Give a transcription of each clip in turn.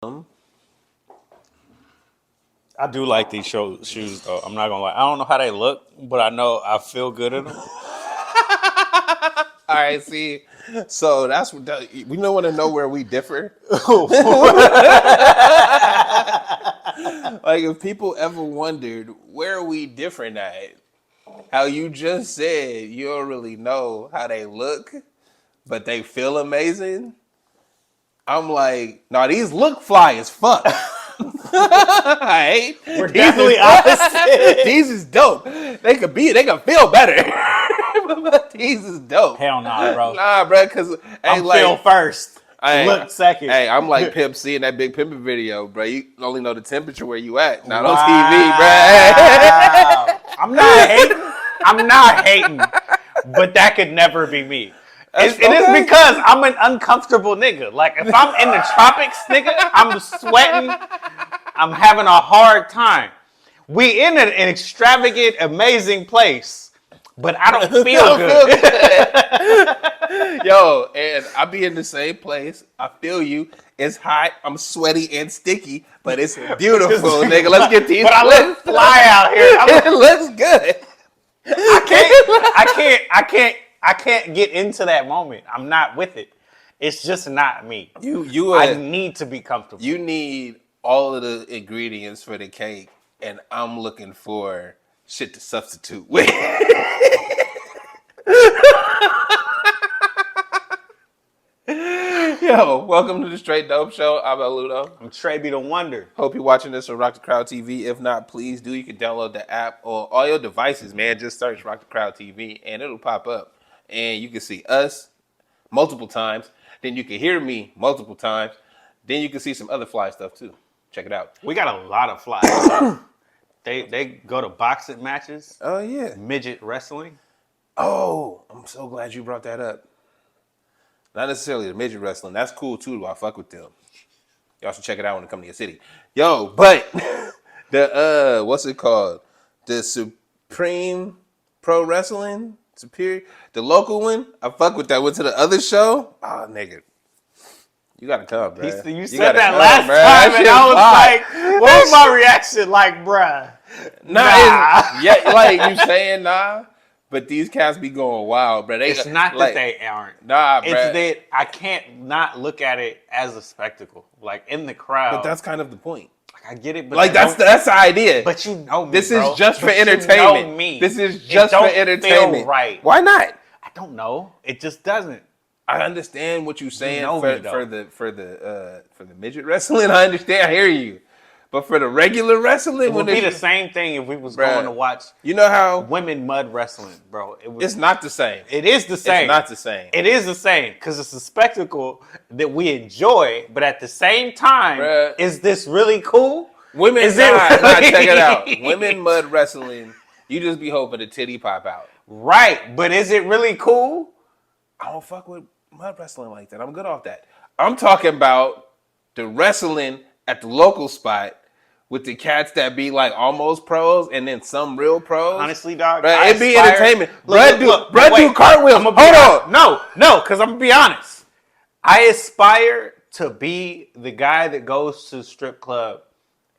I do like these shoes, though. I'm not gonna lie. I don't know how they look, but I know I feel good in them. All right, see, so that's what we don't want to know where we differ. Like, if people ever wondered where we different at, how you just said you don't really know how they look, but they feel amazing. I'm like, no, these look fly as fuck. Right? We're definitely opposite. These is dope. They could feel better. But these is dope. Hell nah, bro. Nah, bro, because I'm feel first. Look second. Hey, I'm like Pimp C in that Big Pimpin' video, bro. You only know the temperature where you at, not Wow. on TV, bro. I'm not hating, but that could never be me. It is because I'm an uncomfortable nigga. Like, if I'm in the tropics, nigga, I'm sweating. I'm having a hard time. We in an extravagant, amazing place, but I don't feel good. Yo, and I be in the same place. I feel you. It's hot. I'm sweaty and sticky, but it's beautiful, nigga. Let's get these. But I look fly out here. It looks good. I can't get into that moment. I'm not with it. It's just not me. I need to be comfortable. You need all of the ingredients for the cake, and I'm looking for shit to substitute with. Yo, welcome to the Straight Dope Show. I'm Ludo. I'm TraB the Wonder. Hope you're watching this on Rock the Crowd TV. If not, please do. You can download the app on all your devices, man. Just search Rock the Crowd TV, and it'll pop up. And you can see us multiple times. Then you can hear me multiple times. Then you can see some other fly stuff, too. Check it out. We got a lot of fly stuff. They go to boxing matches. Oh, yeah. Midget wrestling. Oh, I'm so glad you brought that up. Not necessarily the midget wrestling. That's cool, too. I fuck with them. Y'all should check it out when it come to your city. Yo, but the, what's it called? The Supreme Pro Wrestling? Superior? The local one? I fuck with that. Went to the other show? Oh, nigga. You gotta come, bro. You said that last time, and I was like, what was my reaction? Like, bruh. Nah. Yeah, like, you saying nah? But these cats be going wild, bro. It's not that they aren't. Nah, bro. It's that I can't not look at it as a spectacle. Like, in the crowd. But that's kind of the point. I get it, but like that's the idea. But you know me, this bro. is just for entertainment. You know me. This is just for entertainment. Feel right? Why not? I don't know. It just doesn't. I understand what you're saying for the midget wrestling. I understand. I hear you. But for the regular wrestling, it would be the same thing if we was going to watch. You know how women mud wrestling, bro. It's not the same. It is the same. It's not the same. It is the same because it's a spectacle that we enjoy, but at the same time, is this really cool? Women, check it out. Women mud wrestling, you just be hoping the titty pop out. Right, but is it really cool? I don't fuck with mud wrestling like that. I'm good off that. I'm talking about the wrestling at the local spot with the cats that be like almost pros and then some real pros. Honestly, dog, it be entertainment. Brad do cartwheels. Hold on. No, because I'm gonna be honest. I aspire to be the guy that goes to the strip club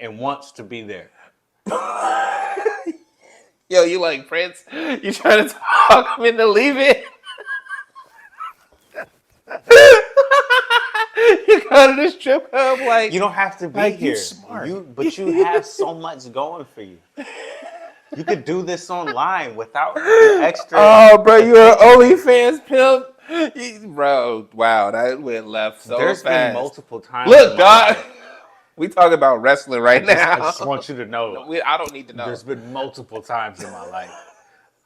and wants to be there. Yo, you like Prince? You trying to talk him into leaving? You go to the strip club like you don't have to be like here. You smart. But you have so much going for you. You could do this online without the extra. Oh, bro, you're an OnlyFans pimp, bro. Wow, that went left so There's fast. Been multiple times. Look, dog. We talk about wrestling right now. I just want you to know. I don't need to know. There's been multiple times in my life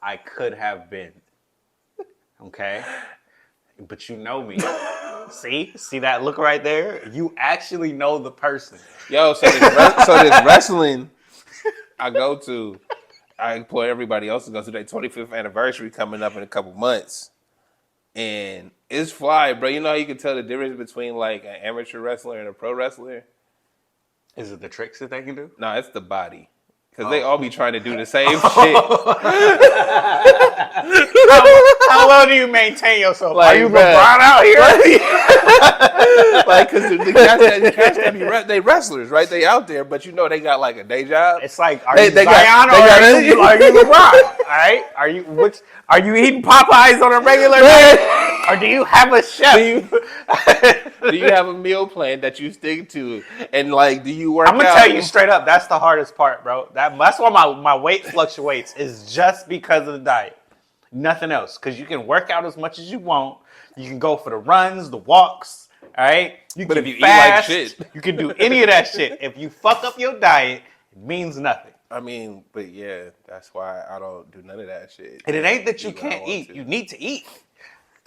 I could have been. Okay? But you know me. See that look right there? You actually know the person. Yo, so this wrestling I go to, I implore everybody else to go to their 25th anniversary coming up in a couple months. And it's fly, bro. You know how you can tell the difference between like an amateur wrestler and a pro wrestler? Is it the tricks that they can do? No, it's the body. Because they all be trying to do the same shit. How well do you maintain yourself? Like, Are you bruh, LeBron out here? Like, because the cats that be they wrestlers, right? They out there, but you know they got like a day job. It's like, are you Zion or are you LeBron? All right? Are you eating Popeyes on a regular night? Or do you have a chef? Do you have a meal plan that you stick to? And like, do you work out? I'm going to tell you straight up, that's the hardest part, bro. That's why my weight fluctuates, is just because of the diet. Nothing else. Because you can work out as much as you want. You can go for the runs, the walks, all right? But if you fast, eat like shit, you can do any of that shit. If you fuck up your diet, it means nothing. I mean, but yeah, that's why I don't do none of that shit. And it ain't that you can't eat. You need to eat.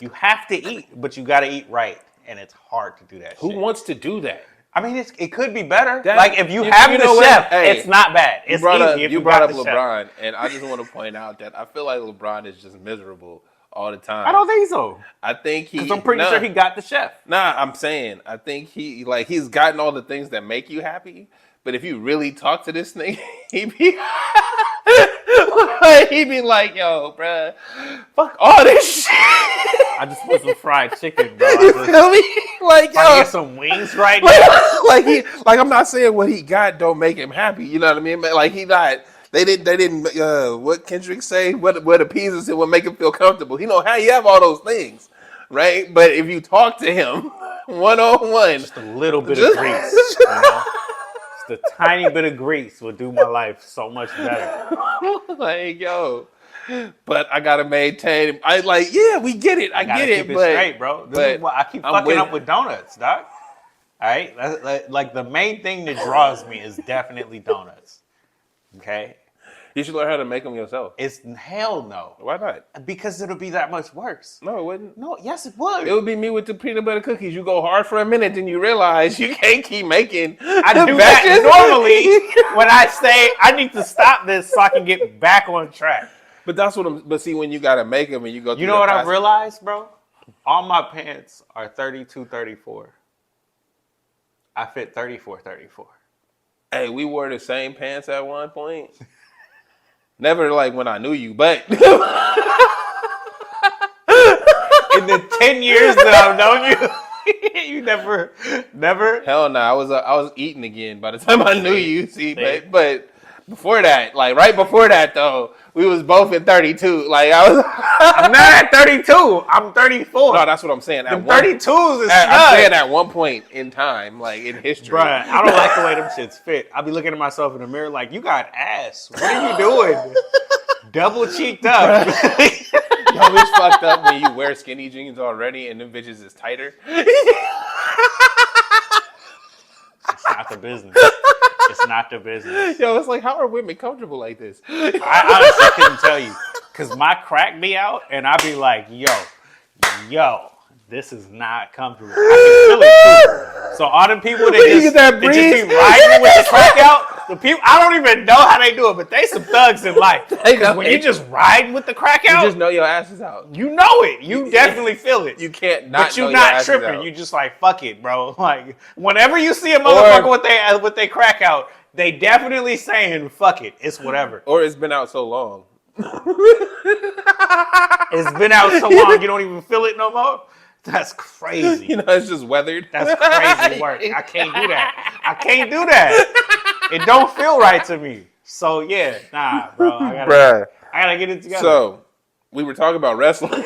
You have to eat, but you got to eat right. And it's hard to do that shit. Who wants to do that? I mean, it could be better. Like, if you have the chef, it's not bad. It's easy if you brought up LeBron, chef. and I just want to point out that I feel like LeBron is just miserable all the time. I don't think so. I think because I'm pretty sure he got the chef. Nah, I'm saying I think he's gotten all the things that make you happy. But if you really talk to this nigga, he'd be like, yo, bruh, fuck all this shit. I just want some fried chicken, bro. You feel me? Like, yo, I get some wings right now. Like I'm not saying what he got don't make him happy. You know what I mean? But like, he not. They didn't. What Kendrick say? What appeases him? What make him feel comfortable? He know how you have all those things, right? But if you talk to him 1-on-1, just a little bit of grease, you know? Just a tiny bit of grease will do my life so much better. Like, yo, but I gotta maintain. We get it. I get it. Keep it straight, bro. This is why I keep fucking up with donuts, doc. All right, like the main thing that draws me is definitely donuts. Okay. You should learn how to make them yourself. It's hell no. Why not? Because it'll be that much worse. No, it wouldn't. No, yes, it would. It would be me with the peanut butter cookies. You go hard for a minute, then you realize you can't keep making. I do that normally when I say I need to stop this so I can get back on track. But that's what I'm. But see, when you gotta make them and you go, you know what I've realized, bro? All my pants are 32, 34. I fit 34, 34. Hey, we wore the same pants at one point. Never like when I knew you, but in the 10 years that I've known you, you never. Hell no, I was eating again by the time I knew you. See, but before that, like right before that though, we was both in 32. Like I'm not at 32. I'm 34. No, that's what I'm saying. 32s is I'm saying at one point in time, like in history. Bruh, I don't like the way them shits fit. I be looking at myself in the mirror like, you got ass. What are you doing? Double cheeked up. Yo, it's fucked up when you wear skinny jeans already and them bitches is tighter. It's not the business. It's not the business. Yo, it's like, how are women comfortable like this? I honestly couldn't tell you. Because my crack be out, and I be like, yo, this is not comfortable. I can feel it too. So all the people that just be riding with the crack out, the people, I don't even know how they do it, but they some thugs in life. When you just riding with the crack out, you just know your ass is out. You know it. You definitely feel it. You can't not. But you not tripping. You just like, fuck it, bro. Like whenever you see a motherfucker with they crack out, they definitely saying, fuck it. It's whatever. Or it's been out so long. It's been out so long you don't even feel it no more. That's crazy. You know, it's just weathered. That's crazy work. I can't do that. It don't feel right to me. So yeah, nah, bro. I gotta get it together. So we were talking about wrestling,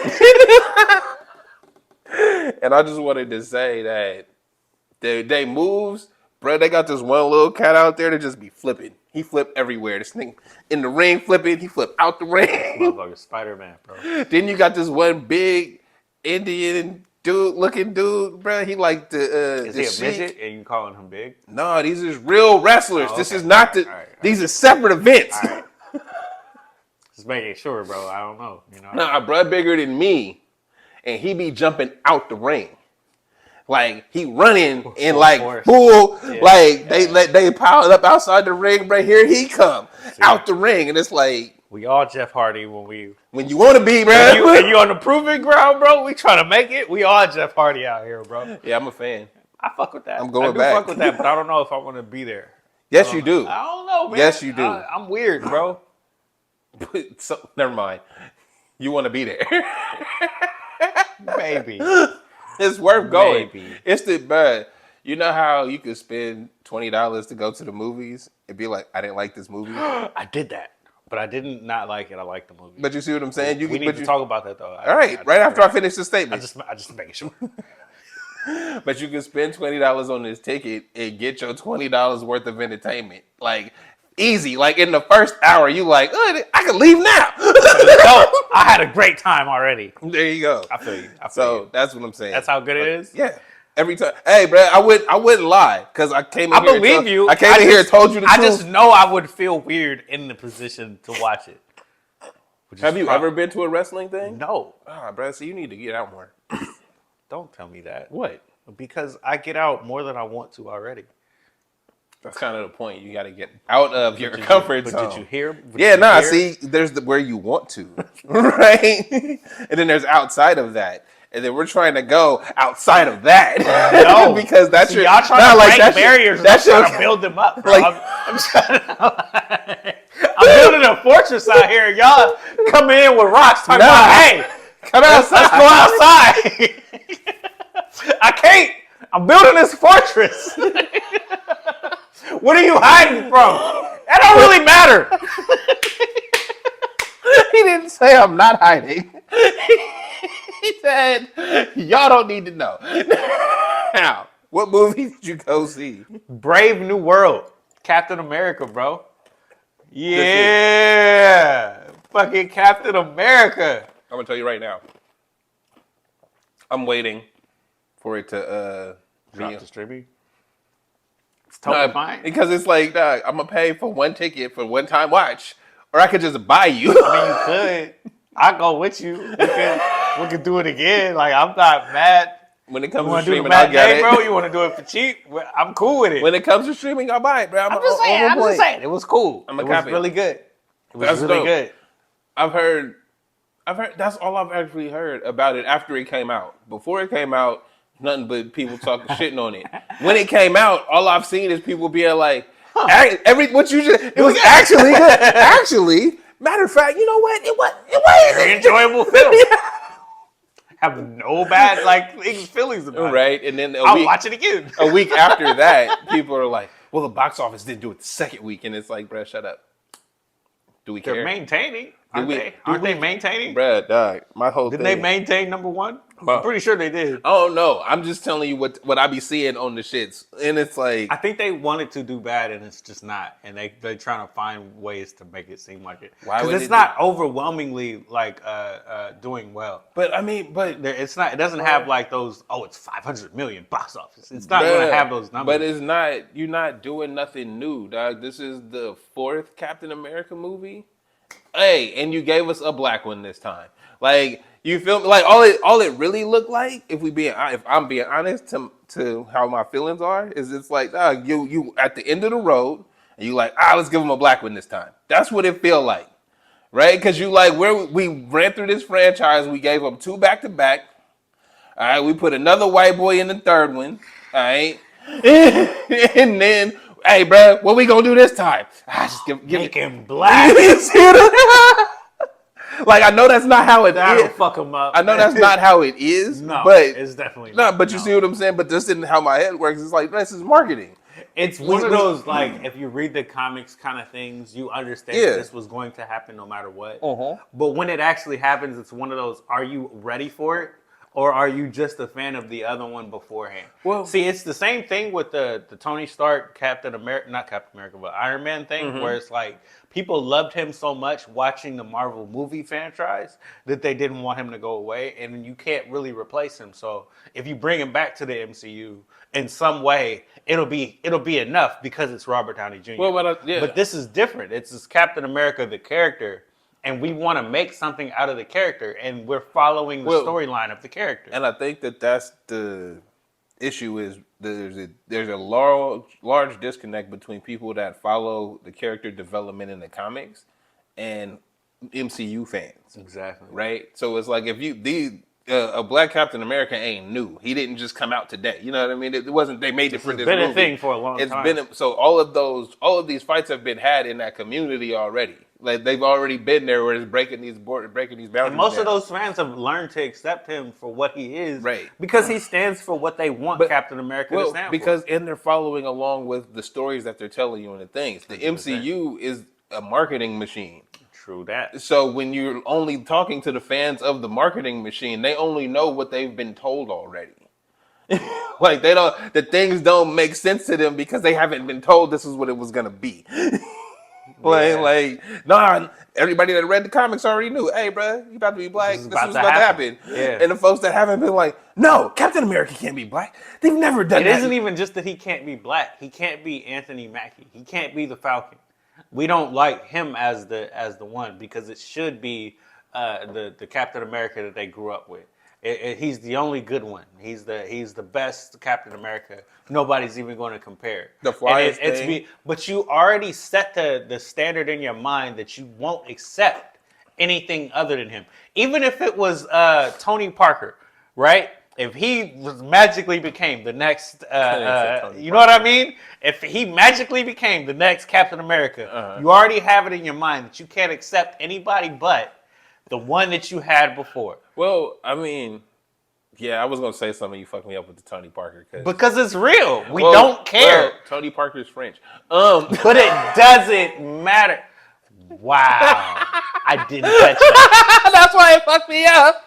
and I just wanted to say that they moves, bro. They got this one little cat out there that just be flipping. He flipped everywhere. This thing in the ring flipping. He flipped out the ring. Motherfucker, Spider-Man, bro. Then you got this one big Indian looking dude, bro. He like the. Is he a midget? And you calling him big? No, these are real wrestlers. Oh, okay. This is not the. Right. These are separate events. All right. Just making sure, bro. I don't know. You know. Nah, bro, bigger than me, and he be jumping out the ring. Like he running in like full, like they piled up outside the ring. Right here he come out the ring, and it's like we all Jeff Hardy when you want to be, bro. And you on the proving ground, bro. We trying to make it. We all Jeff Hardy out here, bro. Yeah, I'm a fan. I fuck with that. I'm going back. I fuck with that, but I don't know if I want to be there. Yes, you do. I don't know, man. Yes, you do. I'm weird, bro. So, never mind. You want to be there. Maybe. It's worth going. Maybe. It's the bad. You know how you could spend $20 to go to the movies and be like, I didn't like this movie? I did that. But I didn't not like it. I liked the movie. But you see what I'm saying? We need to talk about that, though. All right, right after I finish the statement. I just making sure. But you can spend $20 on this ticket and get your $20 worth of entertainment. Like, easy. Like, in the first hour, you like, I can leave now. No, I had a great time already. There you go. I feel you. So, that's what I'm saying. That's how good it is? Yeah. Every time. Hey, bro, I wouldn't lie because I came in here. I believe you. I came in here and told you the truth. I just know I would feel weird in the position to watch it. Have you ever been to a wrestling thing? No. Bro, so you need to get out more. Don't tell me that. What? Because I get out more than I want to already. That's kind of the point. You got to get out of your comfort zone. But did you hear? See, there's where you want to, right? And then there's outside of that. And then we're trying to go outside of that. No. Because that's your... Y'all trying to break barriers and I'm trying to build them up, bro. Like, I'm building a fortress out here. Y'all coming in with rocks talking about, hey, come outside. Let's go outside. I can't. I'm building this fortress. What are you hiding from? That don't really matter. He didn't say I'm not hiding. He said, y'all don't need to know. Now, what movie did you go see? Brave New World. Captain America, bro. Yeah. Fucking Captain America. I'm going to tell you right now. I'm waiting for it to drop the streaming. It's totally fine. Because it's like, I'm going to pay for one ticket for one time watch. Or I could just buy you. I mean, you could. I'll go with you. We could do it again. Like, I'm not mad. When it comes to streaming, I'll get it. Bro, you want to do it for cheap? I'm cool with it. When it comes to streaming, I'll buy it, bro. I'm just saying. It was cool. It was really good. It was really good. I've heard, that's all I've actually heard about it after it came out. Before it came out, nothing but people talking shitting on it. When it came out, all I've seen is people being like, it was actually good. Actually, matter of fact, you know what? It was very enjoyable film. Have no bad feelings about it. Right, and then I'll watch it again. A week after that, people are like, "Well, the box office didn't do it the second week," and it's like, "Bruh, shut up." Do we care? They're maintaining. Aren't they maintaining? Bruh, dog, my whole Didn't thing. they maintain number one? I'm pretty sure they did. Oh no, I'm just telling you what I be seeing on the shits, and it's like I think they wanted to do bad, and it's just not, and they're trying to find ways to make it seem like it. Because it's not overwhelmingly doing well. But I mean, it's not. It doesn't have like those. Oh, it's 500 million box office. It's not going to have those numbers. But it's not. You're not doing nothing new, dog. This is the 4th Captain America movie. Hey, and you gave us a black one this time. Like, you feel me? Like all it really looked like, if I'm being honest to how my feelings are, is it's like, dog, you at the end of the road, and you like, let's give them a black one this time. That's what it feel like, right? Because you like, we ran through this franchise, we gave them 2 back-to-back. All right, we put another white boy in the 3rd one. All right, and then. Hey, bro, what we gonna do this time? Just make him black. Like, I know that's not how it That'll is. Fuck him up. I know that's not how it is. No, but it's definitely not. No, but you see what I'm saying? But this isn't how my head works. It's like, this is marketing. It's one of those, like, if you read the comics kind of things, you understand that this was going to happen no matter what. But when it actually happens, it's one of those, are you ready for it? Or are you just a fan of the other one beforehand? Well, see, it's the same thing with the Tony Stark, not Captain America, but Iron Man thing, where it's like people loved him so much watching the Marvel movie franchise that they didn't want him to go away, and you can't really replace him. So if you bring him back to the MCU in some way, it'll be enough because it's Robert Downey Jr. But this is different. It's Captain America, the character. And we want to make something out of the character, and we're following the storyline of the character. And I think that's the issue is there's a large disconnect between people that follow the character development in the comics and MCU fans. Exactly. Right? So it's like if a black Captain America ain't new. He didn't just come out today. You know what I mean? It wasn't. They made it for this been movie. a thing for a long time. It's been so all of these fights have been had in that community already. Like they've already been there, where it's breaking these boundaries. And most of those fans have learned to accept him for what he is, right? Because he stands for what they want Captain America to stand for. And they're following along with the stories that they're telling you and the things. The 100%. MCU is a marketing machine. True that. So when you're only talking to the fans of the marketing machine, they only know what they've been told already. Like the things don't make sense to them because they haven't been told this is what it was gonna be. Nah, everybody that read the comics already knew. Hey, bro, you about to be black. This is what's about to happen. Yeah. And the folks that haven't been like, no, Captain America can't be black. They've never done that. It isn't even just that he can't be black. He can't be Anthony Mackie. He can't be the Falcon. We don't like him as the one because it should be the Captain America that they grew up with. He's the only good one. He's the best Captain America. Nobody's even going to compare. The flyest thing. But you already set the standard in your mind that you won't accept anything other than him. Even if it was Tony Parker, right? If he magically became the next, you know what I mean? If he magically became the next Captain America, you already have it in your mind that you can't accept anybody but the one that you had before. Well, I mean, yeah, I was going to say something. You fucked me up with the Tony Parker. Because it's real. We don't care. Well, Tony Parker's French. But it doesn't matter. Wow. I didn't catch that. That's why it fucked me up.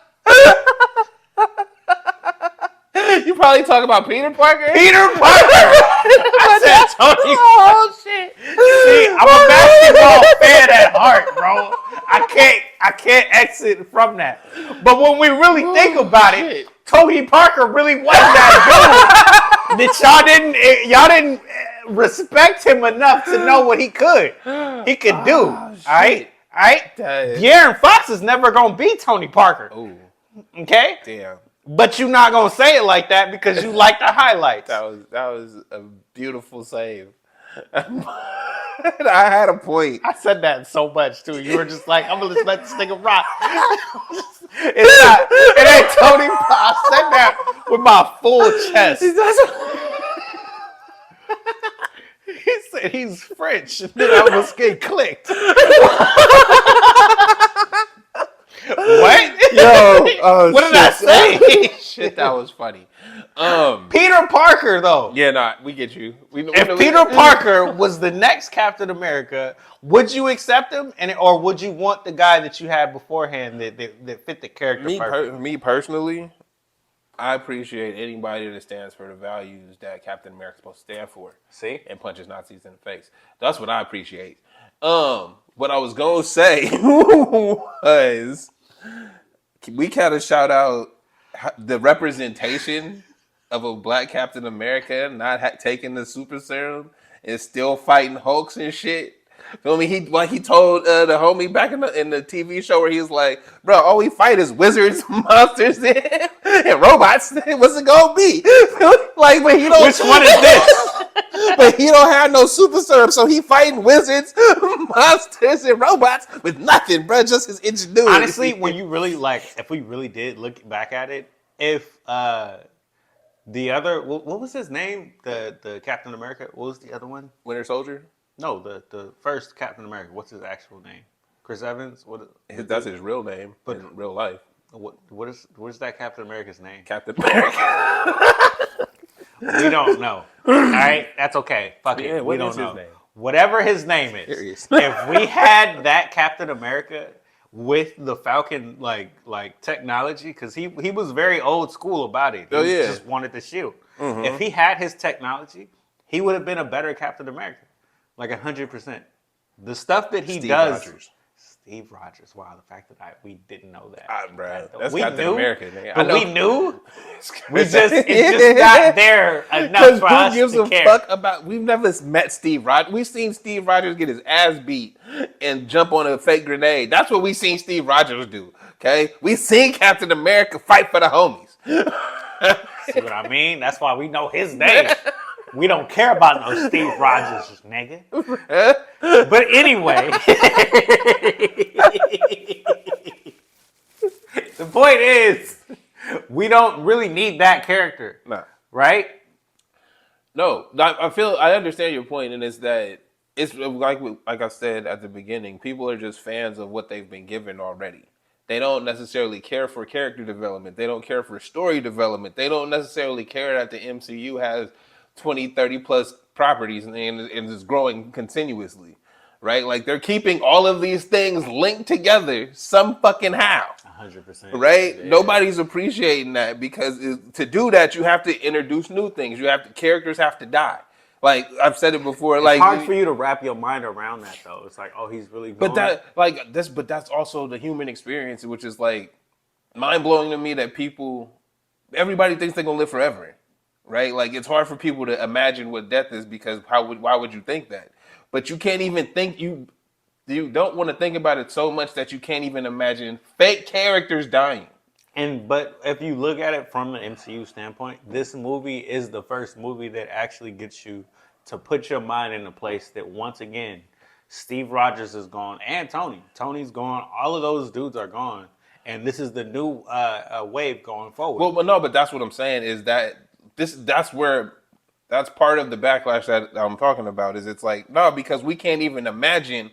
You probably talk about Peter Parker? Peter Parker! I said Tony Parker. Oh, shit. See, I'm a basketball fan at heart, bro. I can't exit from that. But when we really think about it, Tony Parker really was that dude that y'all didn't respect him enough to know what he could do. All right? De'Aaron Fox is never going to be Tony Parker. Ooh. Okay? Damn. But you're not going to say it like that because you like the highlights. That was a beautiful save. I had a point. I said that so much too. You were just like, I'm gonna just let this nigga rock. It ain't Tony. I said that with my full chest. He said he's French, and then I was getting clicked. What? Yo, what did I say? Shit, that was funny. Peter Parker, though. Yeah, we get you. If Peter Parker was the next Captain America, would you accept him, or would you want the guy that you had beforehand that fit the character? Me personally, I appreciate anybody that stands for the values that Captain America's supposed to stand for. See? And punches Nazis in the face. That's what I appreciate. What I was gonna say was we gotta shout out the representation of a black Captain America not taking the super serum and still fighting Hulks and shit. Feel me? He told the homie back in the TV show where he was like, bro, all we fight is wizards, monsters, and robots. What's it gonna be? Like, but he don't. Which one is this? But he don't have no super serum, so he fighting wizards, monsters, and robots with nothing, bro. Just his ingenuity. Honestly, when you really if we really did look back at it, if the other, what was his name? The Captain America. What was the other one? Winter Soldier. No, the first Captain America. What's his actual name? Chris Evans. That's his real name, but in real life. What is that Captain America's name? Captain America. We don't know. All right, that's okay. Fuck it. Yeah, we don't know. His name? Whatever his name is. If we had that Captain America with the Falcon like technology, because he was very old school about it. He just wanted the shield. Mm-hmm. If he had his technology, he would have been a better Captain America. Like 100%. The stuff that he does. Steve Rogers. Wow, the fact that we didn't know that. Bro, that's Captain America. But we knew. It just got there enough for us to care. Fuck about? We've never met Steve Rogers. We've seen Steve Rogers get his ass beat and jump on a fake grenade. That's what we seen Steve Rogers do. Okay, we seen Captain America fight for the homies. See what I mean? That's why we know his name. We don't care about no Steve Rogers, nigga. But anyway, the point is, We don't really need that character. Nah. Right? No, I understand your point, and it's that it's like I said at the beginning, people are just fans of what they've been given already. They don't necessarily care for character development. They don't care for story development. They don't necessarily care that the MCU has 20, 30 plus properties and is growing continuously. Right? Like they're keeping all of these things linked together some fucking how. 100%. Right? Yeah. Nobody's appreciating that because to do that, you have to introduce new things. Characters have to die. Like I've said it before. It's hard for you to wrap your mind around that, though. It's like, oh, he's really gone. But that's also the human experience, which is like mind blowing to me that everybody thinks they're gonna live forever, right? Like it's hard for people to imagine what death is because why would you think that? But you can't even think you don't want to think about it so much that you can't even imagine fake characters dying. But if you look at it from the MCU standpoint, this movie is the first movie that actually gets you to put your mind in a place that once again, Steve Rogers is gone and Tony. Tony's gone. All of those dudes are gone. And this is the new wave going forward. Well, no, but that's what I'm saying is that that's part of the backlash that I'm talking about is it's like, no, because we can't even imagine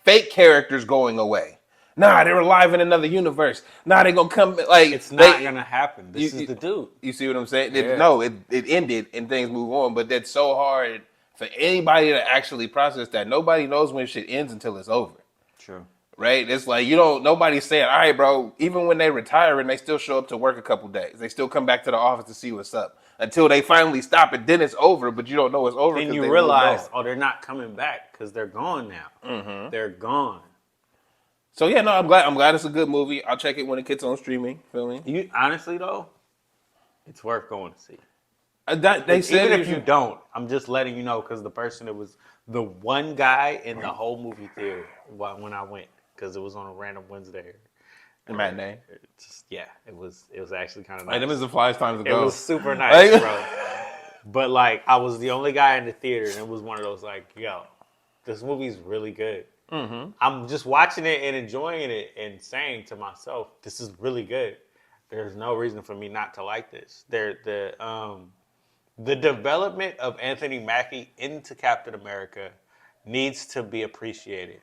fake characters going away. Nah, they're alive in another universe. Nah, they're gonna come. Like it's not gonna happen. This is the dude. You see what I'm saying? Yeah. It ended and things move on. But that's so hard for anybody to actually process that. Nobody knows when shit ends until it's over. True. Right? It's like nobody's saying, all right, bro. Even when they retire and they still show up to work a couple days, they still come back to the office to see what's up until they finally stop it. Then it's over, but you don't know it's over. Then you realize, they're not coming back because they're gone now. Mm-hmm. They're gone. So yeah, no, I'm glad it's a good movie. I'll check it when it gets on streaming. Feel me? You honestly though, it's worth going to see. They said even if you don't, I'm just letting you know because the person that was the one guy in the whole movie theater when I went because it was on a random Wednesday. The matinee. It was actually kind of nice. Like them is the flies times ago. It was super nice, bro. But like I was the only guy in the theater, and it was one of those like, yo, this movie's really good. Mm-hmm. I'm just watching it and enjoying it and saying to myself, this is really good. There's no reason for me not to like this. The development of Anthony Mackie into Captain America needs to be appreciated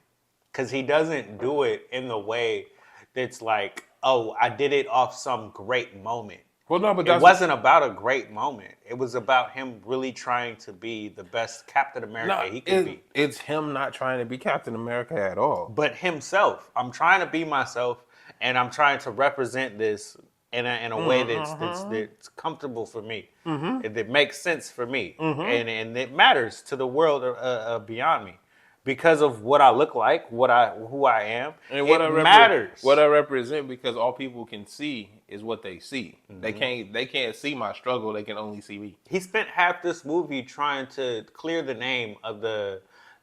because he doesn't do it in the way that's like, oh, I did it off some great moment. Well, no, but it wasn't about a great moment. It was about him really trying to be the best Captain America he could be. It's him not trying to be Captain America at all. But himself. I'm trying to be myself, and I'm trying to represent this in a way that's comfortable for me. Mm-hmm. That makes sense for me, and it matters to the world beyond me. Because of what I look like, who I am, and it matters. What I represent, because all people can see is what they see. Mm-hmm. They can't see my struggle. They can only see me. He spent half this movie trying to clear the name of the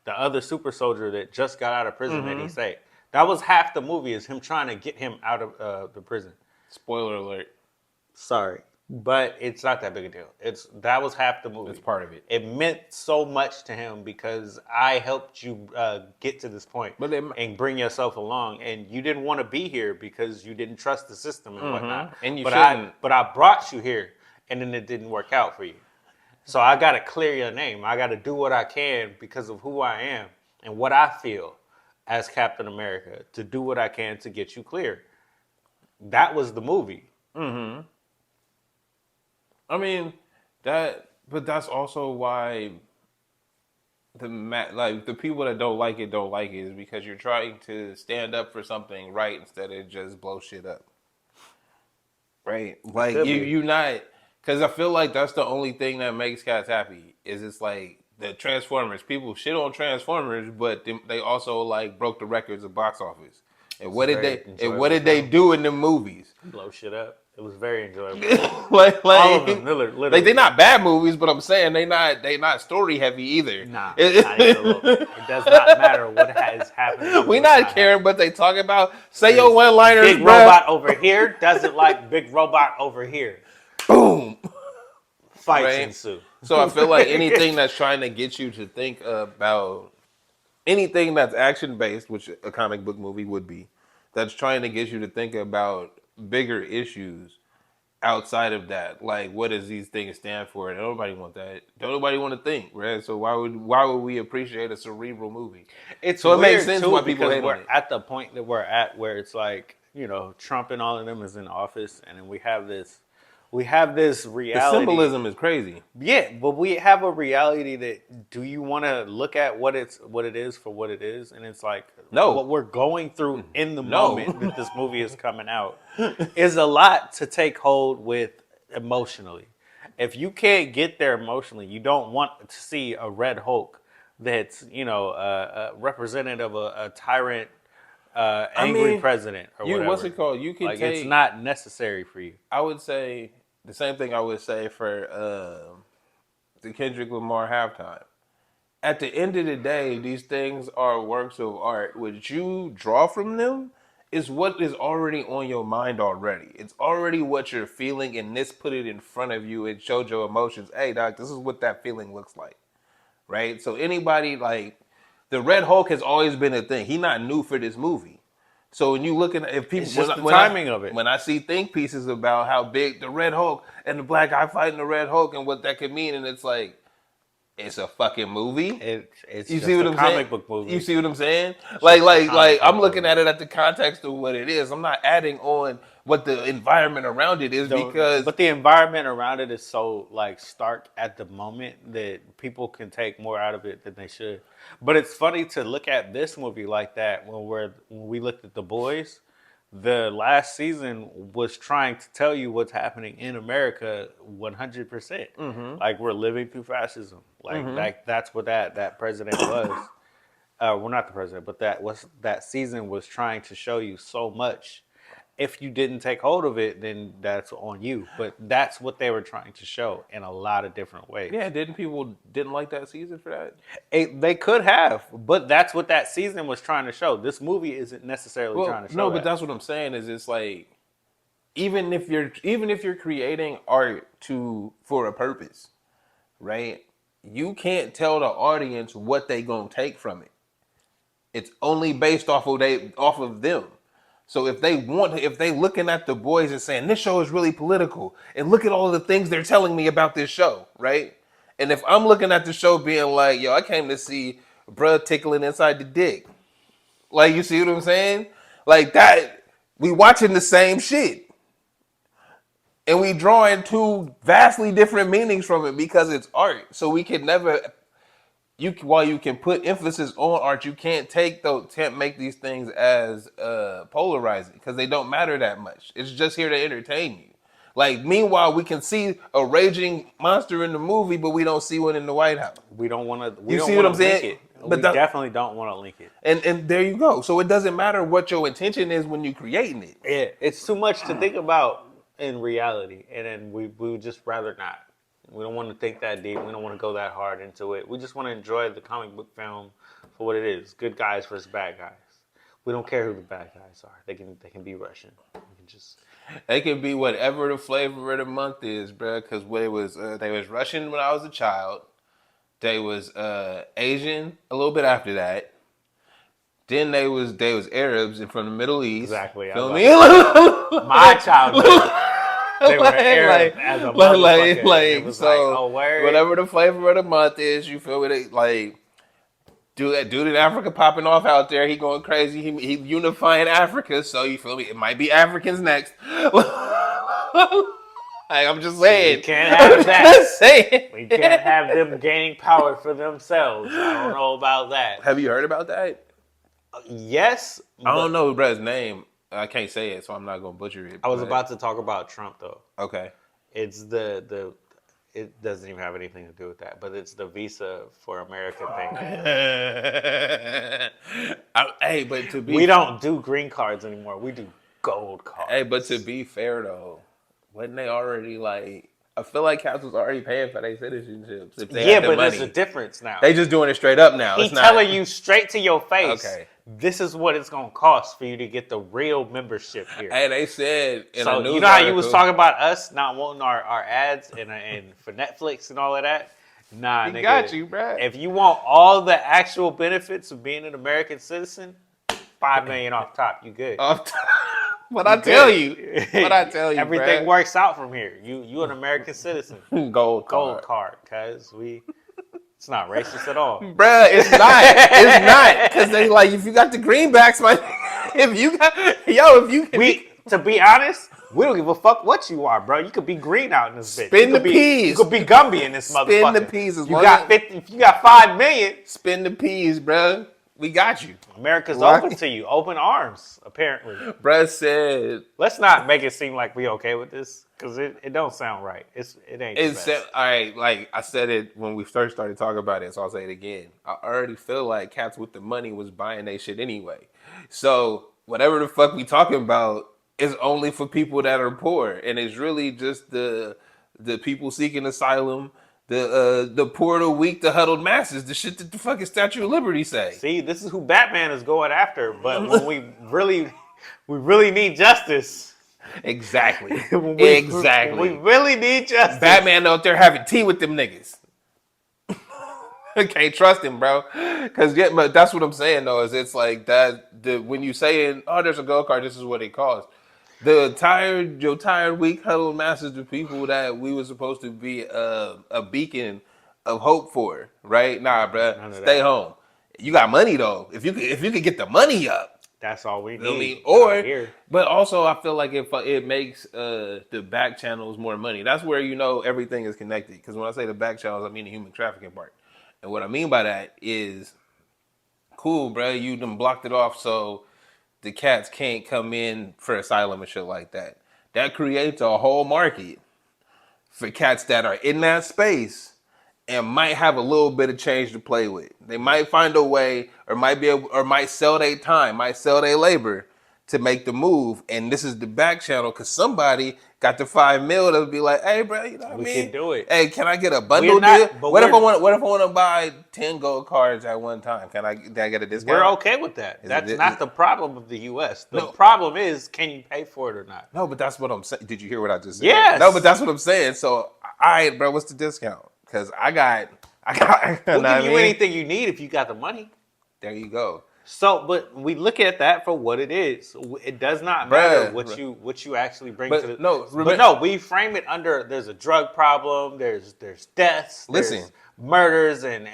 other super soldier that just got out of prison that he saved. That was half the movie, is him trying to get him out of the prison. Spoiler alert. Sorry. But it's not that big a deal. That was half the movie. It's part of it. It meant so much to him because I helped you get to this point and bring yourself along. And you didn't want to be here because you didn't trust the system and whatnot. And you shouldn't. But I brought you here, and then it didn't work out for you. So I got to clear your name. I got to do what I can because of who I am and what I feel as Captain America to do what I can to get you clear. That was the movie. Mm-hmm. I mean, but that's also why the people that don't like it is because you're trying to stand up for something right instead of just blow shit up. Right? Like you not, because I feel like that's the only thing that makes cats happy is it's like the Transformers. People shit on Transformers, but they also like broke the records of box office. And what did they do in the movies? Blow shit up. It was very enjoyable. All of them, literally. Like they're not bad movies, but I'm saying they not story heavy either. Nah, not even a little. It does not matter what has happened. We not caring what they talk about. Say your one-liners, big robot over here doesn't like big robot over here. Boom. Fights ensue. So I feel like anything that's trying to get you to think about anything that's action based, which a comic book movie would be, that's trying to get you to think about bigger issues, outside of that, like, what does these things stand for? And nobody want that. Don't nobody want to think, right? So why would we appreciate a cerebral movie? It's so it weird makes sense too, why people because hate we're on it. at the point that we're at where it's like, you know, Trump and all of them is in office, and then we have this The reality. symbolism is crazy. Yeah, but we have a reality that, do you want to look at what it is for what it is? And it's like, No. what we're going through in the No. moment that this movie is coming out is a lot to take hold with emotionally. If you can't get there emotionally, you don't want to see a Red Hulk that's, you know, representative of a tyrant, angry president or whatever. What's it called? You can like, take. it's not necessary for you. I would say the same thing I would say for the Kendrick Lamar halftime. At the end of the day, these things are works of art. What you draw from them is what is already on your mind already. It's already what you're feeling, and this put it in front of you and showed your emotions. Hey, doc, this is what that feeling looks like, right? So anybody, like, the Red Hulk has always been a thing. He's not new for this movie. So when you look at, if people, It's just the timing of it. When I see think pieces about how big the Red Hulk and the black guy fighting the Red Hulk and what that could mean, and it's like, it's a fucking movie. It's you just see what a I'm comic saying? book movie. You see what I'm saying? It's Like I'm book looking movie. at it at the context of what it is. I'm not adding on what the environment around it is But the environment around it is so, like, stark at the moment that people can take more out of it than they should. But it's funny to look at this movie like that when we looked at The Boys. The last season was trying to tell you what's happening in America 100%. Mm-hmm. Like, we're living through fascism. Like, that's what that president was. Well, not the president, but that season was trying to show you so much. If you didn't take hold of it, then that's on you. But that's what they were trying to show in a lot of different ways. Yeah, people didn't like that season for that? They could have, but that's what that season was trying to show. This movie isn't necessarily trying to show. No, but that's what I'm saying is it's like, even if you're creating art for a purpose, right? You can't tell the audience what they gonna take from it. It's only based off of them. So if they looking at The Boys and saying this show is really political, and look at all the things they're telling me about this show, right? And if I'm looking at the show being like, yo, I came to see bruh tickling inside the dick. Like, you see what I'm saying? Like that, we watching the same shit. And we drawing two vastly different meanings from it because it's art. So we can never, while you can put emphasis on art, you can't make these things as polarizing because they don't matter that much. It's just here to entertain you. Like, meanwhile, we can see a raging monster in the movie, but we don't see one in the White House. We don't want to. You see what I'm saying? But we definitely don't want to link it. And there you go. So it doesn't matter what your intention is when you're creating it. Yeah, it's too much to think about in reality, and then we would just rather not. We don't want to think that deep. We don't want to go that hard into it. We just want to enjoy the comic book film for what it is. Good guys versus bad guys. We don't care who the bad guys are. They can be Russian. We can just. They can be whatever the flavor of the month is, bro. Because they was Russian when I was a child. They was Asian a little bit after that. Then they was Arabs and from the Middle East. Exactly. Feel me? My childhood. They were Arab as a motherfucker. So whatever the flavor of the month is, you feel me? They, like, dude in Africa popping off out there. He going crazy. He unifying Africa. So you feel me? It might be Africans next. Like, I'm just saying. We can't have that. Just saying. We can't have them gaining power for themselves. I don't know about that. Have you heard about that? Yes. I don't know his name. I can't say it, so I'm not gonna butcher it. I was about to talk about Trump though. Okay. It's it doesn't even have anything to do with that, but it's the Visa for America thing. We don't do green cards anymore. We do gold cards. Hey, but to be fair though, wasn't they already like? I feel like Caps was already paying for their citizenships. If they had the money. There's a difference now. They just doing it straight up now. He's telling you straight to your face. Okay. This is what it's gonna cost for you to get the real membership here. Hey, they said in a news you know how you was talking about us not wanting our ads and for Netflix and all of that? Nah, nigga. Got you, bro. If you want all the actual benefits of being an American citizen, $5 million off top, you good. Off top. What I tell you. Everything bruh. works out from here. You an American citizen. Gold Gold card. card, cause it's not racist at all. Bruh, it's not. It's not. Because they like, if you got the greenbacks, man, if you To be honest, we don't give a fuck what you are, bro. You could be green out in this bitch. Spin the peas. You could be Gumby in this motherfucker. Spin the peas. You got 50. If you got 5 million, spin the peas, bruh. We got you. America's open to you. Open arms, apparently. Bruh said. Let's not make it seem like we okay with this, because it don't sound right. It ain't. All right, like I said it when we first started talking about it, so I'll say it again. I already feel like cats with the money was buying they shit anyway. So whatever the fuck we talking about is only for people that are poor, and it's really just the people seeking asylum. The poor, the weak, the huddled masses, the shit that the fucking Statue of Liberty say. See, this is who Batman is going after, but when we really need justice. Exactly. Exactly. We really need justice. Batman out there having tea with them niggas. Can't trust him, bro. But that's what I'm saying though, is it's like that when you saying, oh, there's a go kart, this is what it costs. Your tired, weak, huddled masses, the people that we were supposed to be a beacon of hope for, right? Nah, bro, stay home. You got money though. If you could get the money up, that's all we need. But also I feel like it makes the back channels more money. That's where everything is connected. Because when I say the back channels, I mean the human trafficking part. And what I mean by that is, cool, bro, you done blocked it off so the cats can't come in for asylum and shit like that. That creates a whole market for cats that are in that space and might have a little bit of change to play with. They might find a way, or might sell their time, might sell their labor to make the move. And this is the back channel because somebody got the $5 million to be like, hey, bro, you know what I mean? We can do it. Hey, can I get a bundle deal? What if I want to buy 10 gold cards at one time? Can I get a discount? We're okay with that. That's not the problem of the U.S. The problem is, can you pay for it or not? No, but that's what I'm saying. Did you hear what I just said? Yes. No, but that's what I'm saying. So, all right, bro, what's the discount? Because I got. We'll give you anything you need if you got the money. There you go. So, but we look at that for what it is. It does not matter what you actually bring to the. We frame it under. There's a drug problem. There's deaths. There's murders and.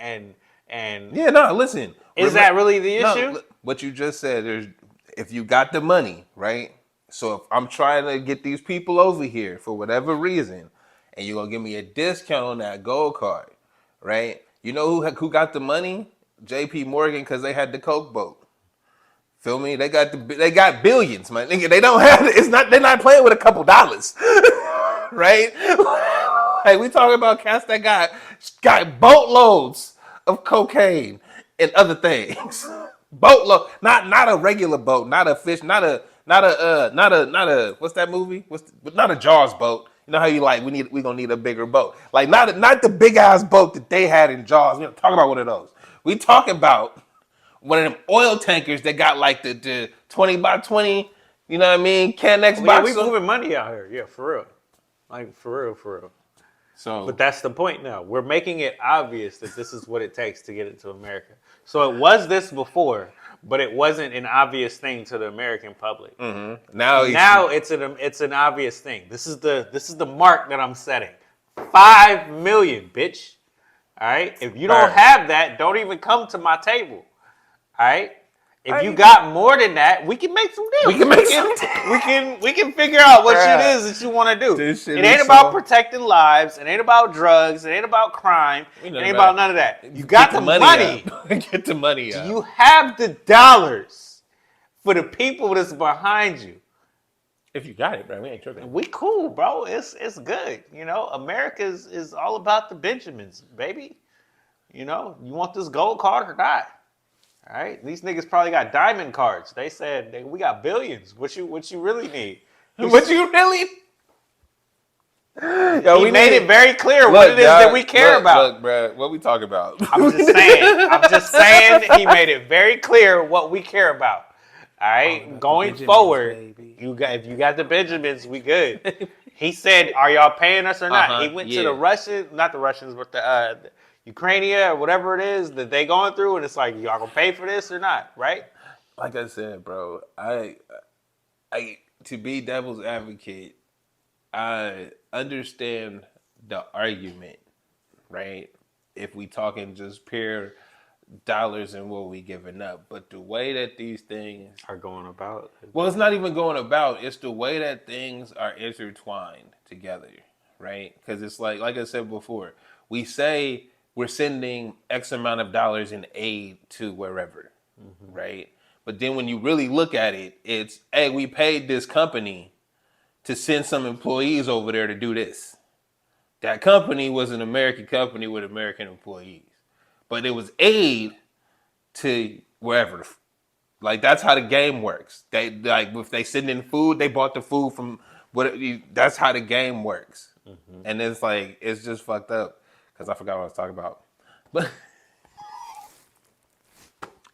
Yeah, no, listen. Is that really the issue? No, what you just said. If you got the money, right? So if I'm trying to get these people over here for whatever reason, and you're gonna give me a discount on that gold card, right? You know who got the money? J.P. Morgan, because they had the Coke boat. Feel me? They got billions, man. They don't have it. They're not playing with a couple dollars, right? Hey, we talking about cats that got boatloads of cocaine and other things. Boatload, not a regular boat, not a fish, not a what's that movie? Not a Jaws boat. You know how you like we gonna need a bigger boat. Like not the big ass boat that they had in Jaws. We don't talk about one of those. We talking about one of them oil tankers that got like the 20 by 20, you know what I mean? Can-X box. We moving money out here. Yeah, for real. Like, for real. So, but that's the point now. We're making it obvious that this is what it takes to get into America. So it was this before, but it wasn't an obvious thing to the American public. Mm-hmm. Now it's an obvious thing. This is the mark that I'm setting. 5 million, bitch. All right. If you don't have that, don't even come to my table. All right. If you got more than that, we can make some deals. We can figure out what shit is that you want to do. It ain't about protecting lives. It ain't about drugs. It ain't about crime. It ain't about none of that. You got the money. Get the money out. Do you have the dollars for the people that's behind you? If you got it, bro, we ain't tripping. We cool, bro. It's good. You know, America is all about the Benjamins, baby. You know, you want this gold card or not? All right, these niggas probably got diamond cards. They said we got billions. What you really need? What you really? Yo, we made it very clear what it is that we care about. Look, bro, what we talk about? I'm just saying. He made it very clear what we care about. All right, going forward, if you got the Benjamins, we good. He said, "Are y'all paying us or not?" He went to the Russians, not the Russians, but the Ukraine or whatever it is that they going through, and it's like, y'all gonna pay for this or not, right? Like I said, bro, to be devil's advocate, I understand the argument, right? If we talking just pure dollars and what we giving up, but the way that these things are going about. Well, it's not even going about. It's the way that things are intertwined together, right? Because it's like I said before, we say we're sending X amount of dollars in aid to wherever, right? But then when you really look at it, it's, hey, we paid this company to send some employees over there to do this. That company was an American company with American employees. But it was aid to wherever. Like, that's how the game works. They, like, if they send in food, they bought the food from that's how the game works. And it's like, it's just fucked up. Because I forgot what I was talking about. But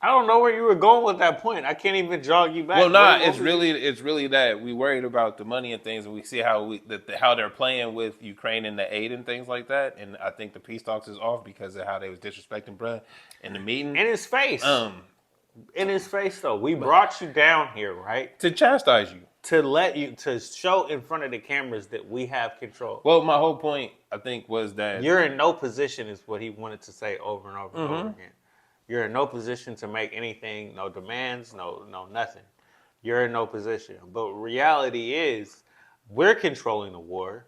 I don't know where you were going with that point. I can't even jog you back. well, it's really that we worried about the money and things, and we see how how they're playing with Ukraine and the aid and things like that. And I think the peace talks is off because of how they was disrespecting bruh in the meeting. In his face. In his face, though. We brought you down here, right? To chastise you. To show in front of the cameras that we have control. Well, my whole point, I think, was that you're in no position, is what he wanted to say over and over and over again. You're in no position to make anything, no demands, no nothing. You're in no position. But reality is, we're controlling the war.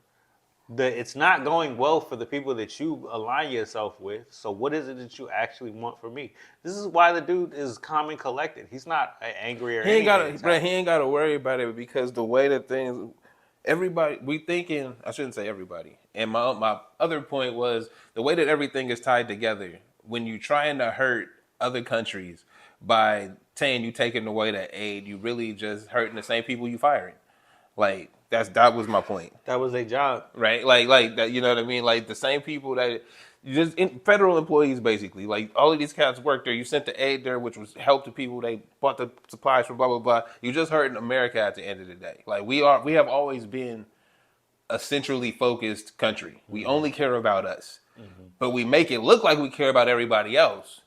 It's not going well for the people that you align yourself with. So what is it that you actually want from me? This is why the dude is calm and collected. He's not angry or anything. He ain't got to worry about it because the way that things, everybody, we thinking, I shouldn't say everybody. And my other point was the way that everything is tied together. When you're trying to hurt other countries by saying you taking away that aid, you really just hurting the same people you firing. Like, that was my point. That was their job. Right? Like that, you know what I mean? Like the same people that federal employees basically. Like all of these cats work there. You sent the aid there, which was help to people. They bought the supplies from blah blah blah. You just hurting America at the end of the day. Like we have always been a centrally focused country. We only care about us. But we make it look like we care about everybody else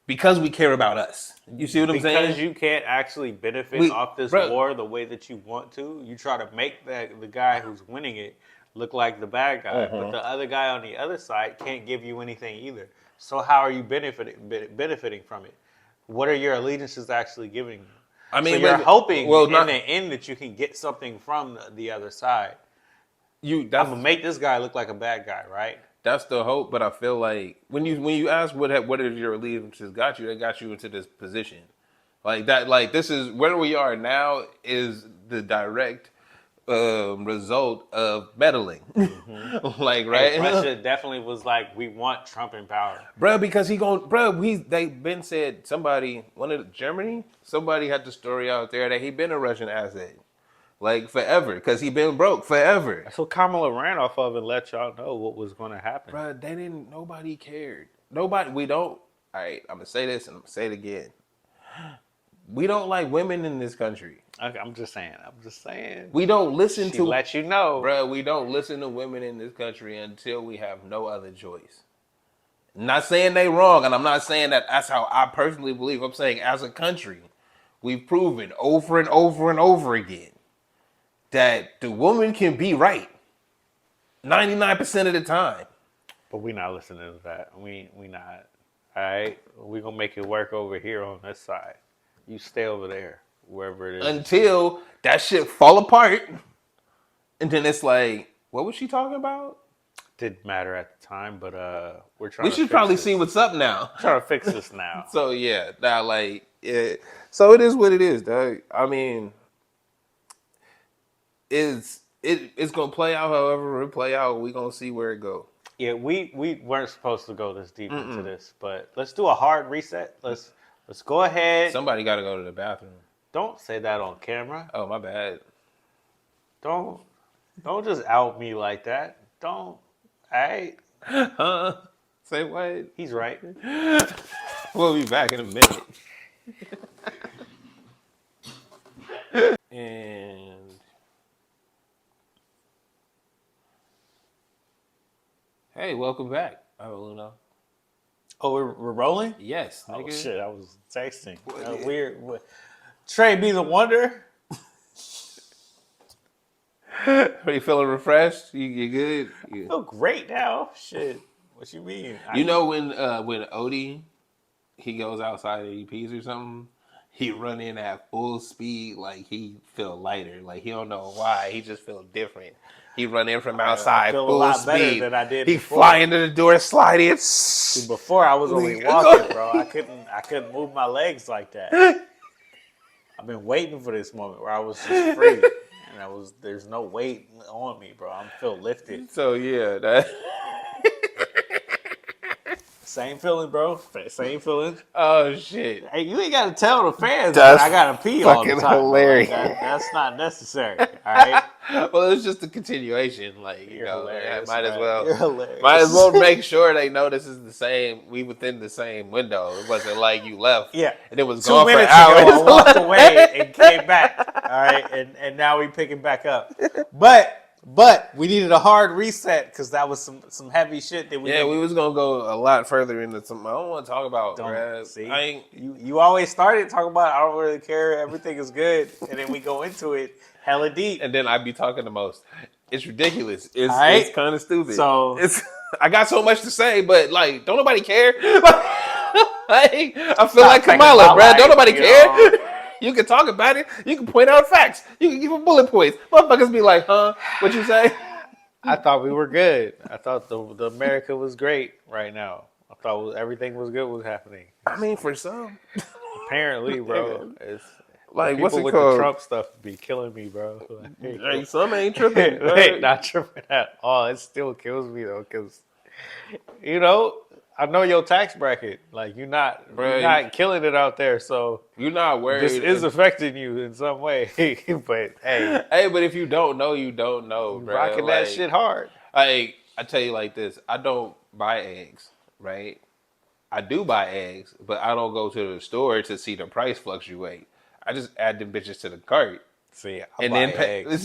because we care about us. You see what I'm saying? Because you can't actually benefit off this war the way that you want to. You try to make the guy who's winning it look like the bad guy. But the other guy on the other side can't give you anything either. So how are you benefiting from it? What are your allegiances actually giving you? I mean, so you're hoping in the end that you can get something from the other side. I'm going to make this guy look like a bad guy, right? That's the hope, but I feel like when you ask what is your allegiances got you, they got you into this position. Like that, like this is where we are now is the direct result of meddling. Like, right? And Russia definitely was like, we want Trump in power. Bro, because they've been said Germany, somebody had the story out there that he been a Russian asset. Like forever, because he been broke forever. So Kamala ran off of and let y'all know what was going to happen. Bro, nobody cared. All right, I'm going to say this and I'm going to say it again. We don't like women in this country. I'm just saying. We don't listen to... let you know. Bro, we don't listen to women in this country until we have no other choice. I'm not saying they wrong, and I'm not saying that that's how I personally believe. I'm saying as a country, we've proven over and over and over again that the woman can be right 99% of the time. But we're not listening to that. We not. All right? We're going to make it work over here on this side. You stay over there, wherever it is. Until that shit fall apart. And then it's like, what was she talking about? Didn't matter at the time, but we're trying we to should probably see what's up now. Trying to fix this now. So, yeah. Now, like, yeah. So it is what it is, dog. I mean... It's gonna play out however it play out. We gonna see where it go. Yeah, we weren't supposed to go this deep into this, but let's do a hard reset. Let's go ahead. Somebody got to go to the bathroom. Don't say that on camera. Oh, my bad. Don't just out me like that. Don't. All right. Huh? Say what? He's right. We'll be back in a minute. And hey, welcome back, Luna. Oh, we're rolling? Yes, nigga. Oh, shit, I was texting. Weird. TraB the Wonder. Are you feeling refreshed? You good? I feel great now. Shit. What you mean? You know when Odie he goes outside and he pees or something, he run in at full speed like he feel lighter. Like he don't know why. He just feel different. He run in from outside I feel full a lot speed. better than I did He before. fly into the door, slide in. See, before I was only walking, bro. I couldn't move my legs like that. I've been waiting for this moment where I was just free. And there's no weight on me, bro. I'm feel lifted. So yeah, that. Same feeling, bro. Same feeling. Oh shit! Hey, you ain't gotta tell the fans that I gotta pee all the fucking time. hilarious. Like, that's not necessary. All right. Well, it's just a continuation. Like You're hilarious, might as man. well. You're hilarious. Might as well make sure they know this is the same. We within the same window. It wasn't like you left. Yeah. And it was 2 gone for minutes hours. ago, I walked away and came back. All right, and now we picking back up. But we needed a hard reset because that was some heavy shit that we. Yeah, we was gonna go a lot further into something I don't want to talk about. Bruh. See, you always started talking about I don't really care, everything is good, and then we go into it hella deep, and then I'd be talking the most. It's ridiculous. It's kind of stupid. So I got so much to say, but like, don't nobody care. Like, I feel like Kamala, bruh. Don't nobody care. You can talk about it. You can point out facts. You can give them bullet points. Motherfuckers be like, huh? What you say? I thought we were good. I thought the America was great right now. I thought everything was good was happening. I mean, for some. Apparently, bro. It's like, what's it with called? The Trump stuff be killing me, bro. Like, some ain't tripping. They not tripping at all. It still kills me, though, because, I know your tax bracket. Like, you're not killing it out there, so you're not worried. This is affecting you in some way. But hey, but if you don't know, you don't know, bro. Rocking that shit hard. I tell you like this: I don't buy eggs, right? I do buy eggs, but I don't go to the store to see the price fluctuate. I just add them bitches to the cart. See, I buy eggs.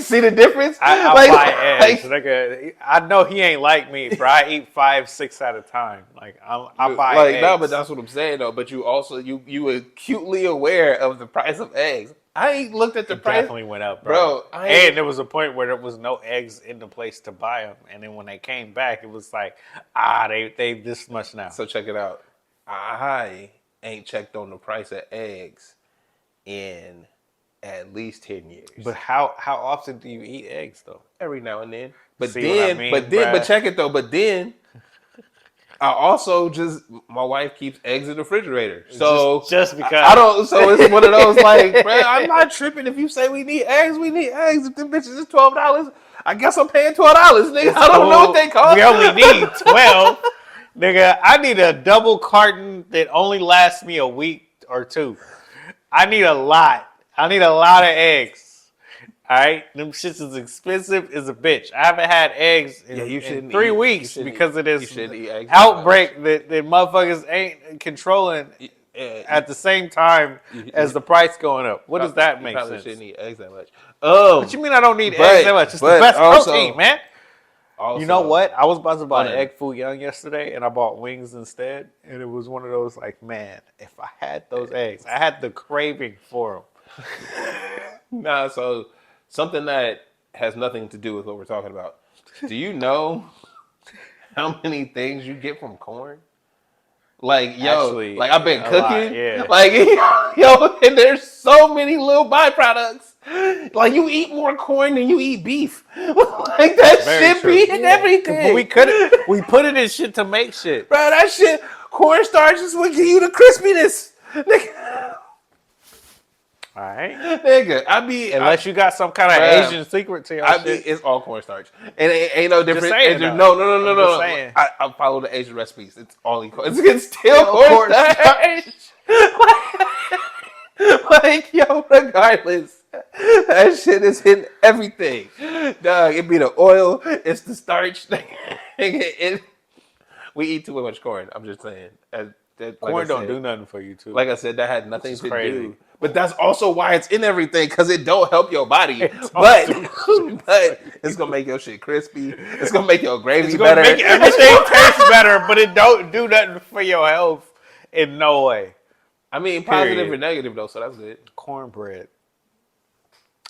See the difference? I buy eggs. Like, I know he ain't like me, bro. I eat 5-6 at a time. Like I buy eggs. No, but that's what I'm saying though. But you also you acutely aware of the price of eggs. I ain't looked at the price. Definitely went up, bro. And there was a point where there was no eggs in the place to buy them, and then when they came back, it was like, they this much now. So check it out. I ain't checked on the price of eggs in at least 10 years. But how often do you eat eggs though? Every now and then. But check it though. But then I also my wife keeps eggs in the refrigerator. So just because I don't. So it's one of those like, bro, I'm not tripping. If you say we need eggs, we need eggs. If them bitches is $12, I guess I'm paying $12, nigga. I don't know what they cost. We only need 12, nigga. I need a double carton that only lasts me a week or two. I need a lot. I need a lot of eggs. All right? Them shits is expensive as a bitch. I haven't had eggs in 3 weeks because of this outbreak that motherfuckers ain't controlling at the same time as the price going up. What does that make sense? You probably shouldn't eat eggs that much. What you mean I don't need eggs that much? It's the best protein, man. Also, you know what? I was about to buy egg foo young yesterday, and I bought wings instead. And it was one of those like, man, if I had those eggs, I had the craving for them. Nah, so something that has nothing to do with what we're talking about. Do you know how many things you get from corn? Like, Actually, like I've been cooking. Lot, yeah. Like, and there's so many little byproducts. Like, you eat more corn than you eat beef. Like, that shit be in everything. But we put it in shit to make shit. Bro, that shit, cornstarch is what give you the crispiness. Nigga. All right, nigga. Unless you got some kind of Asian secret to your shit. It's all cornstarch, and it ain't no different. No. I follow the Asian recipes. It's all it's still cornstarch. like, regardless, that shit is in everything. Dog, it be the oil. It's the starch. We eat too much corn. I'm just saying. Corn don't do nothing for you too. Like I said, that had nothing to do. But that's also why it's in everything, because it don't help your body. But it's gonna make your shit crispy. It's gonna make your gravy better. It's gonna make everything taste better, but it don't do nothing for your health in no way. I mean, positive or negative though, so that's good. Cornbread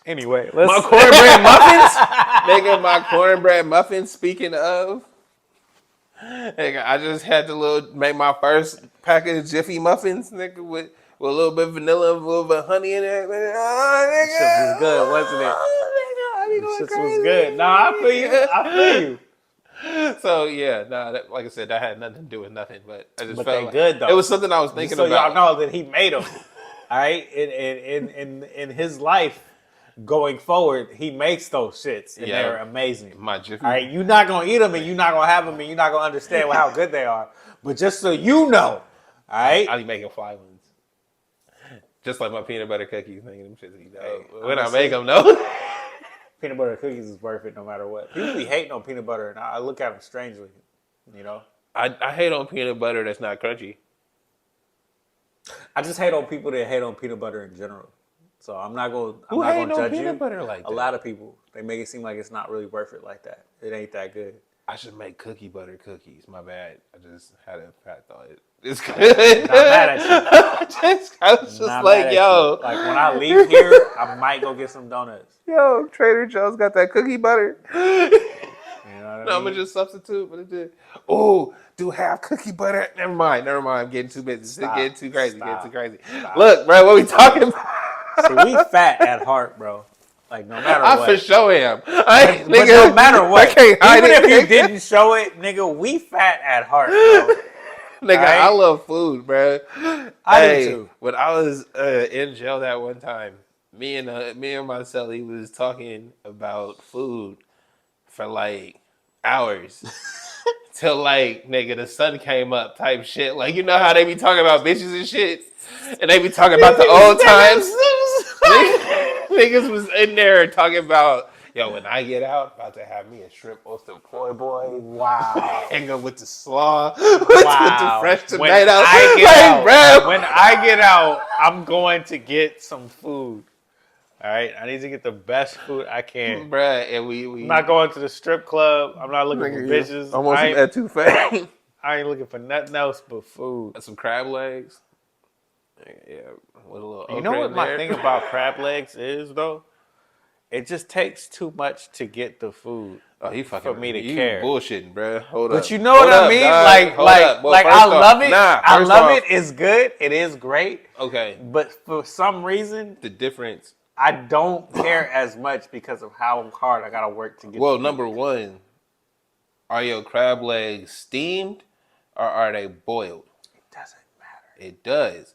Anyway, my cornbread muffins, nigga. My cornbread muffins. Speaking of, nigga, I just had to make my first pack of Jiffy muffins, nigga, with a little bit of vanilla, and a little bit of honey in there. Oh, nigga, shit was good, wasn't it? Shit was good. Nah, I feel you. I feel you. So yeah, that, like I said, that had nothing to do with nothing, but I just But felt they like good though. it was something I was thinking Just so about. y'all know that he made them. All right, in his life going forward, he makes those shits, and they're amazing. My Jiffy. All right, you're not gonna eat them, and you're not gonna have them, and you're not gonna understand how good they are. But just so you know, all right, I'll be making fly ones, just like my peanut butter cookies. Making them shits, Hey, when I make them, though. Peanut butter cookies is worth it no matter what. People be hating on peanut butter, and I look at them strangely. You know, I hate on peanut butter that's not crunchy. I just hate on people that hate on peanut butter in general. So I'm not gonna judge you. Peanut butter like that? A lot of people, they make it seem like it's not really worth it like that. It ain't that good. I should make cookie butter cookies. My bad. I just had a fat thought. It's good. Not mad at you. I was just Not like, mad at yo. you. Like when I leave here, I might go get some donuts. Yo, Trader Joe's got that cookie butter. You know what I mean? I'm gonna just substitute, but it did. Oh, do have cookie butter? Never mind. I'm getting too busy. Stop. Getting too crazy. Stop. Stop. Look, bro, what we talking about? See, we fat at heart, bro. Like no matter what. I for sure am. But no matter what, I can't hide even it, if you nigga. didn't show it, nigga, we fat at heart, bro. Nigga, Right? I love food, bro. I do too. When I was in jail that one time, me and my cellie was talking about food for like hours. Till like, nigga, the sun came up type shit. Like, you know how they be talking about bitches and shit? And they be talking about the old times. Niggas was in there talking about, yo, when I get out, about to have me a shrimp oyster poi boy. Wow. Hang up with the slaw. Wow. With the fresh tomato. When I get out, I'm going to get some food. All right, I need to get the best food I can. Bruh, and we I'm not going to the strip club. I'm not looking for bitches. I want some etouffee. I ain't looking for nothing else but food. Some crab legs. Yeah, with a little. You know what my thing about crab legs is though? It just takes too much to get the food. Oh, he fucking for me to you care. Bullshitting, bro. Hold up. But you know what I mean? Dog. Like I love it. I love it. It's good. It is great. Okay. But for some reason, the difference. I don't care as much because of how hard I gotta work to get. Well, number one, are your crab legs steamed or are they boiled? It doesn't matter. It does.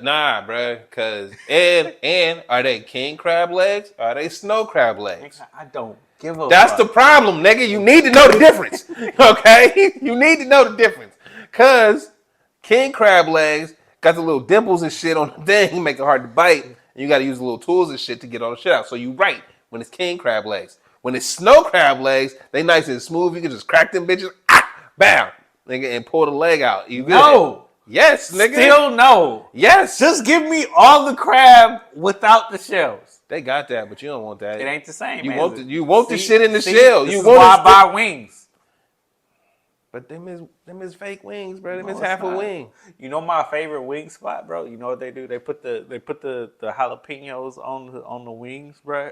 Nah, bruh. And are they king crab legs? Or are they snow crab legs? I don't give a That's fuck. the problem, nigga. You need to know the difference. Okay? You need to know the difference. Cause king crab legs got the little dimples and shit on the thing, make it hard to bite. And you gotta use little tools and shit to get all the shit out. So you right when it's king crab legs. When it's snow crab legs, they nice and smooth. You can just crack them bitches, bam, nigga, and pull the leg out. You good? No. Yes, nigga. Still no. Yes. Just give me all the crab without the shells. They got that, but you don't want that. It ain't the same. You want the shit in the shell. This is why I buy wings. But them is fake wings, bro. Them is half a wing. You know my favorite wing spot, bro? You know what they do? They put the jalapenos on the wings, bro.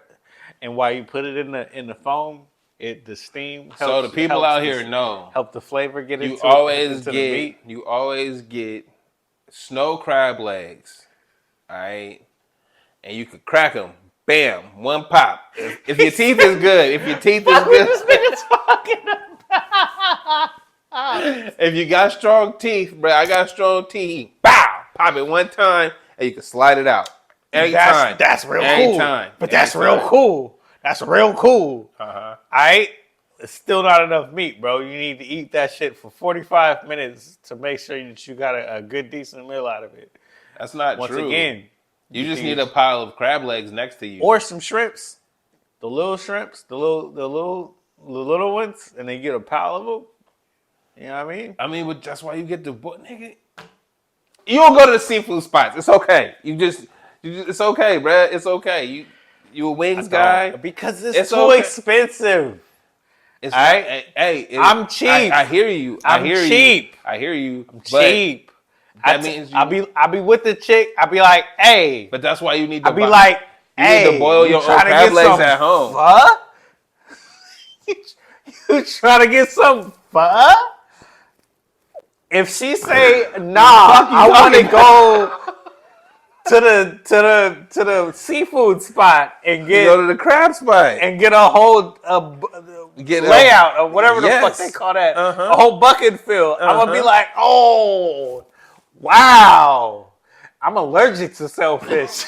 And while you put it in the foam, the steam helps. So the people out here know. Help the flavor get into the meat. You always get snow crab legs, all right? And you could crack them. Bam, one pop. If your teeth is good, if you got strong teeth, bro, I got strong teeth. Bow, pop it one time, and you can slide it out. That's real cool. But that's real cool. That's real cool. All right? It's still not enough meat, bro. You need to eat that shit for 45 minutes to make sure that you got a good, decent meal out of it. That's not true. Once again, you just need a pile of crab legs next to you. Or some shrimps. The little shrimps, the little ones, and then you get a pile of them. You know what I mean? I mean, but that's why you get the nigga. You don't go to the seafood spots. It's okay. It's okay, bro. It's okay. You a wings guy? Because it's too expensive. It's all right. Hey, I'm cheap. I hear you. I'm cheap. I hear you. I'm cheap. That means I'll be with the chick. I'll be like, hey. But that's why you need to I'll be like, You need to boil your own crab legs at home. Pho? You trying to get some pho? If she say nah, I want to go to the seafood spot and Go to the crab spot and get a whole layout or whatever the fuck they call that, a whole bucket fill. I'm gonna be like, oh, wow, I'm allergic to shellfish.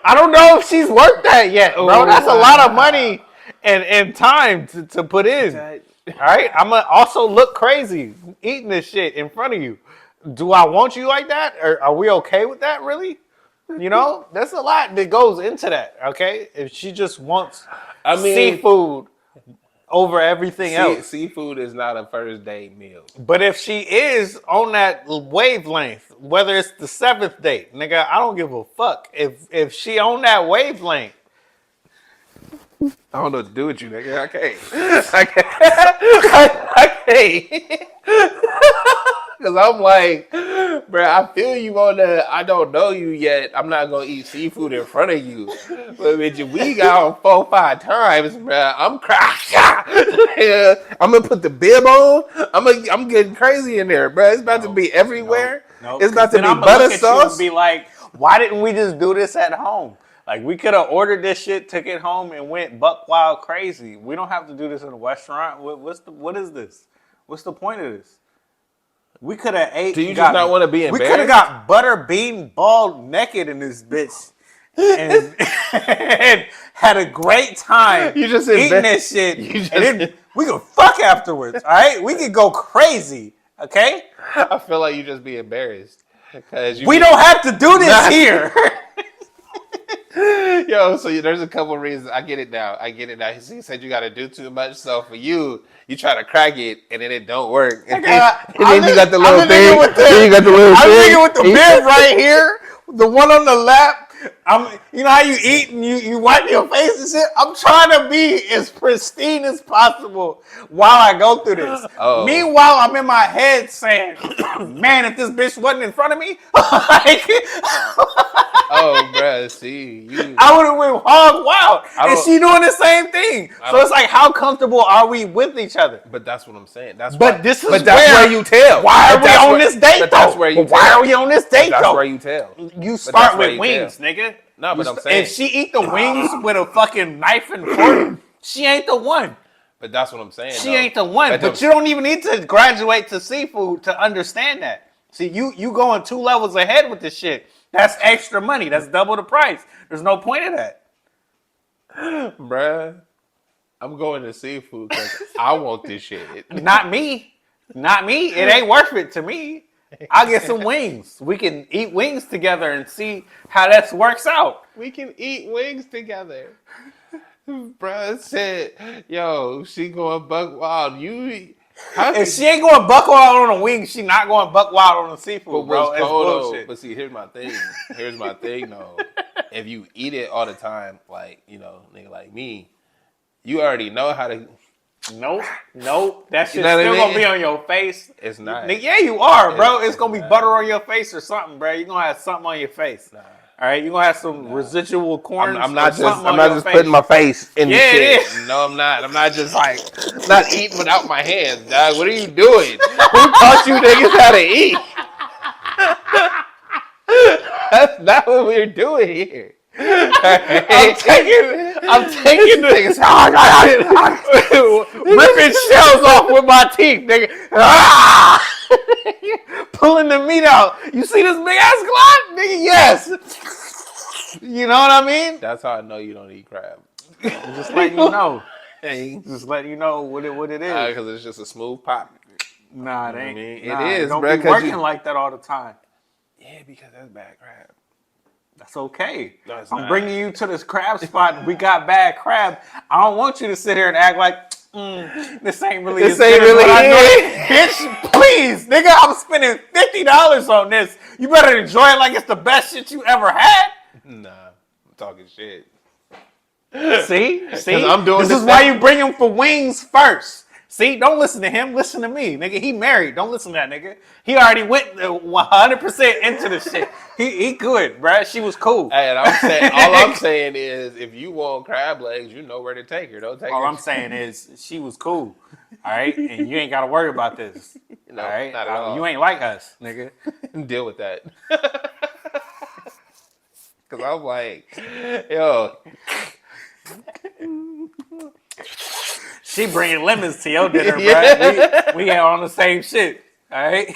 I don't know if she's worth that yet, bro. That's a lot of money and time to put in. All right, I'm gonna also look crazy eating this shit in front of you. Do I want you like that, or are we okay with that? Really? You know, there's a lot that goes into that. Okay, if she just wants, seafood over everything else. Seafood is not a first date meal. But if she is on that wavelength, whether it's the 7th date, nigga, I don't give a fuck. If she on that wavelength, I don't know what to do with you, nigga. I can't. Because I'm like, bro, I feel you on the, I don't know you yet. I'm not going to eat seafood in front of you. But bitch, we got on 4-5 times, bro. I'm crying. I'm going to put the bib on. I'm getting crazy in there, bro. It's about to be everywhere. It's about to be butter sauce. And be like, why didn't we just do this at home? Like, we could have ordered this shit, took it home, and went buck wild crazy. We don't have to do this in a restaurant. What is this? What's the point of this? We could have ate. Do you just not want to be embarrassed? We could have got butter bean bald naked in this bitch and had a great time you just eating this shit. And then we could fuck afterwards, all right? We could go crazy, okay? I feel like you just be embarrassed. We don't have to do this here. Yo, so there's a couple reasons. I get it now. He said you got to do too much. So for you try to crack it and then it don't work. And then you got the little thing. I'm thinking with the bib right here, the one on the lap. You know how you eat and you wipe your face and shit? I'm trying to be as pristine as possible while I go through this. Oh. Meanwhile, I'm in my head saying, man, if this bitch wasn't in front of me, oh, bro, see, I would have went hog wild. And she doing the same thing. So it's like, how comfortable are we with each other? But that's what I'm saying. That's where you tell. Why are we on this date, though? Why are we on this date, though? That's where you tell. You start with wings, nigga. No, but I'm saying. If she eat the wings with a fucking knife and fork, she ain't the one. But that's what I'm saying. She ain't the one. But you don't even need to graduate to seafood to understand that. See, you going 2 levels ahead with this shit. That's extra money. That's double the price. There's no point in that. Bruh, I'm going to seafood because I want this shit. Not me. It ain't worth it to me. I'll get some wings. We can eat wings together and see how that works out. We can eat wings together. Bruh said, yo, she going buck wild. If she ain't going buck wild on the wings, she not going buck wild on the seafood, bro. It's bullshit. But see, here's my thing, though. If you eat it all the time, like, you know, nigga like me, you already know how to... Nope. That shit's still gonna be on your face. It's not. Yeah, you are, bro. It's gonna be butter on your face or something, bro. You're gonna have something on your face. Nah. All right, you're gonna have some residual corn. I'm not just putting my face in the shit. It is. No, I'm not. I'm not just like not eating without my hands, dog. What are you doing? Who taught you niggas how to eat? That's not what we're doing here. I'm taking niggas ripping shells off with my teeth, nigga. Pulling the meat out. You see this big ass glot, nigga? Yes. You know what I mean? That's how I know you don't eat crab. Just letting you know. Just letting you know what it is. Because it's just a smooth pop. Nah, it ain't. It is, don't bro. Be working like that all the time. Yeah, because that's bad crab. That's okay. No, I'm bringing you to this crab spot. We got bad crab. I don't want you to sit here and act like this ain't really. This ain't really it. Bitch, please, nigga. I'm spending $50 on this. You better enjoy it like it's the best shit you ever had. Nah, I'm talking shit. See? I'm doing this is why you bring him for wings first. See, don't listen to him. Listen to me, nigga. He married. Don't listen to that nigga. He already went 100% into the shit. He good, bruh. She was cool. Hey, and all I'm saying is, if you want crab legs, you know where to take her. Don't take her. All I'm saying is, she was cool. All right, and you ain't got to worry about this. No, all right, not at all. You ain't like us, nigga. Deal with that. Because I'm like, yo. She bringing lemons to your dinner, bro. We ain't on the same shit. All right.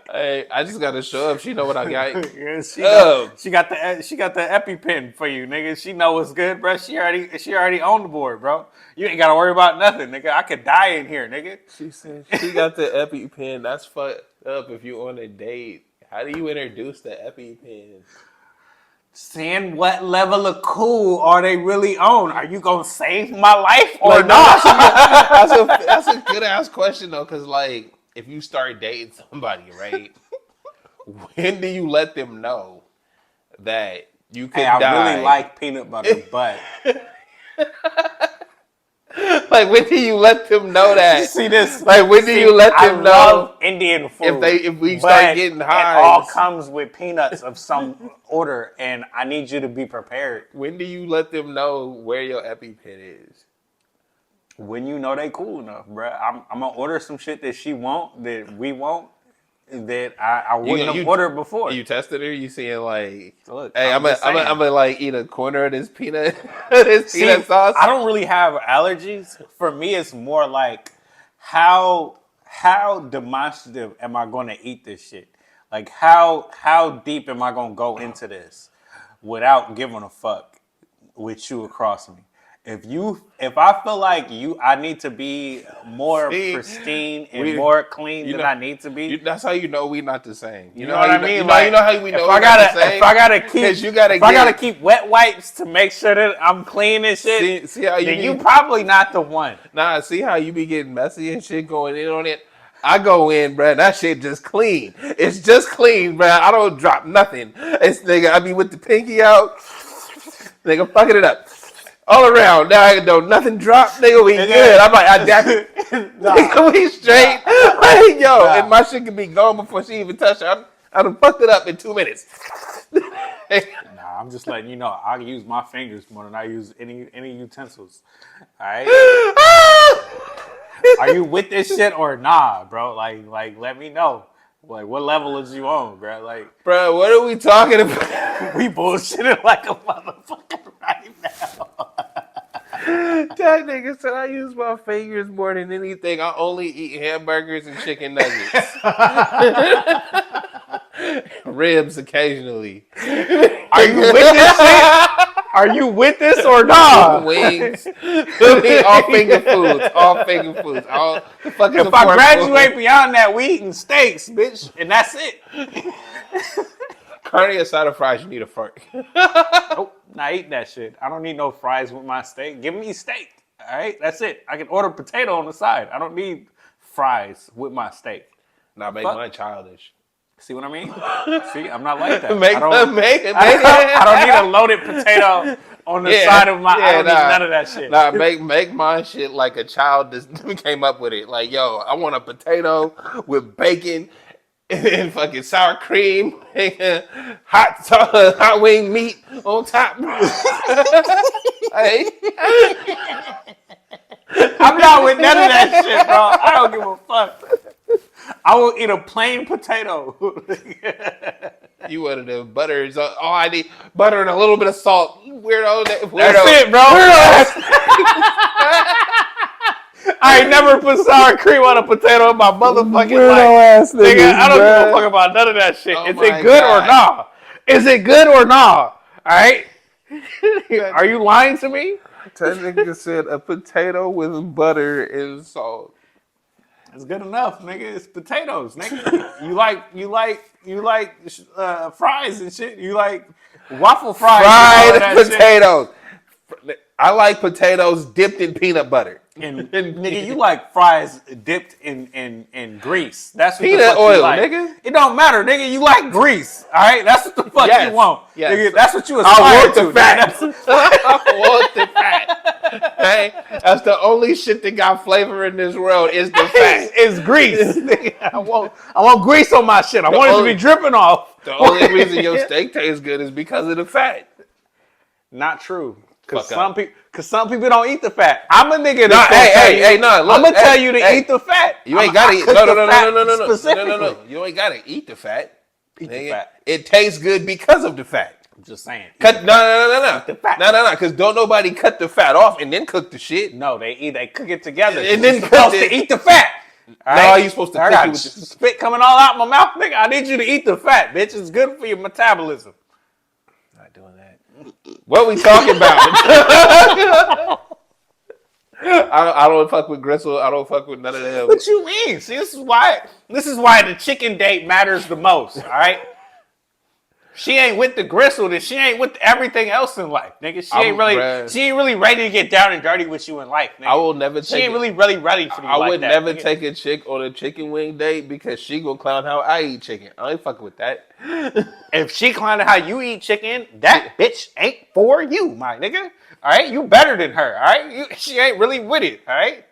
Hey, I just gotta show up. She know what I got. Yeah, she got the EpiPen for you, nigga. She know what's good, bro. She already on the board, bro. You ain't gotta worry about nothing, nigga. I could die in here, nigga. She said she got the EpiPen. That's fucked up. If you on a date, how do you introduce the EpiPen? Saying what level of cool are they really on? Are you gonna save my life or not? That's a good ass question though, because like if you start dating somebody, right? When do you let them know that you could die? I really like peanut butter, but like when do you let them know that? See this? Like when do you let them know? I love Indian food. If we start getting high, it all comes with peanuts of some order, and I need you to be prepared. When do you let them know where your EpiPen is? When you know they cool enough, bro. I'm gonna order some shit that she won't, that we won't, that I wouldn't have ordered before. You tested her? You seeing like, look, hey, I'm gonna like eat a corner of this peanut, peanut sauce. I don't really have allergies. For me, it's more like how demonstrative am I going to eat this shit? Like how deep am I going to go into this without giving a fuck with you across me? If I feel like I need to be more pristine and more clean than I need to be. That's how you know we not the same. You know what I mean? You know how we know if I gotta keep wet wipes to make sure that I'm clean and shit. See how you probably not the one. Nah, see how you be getting messy and shit going in on it. I go in, bruh. That shit just clean. It's just clean, bruh. I don't drop nothing. It's nigga. I be with the pinky out. Nigga, fucking it up. All around. Now I don't nothing drop. Nigga, we good. I'm like, I got it. Nigga, we straight. Like, yo, and my shit can be gone before she even touched it. I done fucked it up in 2 minutes. Nah, I'm just letting you know. I use my fingers more than I use any utensils. All right. Are you with this shit or nah, bro? Like, let me know. Like, what level is you on, bro? Like, bro, what are we talking about? We bullshitting like a motherfucker right now. That nigga said I use my fingers more than anything. I only eat hamburgers and chicken nuggets. Ribs occasionally. Are you with this shit? Are you with this or not? Wings. All finger foods. All finger foods. All the fucking. If I graduate beyond that, we eating steaks, bitch, and that's it. Currently, a side of fries, you need a fork. Nope, not eating that shit. I don't need no fries with my steak. Give me steak. All right, that's it. I can order potato on the side. I don't need fries with my steak. Now make mine childish. See what I mean? See, I'm not like that. I don't need a loaded potato on the side of my. I don't need none of that shit. Nah, make mine shit like a child that came up with it. Like, yo, I want a potato with bacon and fucking sour cream, and hot wing meat on top. Hey. I'm not with none of that shit, bro. I don't give a fuck. I will eat a plain potato. You wanted the butter. Oh, I need butter and a little bit of salt. Weirdo. That's it, bro. I ain't never put sour cream on a potato in my motherfucking life. Nigga, I don't give a fuck about none of that shit. Is it good or not? Is it good or not? All right? Are you lying to me? That nigga said a potato with butter and salt. It's good enough, nigga. It's potatoes, nigga. You like fries and shit. You like waffle fries. Fried potatoes. Shit. I like potatoes dipped in peanut butter. And nigga, you like fries dipped in grease. That's what Peanut the fuck oil, you like. nigga. It don't matter, nigga. You like grease. All right, that's what the fuck Yes, you want. yes. Nigga, that's what you I aspire want to. the fat. Nigga. I want the fat. Hey, that's the only shit that got flavor in this world is the fat. It's grease. Nigga, I want grease on my shit. I want it to be dripping off. The only reason your steak tastes good is because of the fat. Not true. Because Fuck some people don't eat the fat. I'm a nigga Nah, that's nah, look, I'm gonna tell you to eat the fat. You ain't gotta eat. No. Specifically. You ain't gotta eat the fat. Eat the fat. It tastes good because of the fat. I'm just saying. No. Eat the fat. No. Because don't nobody cut the fat off and then cook the shit. No, they cook it together. And then you're supposed to eat the fat. All right? No, you supposed to cook it with the spit coming all out my mouth, nigga. I need you to eat the fat, bitch. It's good for your metabolism. Not doing that. What we talking about? I don't fuck with gristle. I don't fuck with none of them. What you mean? See, this is why the chicken date matters the most. All right. She ain't with the gristle, then she ain't with everything else in life, nigga. She ain't really ready to get down and dirty with you in life, nigga. I will never take She ain't really ready for you. I like would that, never nigga. take a chick on a chicken wing date because she gonna clown how I eat chicken. I ain't fucking with that. If she clowning how you eat chicken, that bitch ain't for you, my nigga. All right, you better than her. All right, she ain't really with it. All right,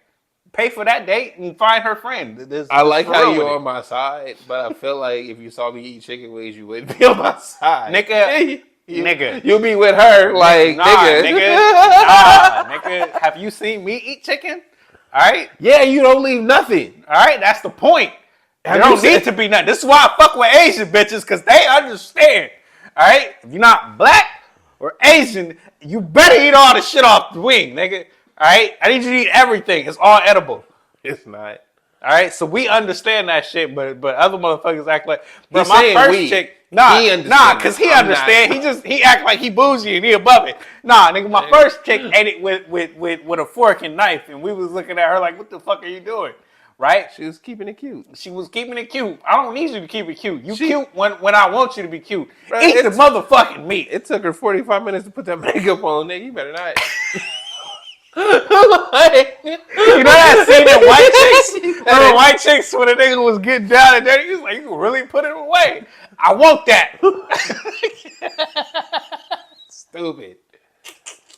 pay for that date and find her friend. I like how you're on my side, but I feel like if you saw me eat chicken wings, you wouldn't be on my side, nigga. You'll be with her, like nigga. Nah, nigga. Have you seen me eat chicken? All right. Yeah, you don't leave nothing. All right, that's the point. There don't need to be nothing. This is why I fuck with Asian bitches, because they understand. All right? If you're not black or Asian, you better eat all the shit off the wing, nigga. All right? I need you to eat everything. It's all edible. It's not. All right? So we understand that shit, but other motherfuckers act like... Bro, my first chick... Nah, because he understand. He act like he bougie and he above it. Nah, nigga, my first chick ate it with a fork and knife, and we was looking at her like, what the fuck are you doing? Right? She was keeping it cute. She was keeping it cute. I don't need you to keep it cute. You cute when I want you to be cute. Bro, Eat the motherfucking meat. It took her 45 minutes to put that makeup on, nigga. You better not. Like, you know that scene in White Chicks? Remember White Chicks when the nigga was getting down and dirty? He was like, you can really put it away. I want that.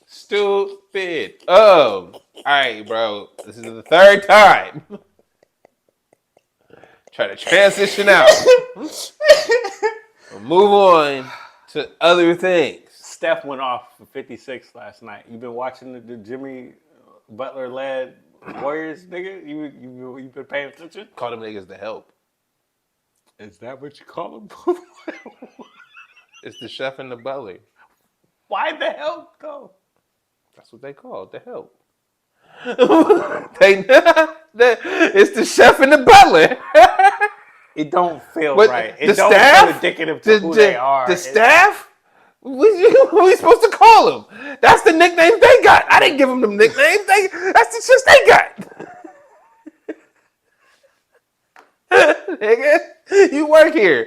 Stupid. All right, bro. This is the third time. Try to transition out. We'll move on to other things. Steph went off for 56 last night. You been watching the Jimmy Butler-led Warriors, nigga? You been paying attention? Call them niggas the help. Is that what you call them? It's the chef and the butler. Why the help, though? That's what they call it, the help. It's the chef and the butler. It don't feel but right. It the don't staff, feel indicative to who they are. The staff? What are we supposed to call them? That's the nicknames they got. I didn't give them nicknames. That's the shit they got. Nigga, you work here.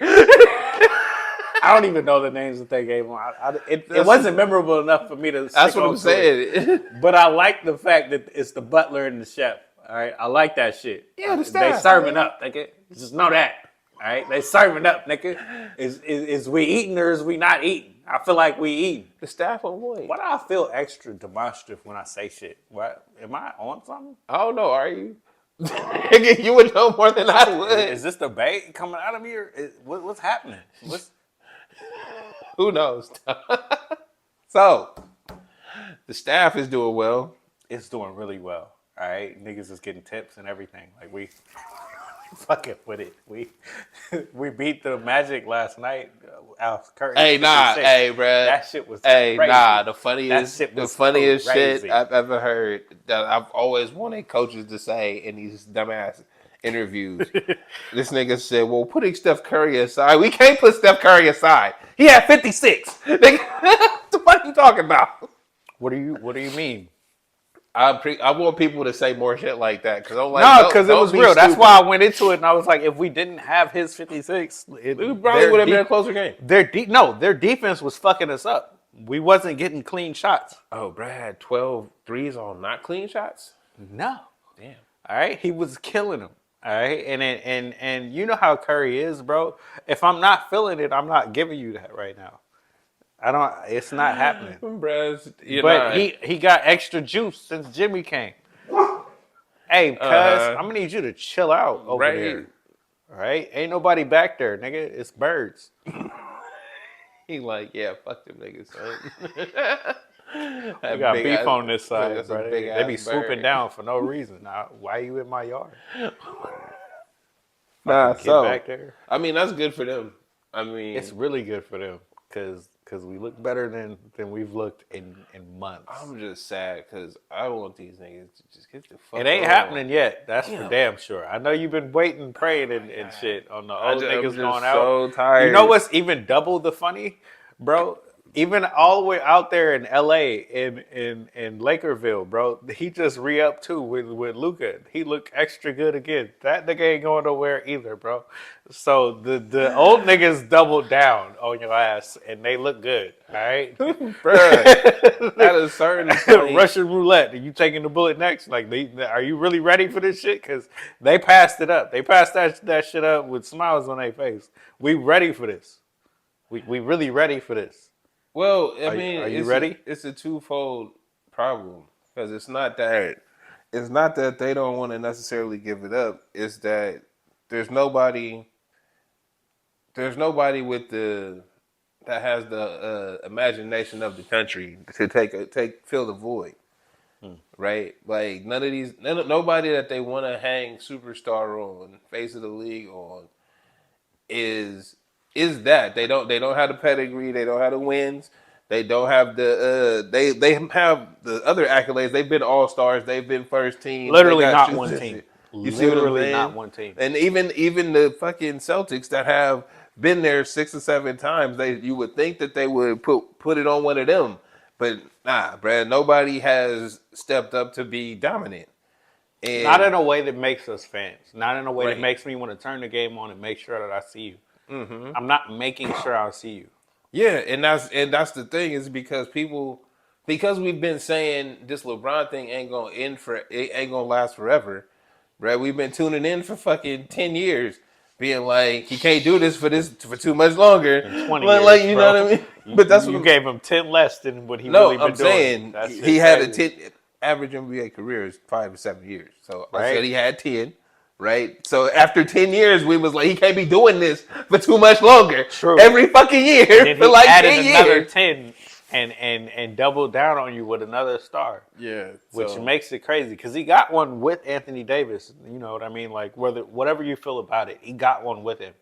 I don't even know the names that they gave them. It wasn't memorable enough for me to. That's what I'm saying. But I like the fact that it's the butler and the chef. All right, I like that shit. Yeah, the staff. They serving up, nigga. Just know that. All right, they serving up, nigga. Is we eating or is we not eating? I feel like we eating. The staff on point. Why do I feel extra demonstrative when I say shit? What? Am I on something? I don't know. Are you? You would know more than I would. Is this the bait coming out of me, or what's happening? Who knows? So, the staff is doing well. It's doing really well. All right, niggas is getting tips and everything. Like we fucking with it. We beat the Magic last night. Hey, nah, hey, bro. That shit was crazy. Nah. The funniest shit I've ever heard that I've always wanted coaches to say in these dumbass interviews. This nigga said, "Well, putting Steph Curry aside, we can't put Steph Curry aside. He had 56." Nigga, what the fuck are you talking about? What do you mean? I want people to say more shit like that because I'm like, no, because it was real. Stupid. That's why I went into it and I was like, if we didn't have his 56, it probably would have been a closer game. Their defense was fucking us up. We wasn't getting clean shots. Oh, Brad, 12 threes on not clean shots? No. Damn. All right, he was killing him. All right, and you know how Curry is, bro. If I'm not feeling it, I'm not giving you that right now. I don't. It's not happening. Bruh, you're But not. he got extra juice since Jimmy came. Hey, cuz I'm gonna need you to chill out over Right. there. All right, ain't nobody back there, nigga. It's birds. He like, yeah, fuck them niggas, son. We got beef ass, on this side, that's a bro. big They be ass swooping bird. down for no reason. Now, why you in my yard? Nah, Fucking get so back there. I mean that's good for them. I mean, It's really good for them because we look better than we've looked in months. I'm just sad because I want these niggas to just get the fuck. It ain't on. happening yet. That's for Damn. damn sure. I know you've been waiting, praying, and shit on the old I'm niggas just going so out. tired. You know what's even double the funny, bro? Even all the way out there in LA, in Lakerville, bro, he just re-upped too with Luca. He looked extra good again. That nigga ain't going nowhere either, bro. So the old niggas doubled down on your ass, and they look good. All right, Bruh, at a certain point, Russian roulette. Are you taking the bullet next? Like, are you really ready for this shit? Because they passed it up. They passed that shit up with smiles on their face. We ready for this. We really ready for this. well, I mean, are you ready? It's a twofold problem because it's not that they don't want to necessarily give it up. It's that there's nobody with the that has the imagination of the country to fill the void, right? Like nobody that they want to hang superstar on, face of the league on, is that they don't have the pedigree, they don't have the wins, they don't have the they have the other accolades. They've been all stars, they've been first team. Literally they got not shoes one and team. shit. You see what I'm Literally saying? not one team. And even the fucking Celtics that have been there 6 or 7 times, you would think that they would put it on one of them, but nah, Brad. Nobody has stepped up to be dominant. And Not in a way that makes us fans. Not in a way that Right. makes me want to turn the game on and make sure that I see you. I'm not making sure I see you. yeah, and that's the thing is because we've been saying this LeBron thing ain't gonna last forever, right? We've been tuning in for fucking 10 years, being like he can't do this for too much longer. 20 like years, you bro. know what I mean? But that's you what gave him 10 less than what he no, really been I'm doing. saying That's he had a crazy. 10 average NBA career is 5 to 7 years. So I Right. said he had 10. Right, so after 10 years, we was like, he can't be doing this for too much longer. True. Every fucking year Then for he like added 10 another years. 10 and doubled down on you with another star. Yeah, Which so- makes it crazy because he got one with Anthony Davis. You know what I mean? Like whatever you feel about it, he got one with him.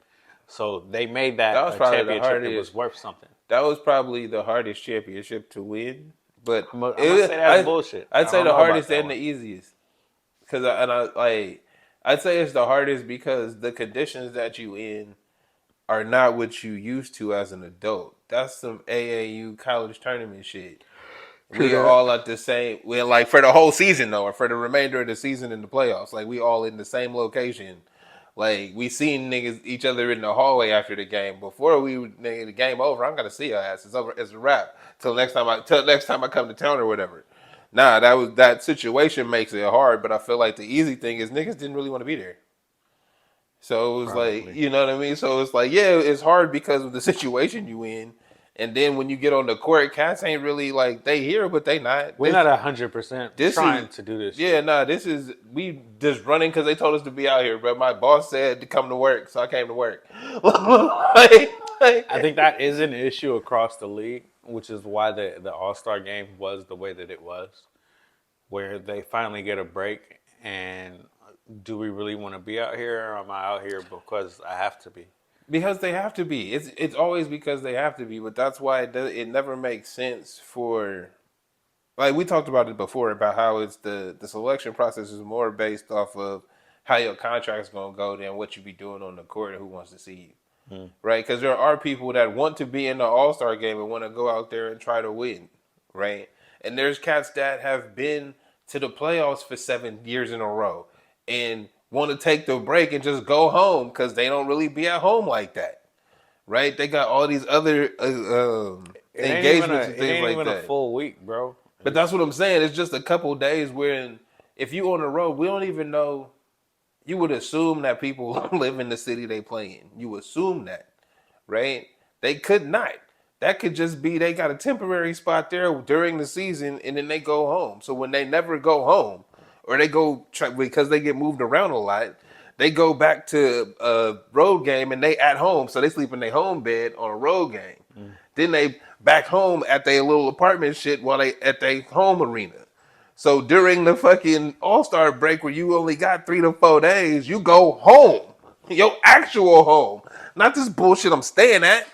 So they made that was a probably the championship that hardest- was worth something. That was probably the hardest championship to win, but I'm gonna say that's bullshit. I'd I say don't the know about hardest that and one. the easiest, I'd say it's the hardest because the conditions that you in are not what you used to as an adult. That's some AAU college tournament shit. We are all at the same. We're like for the whole season though, or for the remainder of the season in the playoffs. Like we all in the same location. Like we seen niggas each other in the hallway after the game. Before the game over, I'm gonna see your ass. It's over. It's a wrap. Till next time I come to town or whatever. Nah, that situation makes it hard. But I feel like the easy thing is niggas didn't really want to be there. So it was like, you know what I mean? So it's like, yeah, it's hard because of the situation you in. And then when you get on the court, cats ain't really like they here, but they not. We're not 100% trying to do this. Yeah, nah, we just running because they told us to be out here, bro. My boss said to come to work, so I came to work. I think that is an issue across the league, which is why the All-Star game was the way that it was, where they finally get a break. And do we really want to be out here, or am I out here because I have to be? Because they have to be. It's always because they have to be, but that's why it never makes sense for. Like we talked about it before about how it's the selection process is more based off of how your contract's gonna go than what you be doing on the court and who wants to see you, right? Because there are people that want to be in the All-Star game and want to go out there and try to win, right? And there's cats that have been to the playoffs for 7 years in a row and want to take the break and just go home because they don't really be at home like that, right? They got all these other engagements and things like that. A full week, bro. But that's what I'm saying. It's just a couple days where if you on the road, we don't even know. You would assume that people live in the city they play in. You assume that, right? They could not. That could just be they got a temporary spot there during the season, and then they go home. So when they never go home, or they go because they get moved around a lot, they go back to a road game and they at home. So they sleep in their home bed on a road game. Then they back home at their little apartment shit while they at their home arena. So during the fucking All-Star break where you only got 3 to 4 days, you go home. Your actual home. Not this bullshit I'm staying at.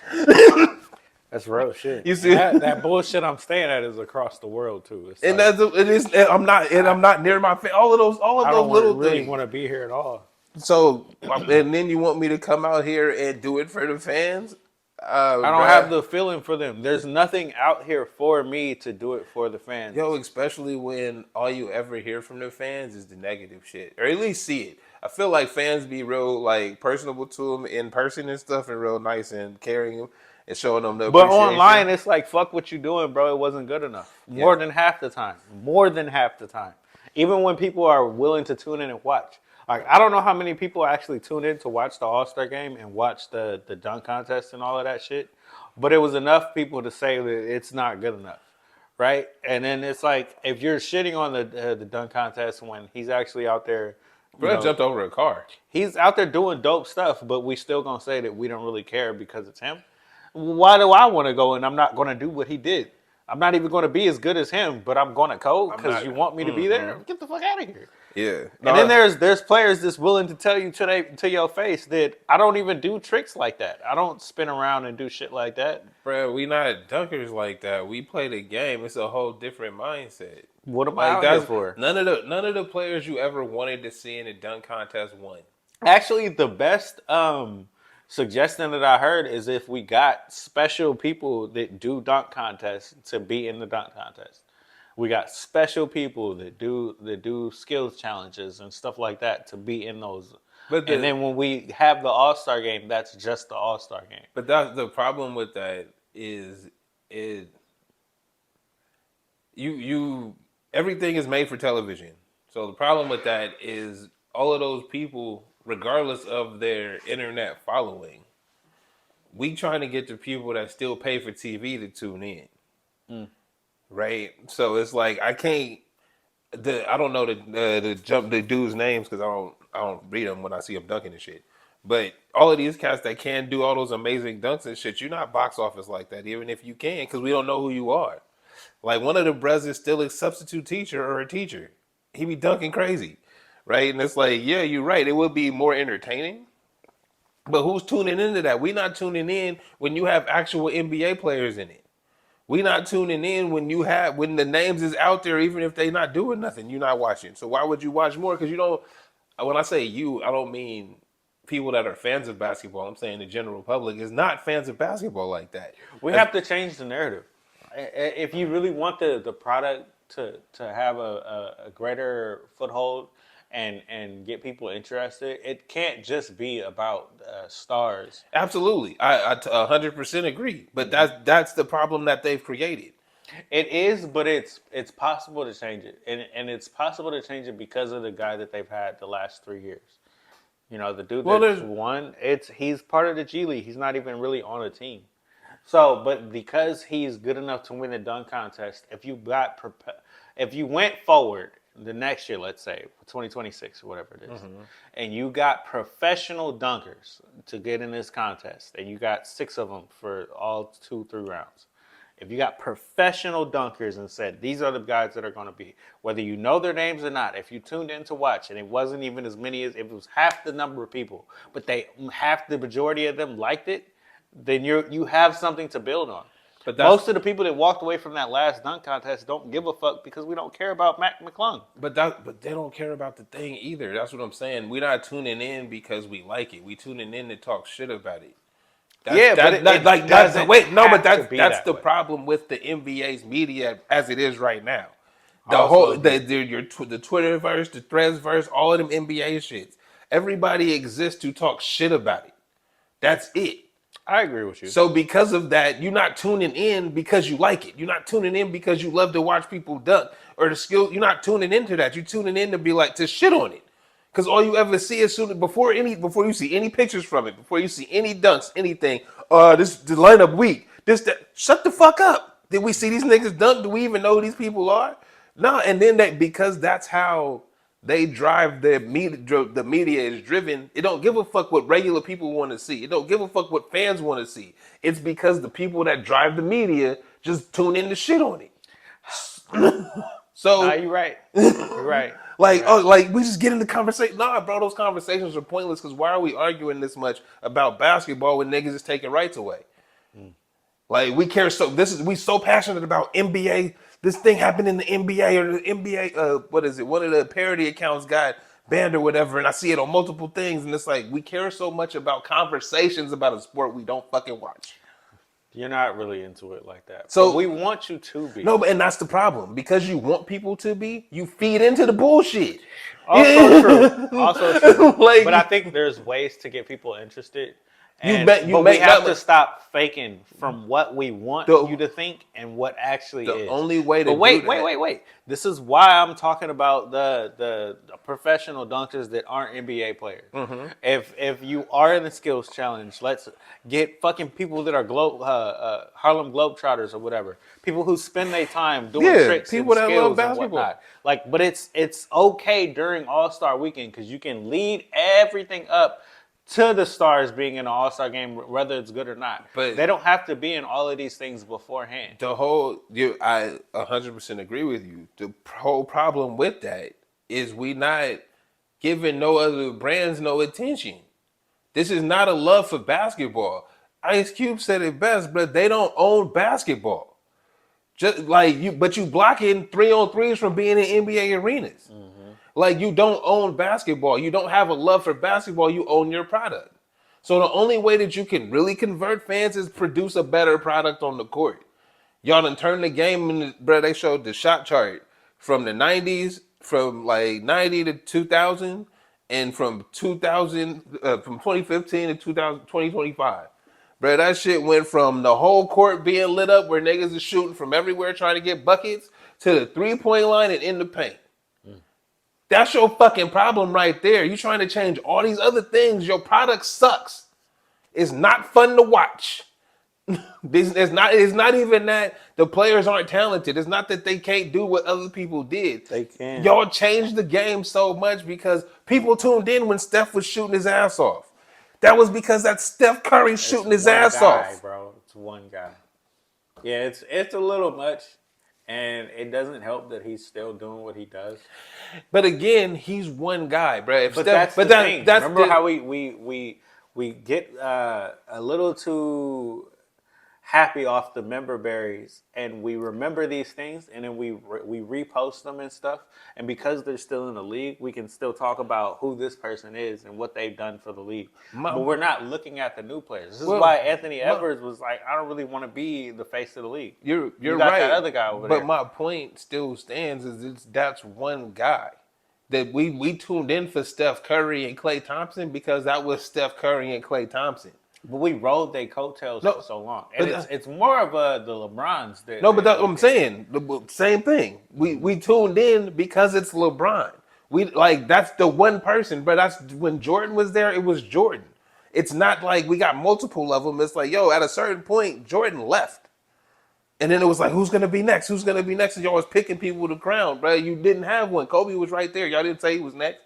That's real shit. You see that bullshit I'm staying at is across the world too. It's and like, it is. I'm not near my family. All of those I don't little really things. want to be here at all. So and then you want me to come out here and do it for the fans? I don't have the feeling for them. There's nothing out here for me to do it for the fans. Yo, especially when all you ever hear from the fans is the negative shit, or at least see it. I feel like fans be real like personable to them in person and stuff, and real nice and caring them and showing them the But appreciation. online, it's like, fuck what you doing, bro. It wasn't good enough. More than half the time. More than half the time. Even when people are willing to tune in and watch. Like, I don't know how many people actually tune in to watch the All-Star game and watch the dunk contest and all of that shit. But it was enough people to say that it's not good enough, right? And then it's like, if you're shitting on the dunk contest when he's actually out there. Bro, jumped over a car. He's out there doing dope stuff, but we still gonna say that we don't really care because it's him. Why do I want to go and I'm not going to do what he did? I'm not even going to be as good as him, but I'm going to code because you want me to be there? Get the fuck out of here. Yeah. And then there's players that's willing to tell you to your face that I don't even do tricks like that. I don't spin around and do shit like that. Bro, we not dunkers like that. We play the game. It's a whole different mindset. What am I out here for? None of the players you ever wanted to see in a dunk contest won. Actually, the best suggestion that I heard is if we got special people that do dunk contests to be in the dunk contest. We got special people that do skills challenges and stuff like that to be in those. And then when we have the All-Star game, that's just the All-Star game. But that's the problem with that is everything is made for television. So the problem with that is all of those people, regardless of their internet following, we trying to get the people that still pay for TV to tune in, right? So it's like I don't know the dudes' names because I don't read them when I see them dunking and shit. But all of these cats that can do all those amazing dunks and shit, you're not box office like that, even if you can, because we don't know who you are. Like one of the brothers is still a substitute teacher or a teacher. He be dunking crazy. Right? And it's like, yeah, you're right. It would be more entertaining. But who's tuning into that? We not tuning in when you have actual NBA players in it. We not tuning in when the names is out there, even if they not doing nothing, you're not watching. So why would you watch more? Because you don't, when I say you, I don't mean people that are fans of basketball. I'm saying the general public is not fans of basketball like that. We have to change the narrative. If you really want the product to have a greater foothold, and get people interested, it can't just be about stars. Absolutely. I 100% agree. But that's the problem that they've created. It is, but it's possible to change it. And it's possible to change it because of the guy that they've had the last 3 years. You know, the dude that's won, he's part of the G League. He's not even really on a team. So, but because he's good enough to win the dunk contest, if you went forward the next year, let's say 2026 or whatever it is, and you got professional dunkers to get in this contest, and you got 6 of them for all 2-3 rounds. If you got professional dunkers and said these are the guys that are going to be, whether you know their names or not, if you tuned in to watch and it wasn't even as many as if it was half the number of people, but half the majority of them liked it, then you have something to build on. But most of the people that walked away from that last dunk contest don't give a fuck because we don't care about Mac McClung. But they don't care about the thing either. That's what I'm saying. We're not tuning in because we like it. We tuning in to talk shit about it. That's the problem with the NBA's media as it is right now. The Twitterverse, the Threadsverse, all of them NBA shits. Everybody exists to talk shit about it. That's it. I agree with you. So because of that, you're not tuning in because you like it. You're not tuning in because you love to watch people dunk or the skill. You're not tuning into that. You're tuning in to be like to shit on it. Because all you ever see is before you see any pictures from it, before you see any dunks, anything. This the lineup weak. This that. Shut the fuck up. Did we see these niggas dunk? Do we even know who these people are? No. And then because that's how they drive the media. The media is driven. It don't give a fuck what regular people want to see. It don't give a fuck what fans want to see. It's because the people that drive the media just tune in to shit on it. So nah, you're right. You're right. Like, oh, like we just get into conversation. Nah, bro, those conversations are pointless because why are we arguing this much about basketball when niggas is taking rights away? Like we care we so passionate about NBA. This thing happened in the NBA or the NBA. What is it? One of the parody accounts got banned or whatever, and I see it on multiple things, and it's like we care so much about conversations about a sport we don't fucking watch. You're not really into it like that. So but we want you to be. No, and that's the problem. Because you want people to be, you feed into the bullshit. Also true. Also true. Like, but I think there's ways to get people interested. And, but we have to stop faking from what we want you to think and what actually is. The only way to do that. Wait. This is why I'm talking about the professional dunkers that aren't NBA players. Mm-hmm. If you are in the skills challenge, let's get fucking people that are Harlem Globetrotters or whatever. People who spend their time doing tricks and skills and whatnot. Like, but it's okay during All-Star Weekend because you can lead everything up to the stars being in an all-star game, whether it's good or not. But they don't have to be in all of these things beforehand. I 100% agree with you. The whole problem with that is we not giving no other brands no attention. This is not a love for basketball. Ice Cube said it best, but they don't own basketball. Just like you, but you blocking 3-on-3s from being in NBA arenas. Mm-hmm. Like you don't own basketball. You don't have a love for basketball. You own your product. So the only way that you can really convert fans is produce a better product on the court. Y'all done turned the game, bro. They showed the shot chart from the 90s, from like 90 to 2000, and from 2000, from 2015 to 2025. Bro, that shit went from the whole court being lit up where niggas is shooting from everywhere trying to get buckets to the 3-point line and in the paint. That's your fucking problem right there. You trying to change all these other things. Your product sucks. It's not fun to watch. It's not even that the players aren't talented. It's not that they can't do what other people did. They can. Y'all changed the game so much because people tuned in when Steph was shooting his ass off. That was because that Steph Curry shooting his ass off. Bro. It's one guy. Yeah, it's a little much. And it doesn't help that he's still doing what he does. But again, he's one guy, bro. That's the thing. Remember how we get a little too happy off the member berries, and we remember these things, and then we repost them and stuff. And because they're still in the league, we can still talk about who this person is and what they've done for the league. But we're not looking at the new players. This is why Anthony Edwards was like, I don't really want to be the face of the league. You're got right. That other guy over there. But my point still stands: that's one guy that we tuned in for Steph Curry and Klay Thompson because that was Steph Curry and Klay Thompson. But we rode their coattails for so long. And it's more of the LeBrons. But that's what I'm saying. The same thing. We tuned in because it's LeBron. That's the one person. But that's when Jordan was there, it was Jordan. It's not like we got multiple of them. It's like, at a certain point, Jordan left. And then it was like, who's going to be next? Who's going to be next? And y'all was picking people to crown, bro. You didn't have one. Kobe was right there. Y'all didn't say he was next.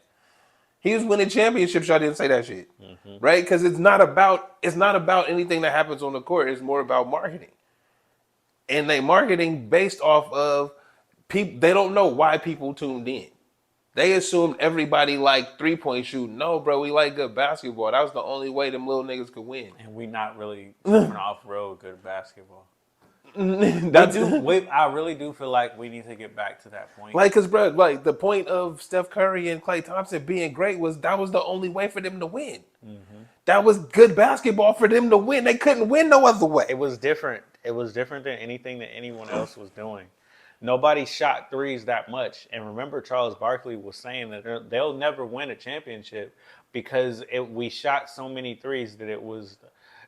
He was winning championships. Y'all didn't say that shit, right? Because it's not about anything that happens on the court. It's more about marketing, and they marketing based off of people. They don't know why people tuned in. They assumed everybody liked 3-point shooting. No, bro, we like good basketball. That was the only way them little niggas could win. And we not really coming off road good basketball. I really do feel like we need to get back to that point. Because, bro, the point of Steph Curry and Klay Thompson being great was that was the only way for them to win. Mm-hmm. That was good basketball for them to win. They couldn't win no other way. It was different. It was different than anything that anyone else was doing. Nobody shot threes that much. And remember, Charles Barkley was saying that they'll never win a championship because we shot so many threes that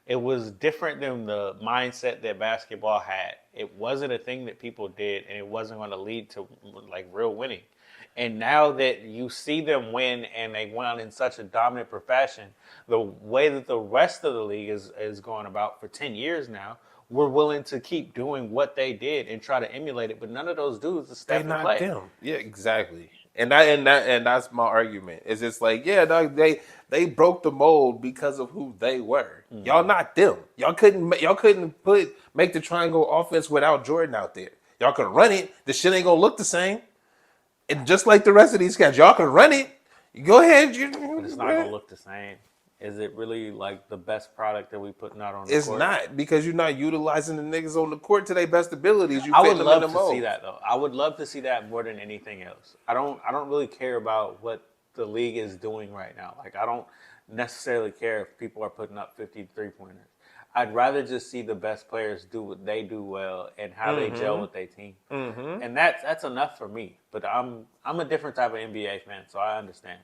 It was different than the mindset that basketball had. It wasn't a thing that people did, and it wasn't going to lead to like real winning. And now that you see them win, and they won in such a dominant fashion, the way that the rest of the league is going about for 10 years now, we're willing to keep doing what they did and try to emulate it. But none of those dudes are Steph and Clay. Them. Yeah, exactly. And that's my argument. Is it's like, yeah, dog, they broke the mold because of who they were. Mm-hmm. Y'all not them. Y'all couldn't make the triangle offense without Jordan out there. Y'all could run it. The shit ain't gonna look the same. And just like the rest of these guys, y'all can run it. You go ahead. But it's not gonna look the same. Is it really like the best product that we putting out on the court? It's not, because you're not utilizing the niggas on the court to their best abilities. I would love to see that though. I would love to see that more than anything else. I don't really care about what the league is doing right now. Like, I don't necessarily care if people are putting up 53 pointers. I'd rather just see the best players do what they do well and how they gel with their team. Mm-hmm. And that's enough for me. But I'm a different type of NBA fan, so I understand.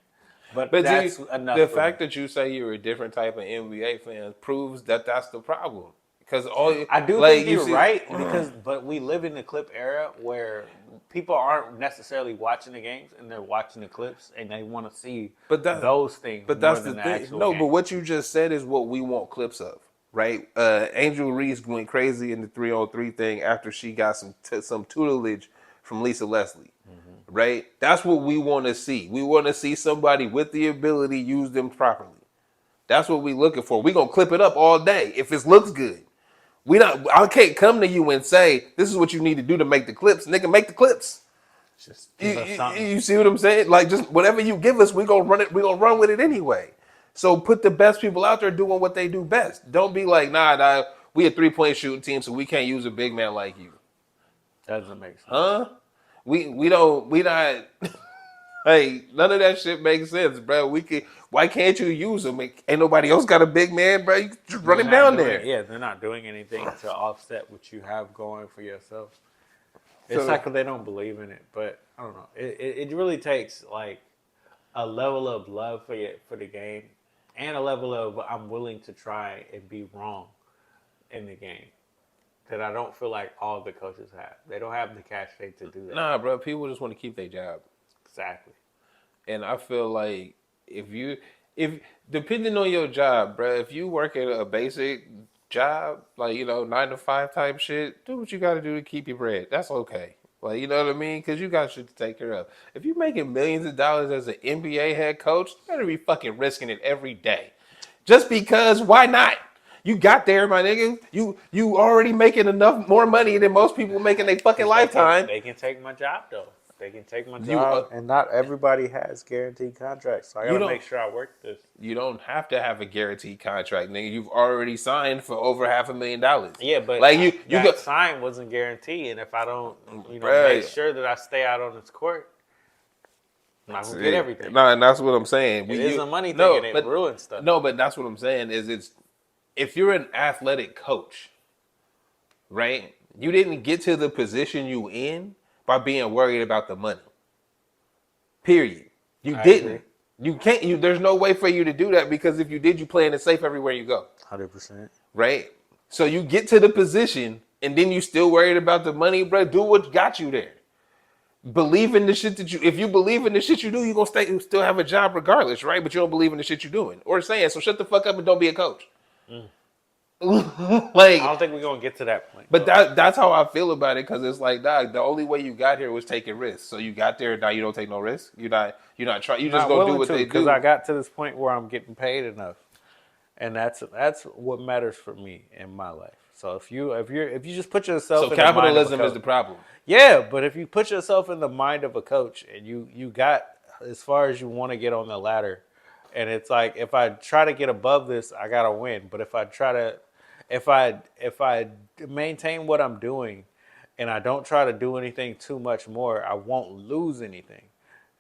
But that's enough. The fact that you say you're a different type of NBA fan proves that that's the problem. Because I do think you're right. But we live in the clip era where people aren't necessarily watching the games, and they're watching the clips, and they want to see those things. But that's the thing. No, but what you just said is what we want clips of, right? Angel Reese went crazy in the 3-on-3 thing after she got some tutelage from Lisa Leslie. Right? That's what we want to see. We want to see somebody with the ability use them properly. That's what we're looking for. We're going to clip it up all day if it looks good. I can't come to you and say, this is what you need to do to make the clips. Nigga, make the clips. Just you see what I'm saying? Like, just whatever you give us, we're going to run it. We're going to run with it anyway. So put the best people out there doing what they do best. Don't be like, nah, we a 3-point shooting team, so we can't use a big man like you. That doesn't make sense. Huh? We not. Hey, none of that shit makes sense, bro. Why can't you use them? Ain't nobody else got a big man, bro. You just run him down there. Yeah, they're not doing anything to offset what you have going for yourself. It's like they don't believe in it, but I don't know. It really takes like a level of love for the game, and a level of I'm willing to try and be wrong in the game. That I don't feel like all the coaches have. They don't have the cachet to do that. Nah, bro. People just want to keep their job. Exactly. And I feel like if depending on your job, bro, if you work at a basic job, like, 9 to 5 type shit, do what you got to do to keep your bread. That's okay. Like, you know what I mean? Because you got shit to take care of. If you're making millions of dollars as an NBA head coach, you better be fucking risking it every day. Just because, why not? You got there, my nigga. You already making enough more money than most people making their fucking lifetime. They can take my job though. They can take my job, and not everybody has guaranteed contracts. So I gotta make sure I work this. You don't have to have a guaranteed contract, nigga. You've already signed for over $500,000. Yeah, but like you got signed wasn't guaranteed, and if I don't, make sure that I stay out on this court, I'm not gonna get everything. No, and that's what I'm saying. It is a money thing, and it ruins stuff. No, but that's what I'm saying is if you're an athletic coach, right? You didn't get to the position you in by being worried about the money. Period. You didn't. You can't. There's no way for you to do that, because if you did, you playing it safe everywhere you go. 100%. Right? So you get to the position and then you still worried about the money, bro. Do what got you there. Believe in the shit if you believe in the shit you do, you're going to still have a job regardless, right? But you don't believe in the shit you're doing or saying. So shut the fuck up and don't be a coach. Like, I don't think we're gonna get to that point. But that's how I feel about it, because it's like, dog, the only way you got here was taking risks. So you got there, now you don't take no risks. You're not trying. You just go do what they do. Because I got to this point where I'm getting paid enough, and that's what matters for me in my life. So if you just put yourself in capitalism is the problem. Yeah, but if you put yourself in the mind of a coach and you got as far as you want to get on the ladder, and it's like, if I try to get above this, I gotta win. But if I maintain what I'm doing and I don't try to do anything too much more, I won't lose anything.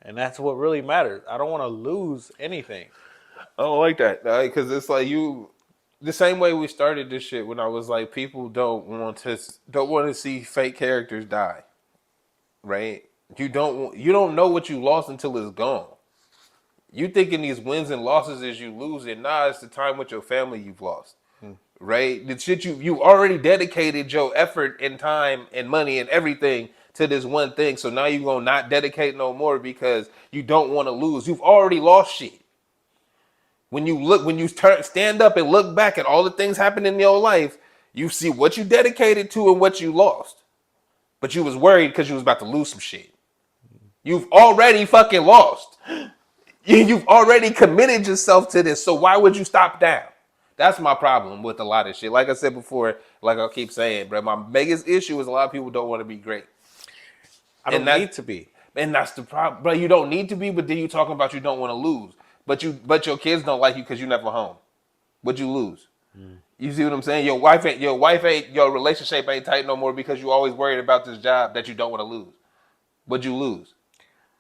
And that's what really matters. I don't want to lose anything. I don't like that, because it's like the same way we started this shit, when I was like, people don't want to see fake characters die, right? You don't know what you lost until it's gone. You thinking these wins and losses is you losing. Nah, it's the time with your family you've lost. right? The shit you already dedicated your effort and time and money and everything to this one thing. So now you're gonna not dedicate no more because you don't want to lose. You've already lost shit. When you stand up and look back at all the things happening in your life, you see what you dedicated to and what you lost. But you was worried because you was about to lose some shit. You've already fucking lost. You've already committed yourself to this. So why would you stop down? That's my problem with a lot of shit. Like I said before, like I keep saying, bro, my biggest issue is a lot of people don't want to be great. I don't need to be. And that's the problem. Bro, you don't need to be, but then you talking about you don't want to lose. But your kids don't like you because you never home. What'd you lose? You see what I'm saying? Your relationship ain't tight no more because you always worried about this job that you don't want to lose. What'd you lose?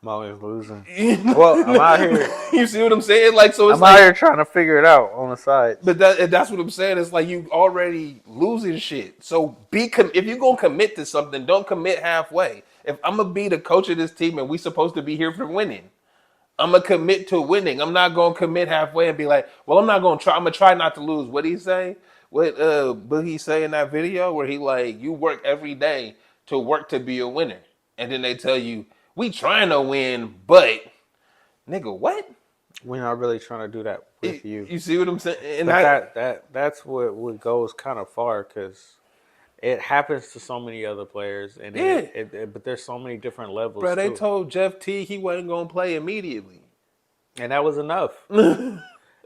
I'm always losing. Well, I'm out here. You see what I'm saying? Like, so it's I'm out here trying to figure it out on the side. But that's what I'm saying. It's like you already losing shit. So if you're gonna commit to something, don't commit halfway. If I'm gonna be the coach of this team and we supposed to be here for winning, I'm gonna commit to winning. I'm not gonna commit halfway and be like, well, I'm not gonna try. I'm gonna try not to lose. What did he say? What Boogie say in that video where he like, you work every day to work to be a winner, and then they tell you we trying to win, but nigga, what? We're not really trying to do that with you. You see what I'm saying? And that's what goes kind of far because it happens to so many other players, and but there's so many different levels. Bro, they told Jeff Teague he wasn't gonna play immediately, and that was enough.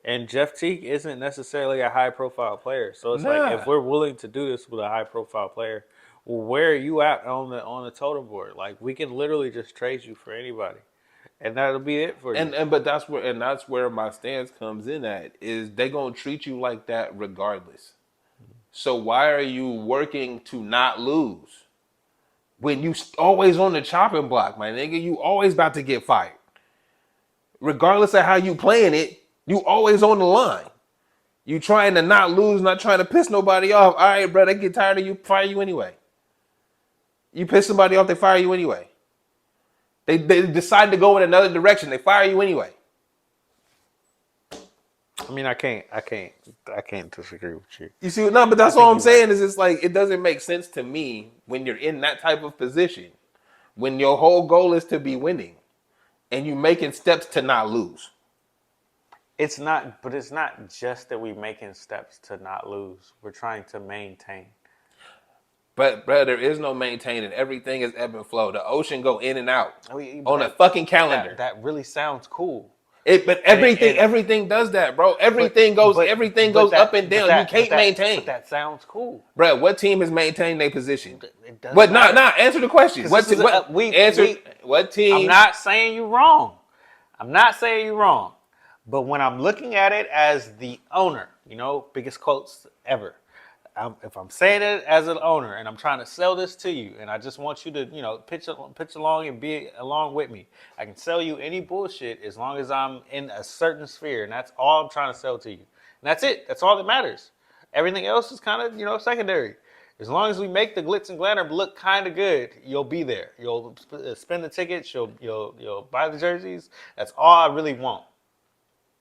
And Jeff Teague isn't necessarily a high-profile player, so it's like if we're willing to do this with a high-profile player, well, where are you at on the totem board? Like we can literally just trade you for anybody. And that'll be it for you. But that's where my stance comes in at is they gonna treat you like that regardless. So why are you working to not lose when you always on the chopping block, my nigga? You always about to get fired, regardless of how you playing it. You always on the line. You trying to not lose, not trying to piss nobody off. All right, bro, they get tired of you, fire you anyway. You piss somebody off, they fire you anyway. They decide to go in another direction. They fire you anyway. I mean, I can't disagree with you. You see, no, but that's all I'm saying is it's like it doesn't make sense to me when you're in that type of position, when your whole goal is to be winning, and you making steps to not lose. It's not just that we're making steps to not lose. We're trying to maintain. But, bro, there is no maintaining. Everything is ebb and flow. The ocean go in and out on a fucking calendar. That really sounds cool. But everything does that, bro. Everything goes up and down. You can't maintain. But that sounds cool. Bro, what team is maintaining their position? It doesn't matter. Answer the question. What team? I'm not saying you're wrong. But when I'm looking at it as the owner, biggest quotes ever. If I'm saying it as an owner and I'm trying to sell this to you and I just want you to, pitch along and be along with me, I can sell you any bullshit as long as I'm in a certain sphere. And that's all I'm trying to sell to you. And that's it. That's all that matters. Everything else is kind of, secondary. As long as we make the glitz and glamour look kind of good, you'll be there. You'll spend the tickets. You'll buy the jerseys. That's all I really want.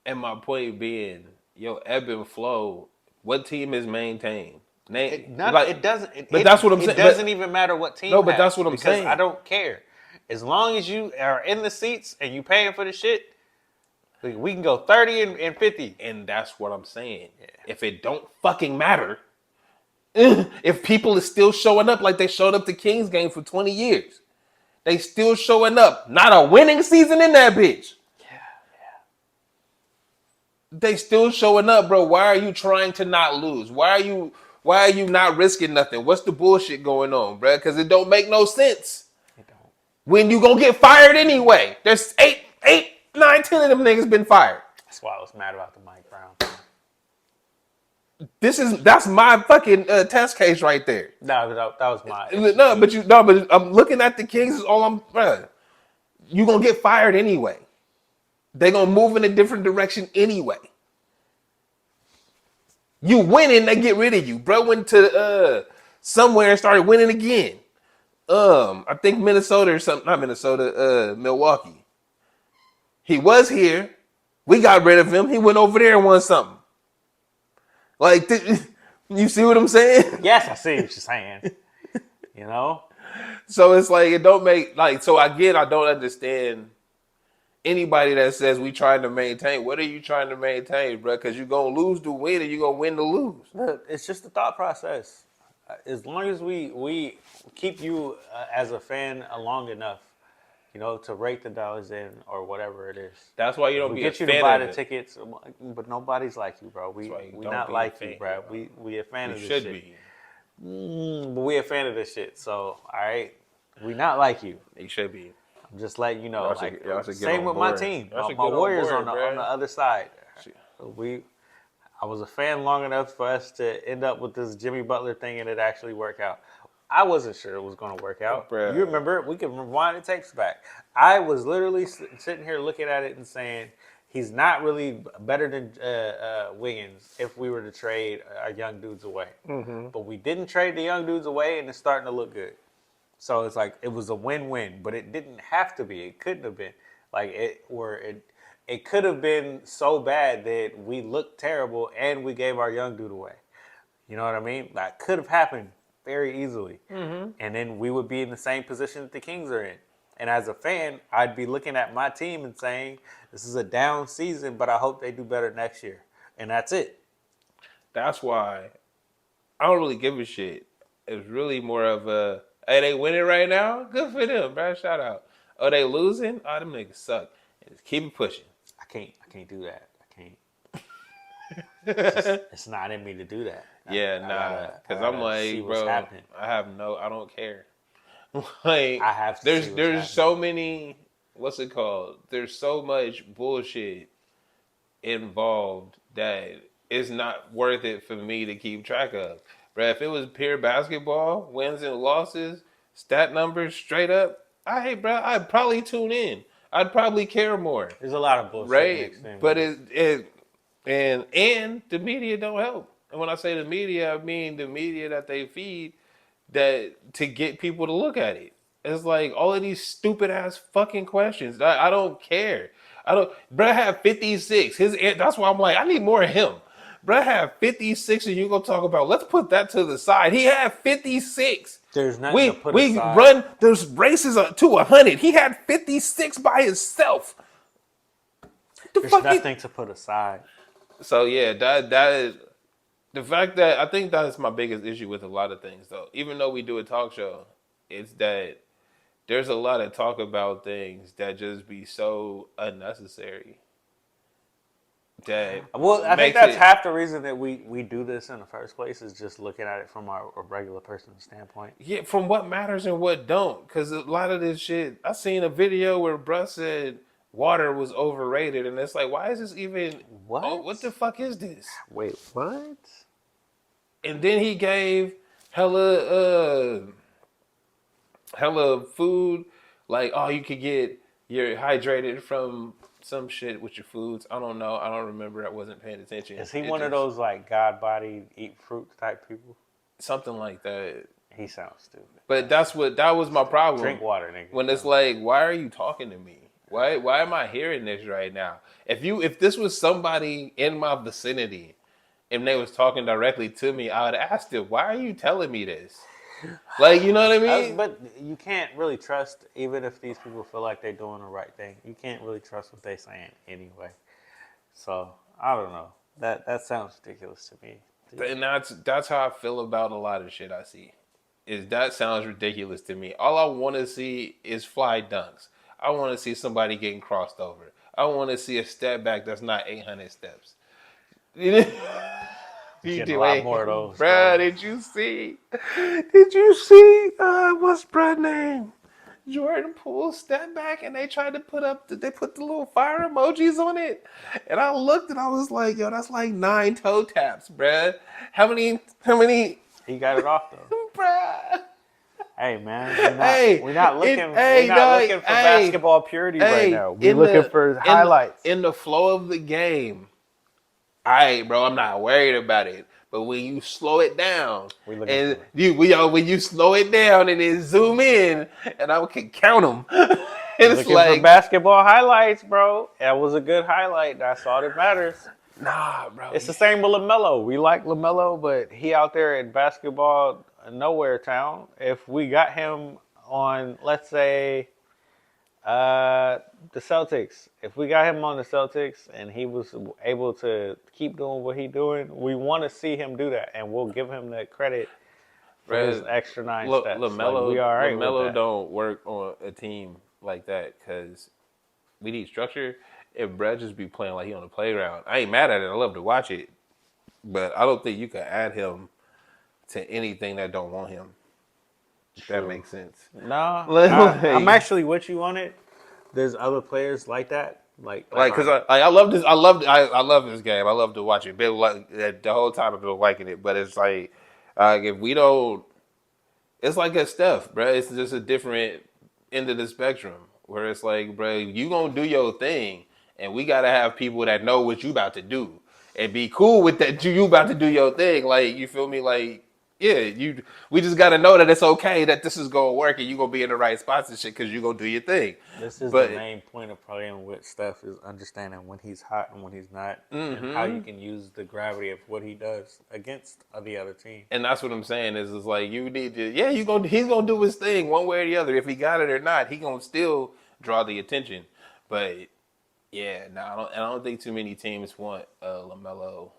And my point being, ebb and flow, what team is maintained? It doesn't. But that's what I'm saying. It doesn't even matter what team. No, but that's what I'm saying. I don't care. As long as you are in the seats and you paying for the shit, we can go 30 and 50. And that's what I'm saying. Yeah. If it don't fucking matter, if people is still showing up like they showed up to Kings game for 20 years, they still showing up. Not a winning season in that bitch. They still showing up, bro. Why are you trying to not lose? Why are you not risking nothing? What's the bullshit going on, bro? Because it don't make no sense. It don't. When you gonna get fired anyway? There's 8, 9, 10 of them niggas been fired. That's why I was mad about the Mike Brown. That's my fucking test case right there. No, that was my. But I'm looking at the Kings. Is all I'm, bro. You gonna get fired anyway. They're going to move in a different direction anyway. You winning, they get rid of you. Bro went to somewhere and started winning again. I think Minnesota or something. Not Minnesota, Milwaukee. He was here. We got rid of him. He went over there and won something. Like, You see what I'm saying? Yes, I see what you're saying. You know? So it's like it don't make like so again I don't understand anybody that says we trying to maintain. What are you trying to maintain, bro? Because you're gonna lose to win and you're gonna win to lose. Look, it's just a thought process. As long as we keep you as a fan long enough, you know, to rake the dollars in or whatever it is. That's why you don't We be get a you to fan buy of the it. tickets, but nobody's like you, bro. We don't not be a like fan, you, bro. bro. We a fan We of this should shit. be. But we a fan of this shit. So, all right, we not like you. You should be. I'm just letting you know. Y'all Like y'all should get same on with my board. team. Y'all should My get on Warriors board, on the bro. other side. I was a fan long enough for us to end up with this Jimmy Butler thing and it actually work out. I wasn't sure it was going to work out. Bruh. You remember? We can rewind the tapes back. I was literally sitting here looking at it and saying he's not really better than Wiggins if we were to trade our young dudes away. Mm-hmm. But we didn't trade the young dudes away, and it's starting to look good. So it's like it was a win-win, but it didn't have to be. It couldn't have been like it could have been so bad that we looked terrible and we gave our young dude away. You know what I mean? That could have happened very easily. Mm-hmm. And then we would be in the same position that the Kings are in. And as a fan, I'd be looking at my team and saying, this is a down season, but I hope they do better next year. And that's it. That's why I don't really give a shit. It's really more of a, hey, they winning right now? Good for them, bro. Shout out. Oh, they losing? Oh, them niggas suck. And just keep it pushing. I can't do that. I can't. It's not in me to do that. Yeah, nah. Because I'm like, bro, I don't care. Like, I have to see there's so many, what's it called? There's so much bullshit involved that it's not worth it for me to keep track of. Bro, if it was pure basketball, wins and losses, stat numbers straight up, I'd probably tune in. I'd probably care more. There's a lot of bullshit right? mixed in. But and the media don't help. And when I say the media, I mean the media that they feed that to get people to look at it. It's like all of these stupid ass fucking questions. I don't care. Bruh had 56. That's why I'm like, I need more of him. Bruh had 56 and you gonna talk about, let's put that to the side. He had 56. There's nothing to put aside. We run those races to 100. He had 56 by himself. There's nothing to put aside. So yeah, that is the fact that I think that's my biggest issue with a lot of things though. Even though we do a talk show, it's that there's a lot of talk about things that just be so unnecessary. I think that's half the reason that we do this in the first place is just looking at it from a regular person's standpoint. Yeah, from what matters and what don't. Because a lot of this shit, I seen a video where bruh said water was overrated, and it's like, why is this even? What? Oh, what the fuck is this? Wait, what? And then he gave hella food, like, oh, you could get you're hydrated from some shit with your foods. I don't know. I don't remember. I wasn't paying attention. Is he one of those like God-bodied, eat fruit type people? Something like that. He sounds stupid. But that was my problem. Drink water, nigga. When it's like, why are you talking to me? Why am I hearing this right now? If this was somebody in my vicinity and they was talking directly to me, I would ask them, why are you telling me this? Like, you know what I mean? But you can't really trust, even if these people feel like they're doing the right thing. You can't really trust what they're saying anyway. So I don't know. That sounds ridiculous to me. And that's how I feel about a lot of shit I see. That sounds ridiculous to me. All I want to see is fly dunks. I want to see somebody getting crossed over. I want to see a step back that's not 800 steps. You do a lot more of those. Bruh, did you see? What's bruh name? Jordan Poole step back and they tried to put the little fire emojis on it. And I looked and I was like, yo, that's like 9 toe taps, bruh. How many? He got it off though. Bruh. Hey man, we're not looking for basketball purity right now. We're looking for highlights. In the flow of the game. All right, bro, I'm not worried about it. But when you slow it down, when you slow it down and then zoom in, and I can count them, it's looking like for basketball highlights, bro. That was a good highlight. That's all that matters. Nah, bro. It's the same with LaMelo. We like LaMelo, but he out there at basketball nowhere town. If we got him on, let's say, the Celtics. If we got him on the Celtics and he was able to keep doing what he's doing, we want to see him do that, and we'll give him the credit for his extra 9 steps. LaMelo, like, we all right LaMelo with that. don't work on a team like that because we need structure. If Brad just be playing like he on the playground, I ain't mad at it. I love to watch it, but I don't think you can add him to anything that don't want him. If that makes sense. Nah, I'm actually with you on it. There's other players like that, because I love this. I love this game. I love to watch it. Been like the whole time I've been liking it, but it's like if we don't, it's like a Steph, bro. It's just a different end of the spectrum where it's like, bro, you gonna do your thing, and we gotta have people that know what you about to do and be cool with that. You about to do your thing, like you feel me, like. Yeah, we just gotta know that it's okay that this is gonna work and you gonna be in the right spots and shit because you gonna do your thing. This is the main point of playing with Steph is understanding when he's hot and when he's not, and how you can use the gravity of what he does against the other team. And that's what I'm saying is like you need to, he's gonna do his thing one way or the other. If he got it or not, he gonna still draw the attention. But yeah, I don't think too many teams want LaMelo.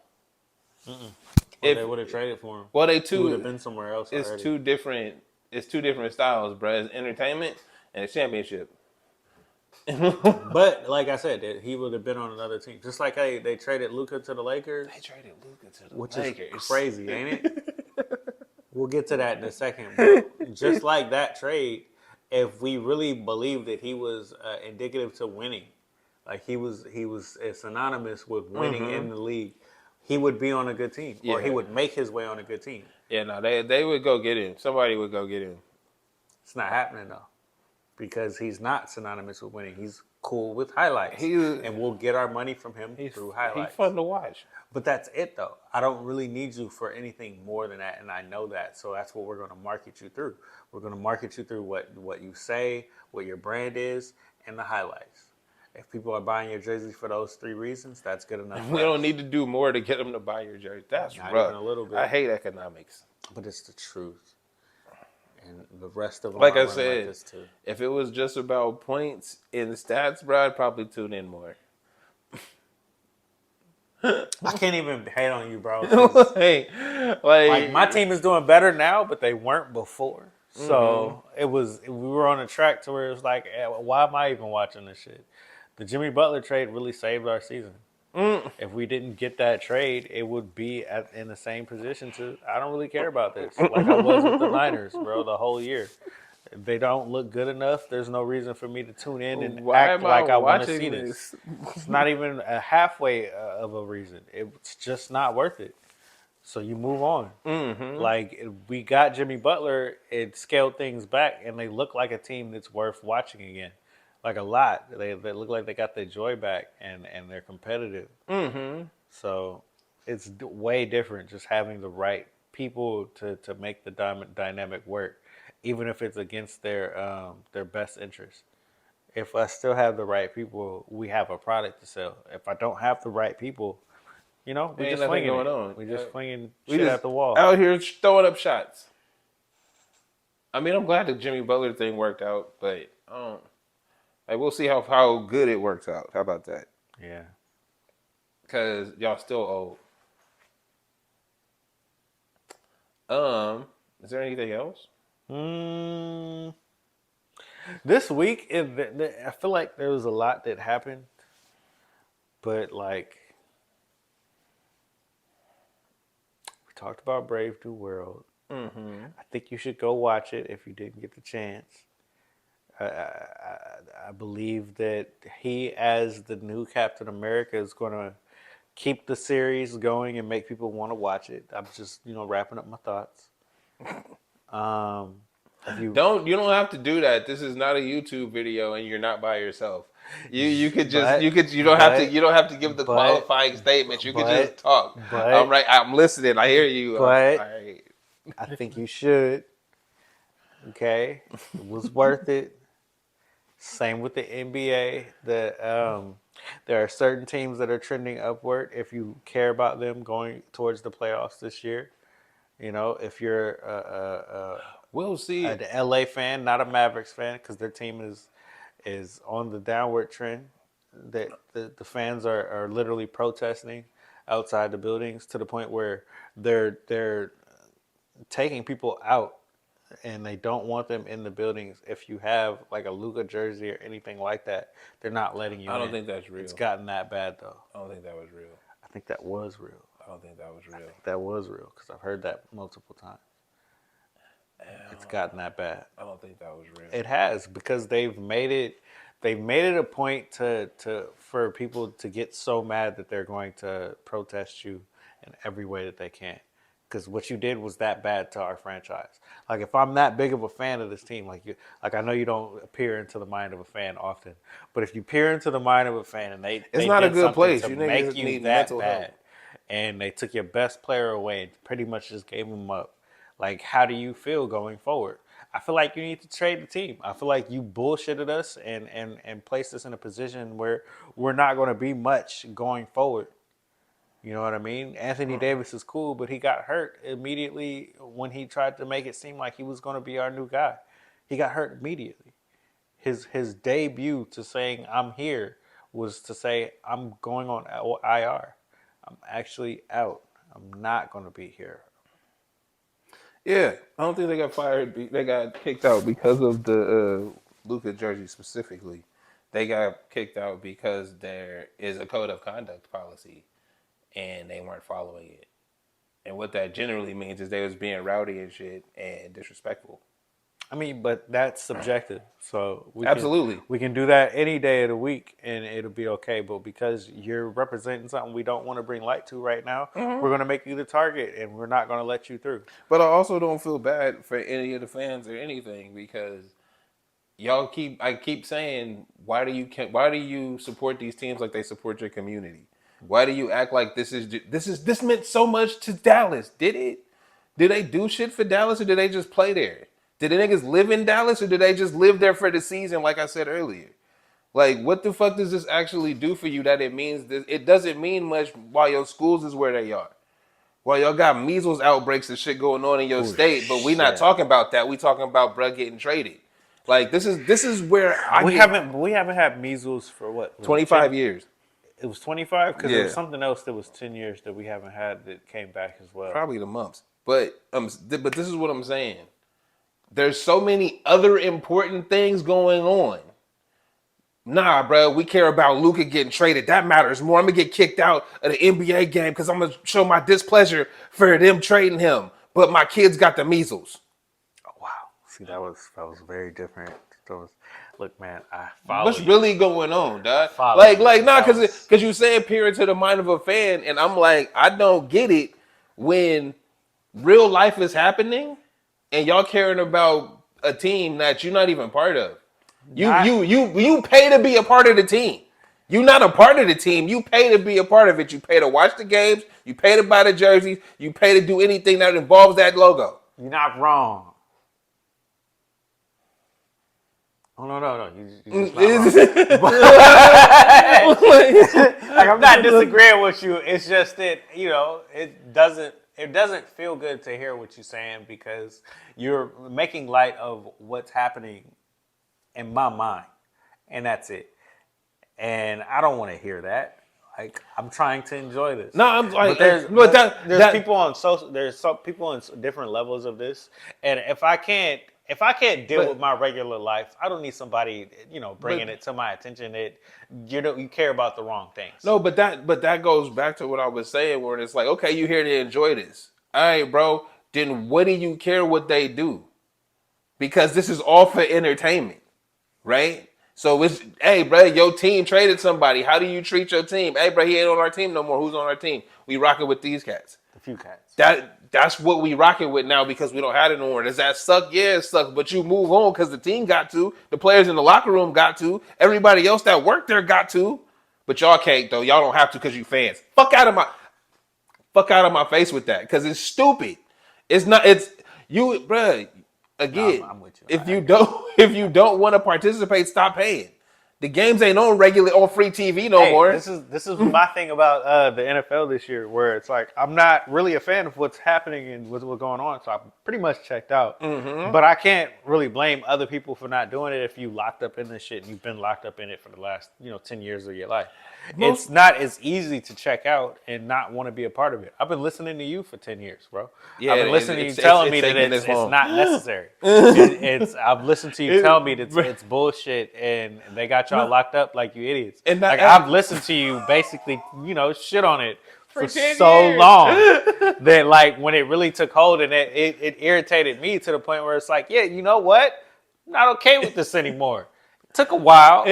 Well, they would have traded for him. Well, he would have been somewhere else. It's already. two different. It's two different styles, bro. It's entertainment and it's championship. But like I said, he would have been on another team. Just like they traded Luka to the Lakers. They traded Luka to the Lakers. Which is crazy, ain't it? We'll get to that in a second. But just like that trade, if we really believe that he was indicative to winning, like he was synonymous with winning in the league, he would be on a good team, or he would make his way on a good team. Yeah, no, they would go get him. Somebody would go get him. It's not happening though, because he's not synonymous with winning. He's cool with highlights, and we'll get our money from him through highlights. He's fun to watch. But that's it though. I don't really need you for anything more than that, and I know that. So that's what we're going to market you through. We're going to market you through what you say, what your brand is, and the highlights. If people are buying your jerseys for those 3 reasons, that's good enough. We don't need to do more to get them to buy your jersey. That's not rough. Even a little bit. I hate economics, but it's the truth. And the rest of them, like I said, like too. If it was just about points in stats, bro, I'd probably tune in more. I can't even hate on you, bro. like my team is doing better now, but they weren't before. So we were on a track to where it was like, why am I even watching this shit? The Jimmy Butler trade really saved our season. If we didn't get that trade, it would be in the same position I don't really care about this. Like I was with the Niners, bro, the whole year. If they don't look good enough, there's no reason for me to tune in and act like I want to see this. It's not even a halfway of a reason. It's just not worth it. So you move on. Like, we got Jimmy Butler, it scaled things back, and they look like a team that's worth watching again. Like a lot. They look like they got their joy back, and they're competitive. So it's way different just having the right people to make the dynamic work, even if it's against their best interest. If I still have the right people, we have a product to sell. If I don't have the right people, we just swinging it. We just swinging shit at the wall. Out here throwing up shots. I mean, I'm glad the Jimmy Butler thing worked out, but we'll see how good it works out. How about that? Yeah. Because y'all still old. Is there anything else? This week, I feel like there was a lot that happened, but like we talked about Brave New World. I think you should go watch it if you didn't get the chance. I believe that he, as the new Captain America, is going to keep the series going and make people want to watch it. I'm just, wrapping up my thoughts. You don't have to do that. This is not a YouTube video, and you're not by yourself. You could just you don't have to give the qualifying statement. You could just talk. I'm right. I'm listening. I hear you. But I think you should. Okay, it was worth it. Same with the NBA. There are certain teams that are trending upward if you care about them going towards the playoffs this year. You know, if you're We'll see. an LA fan, not a Mavericks fan, because their team is on the downward trend. That the fans are literally protesting outside the buildings to the point where they're taking people out and they don't want them in the buildings. If you have like a Luka jersey or anything like that, they're not letting you in. I don't think that's real. It's gotten that bad though. I don't think that was real. I think that was real. I don't think that was real. That was real because I've heard that multiple times. It's gotten that bad. I don't think that was real. It has because they've made it a point to for people to get so mad that they're going to protest you in every way that they can. Because what you did was that bad to our franchise. Like if I'm that big of a fan of this team, like I know you don't peer into the mind of a fan often, but if you peer into the mind of a fan and it's not a good place. To You make you need that mental bad, health. and they took your best player away and pretty much just gave him up. Like, how do you feel going forward? I feel like you need to trade the team. I feel like you bullshitted us and placed us in a position where we're not going to be much going forward. You know what I mean? Anthony Davis is cool, but he got hurt immediately when he tried to make it seem like he was going to be our new guy. He got hurt immediately. His debut to saying I'm here was to say I'm going on IR. I'm actually out. I'm not going to be here. Yeah, I don't think they got fired. They got kicked out because of the Luka jersey specifically. They got kicked out because there is a code of conduct policy, and they weren't following it. And what that generally means is they was being rowdy and shit and disrespectful. I mean, but that's subjective. So Absolutely. we can do that any day of the week and it'll be okay. But because you're representing something we don't want to bring light to right now, we're going to make you the target and we're not going to let you through. But I also don't feel bad for any of the fans or anything because I keep saying, why do you support these teams like they support your community? Why do you act like this meant so much to Dallas? Did it? Did they do shit for Dallas or did they just play there? Did the niggas live in Dallas or did they just live there for the season like I said earlier? Like, what the fuck does this actually do for you that it means this? It doesn't mean much while your schools is where they are. While y'all got measles outbreaks and shit going on in your state, but we not talking about that. We talking about bruh getting traded. Like, this is where we haven't had measles for what? 25 years. It was 25 because there was something else that was 10 years that we haven't had that came back as well. Probably the mumps. But this is what I'm saying. There's so many other important things going on. Nah, bro, we care about Luka getting traded. That matters more. I'm going to get kicked out of the NBA game because I'm going to show my displeasure for them trading him. But my kids got the measles. Oh, wow. See, that was very different. Look, man, I follow What's really going on, dog? Nah, because you say peer into the mind of a fan, and I'm like, I don't get it when real life is happening and y'all caring about a team that you're not even part of. You pay to be a part of the team. You're not a part of the team. You pay to be a part of it. You pay to watch the games. You pay to buy the jerseys. You pay to do anything that involves that logo. You're not wrong. Oh, no. You just not wrong. Like, I'm not disagreeing with you. It's just that, it doesn't feel good to hear what you're saying because you're making light of what's happening in my mind. And that's it. And I don't want to hear that. Like, I'm trying to enjoy this. No, I'm like, there's people on social. There's some people on different levels of this, and if I can't deal with my regular life, I don't need somebody, bringing it to my attention that you care about the wrong things. No, but that goes back to what I was saying, where it's like, okay, you here to enjoy this, all right, bro. Then what do you care what they do? Because this is all for entertainment, right? So it's, hey, bro, your team traded somebody. How do you treat your team? Hey, bro, he ain't on our team no more. Who's on our team? We rocking with these cats. A few cats. That's what we rocking with now because we don't have it no more. Does that suck? Yeah, it sucks. But you move on because the team got to. The players in the locker room got to. Everybody else that worked there got to. But y'all can't, though. Y'all don't have to because you fans. Fuck out of my face with that because it's stupid. It's not. It's you, bro. Again, I'm with you. If you don't want to participate, stop paying. The games ain't on free TV no more. This is my thing about the NFL this year, where it's like I'm not really a fan of what's happening and what's going on, so I pretty much checked out. But I can't really blame other people for not doing it if you locked up in this shit and you've been locked up in it for the last 10 years of your life. It's not as easy to check out and not want to be a part of it. I've been listening to you for 10 years, bro. Yeah, I've been listening to you telling me that it's not necessary. I've listened to you tell me that it's bullshit and they got y'all locked up like you idiots. And I've listened to you basically, shit on it for so long that like when it really took hold and it irritated me to the point where it's like, yeah, you know what? I'm not okay with this anymore. It took a while.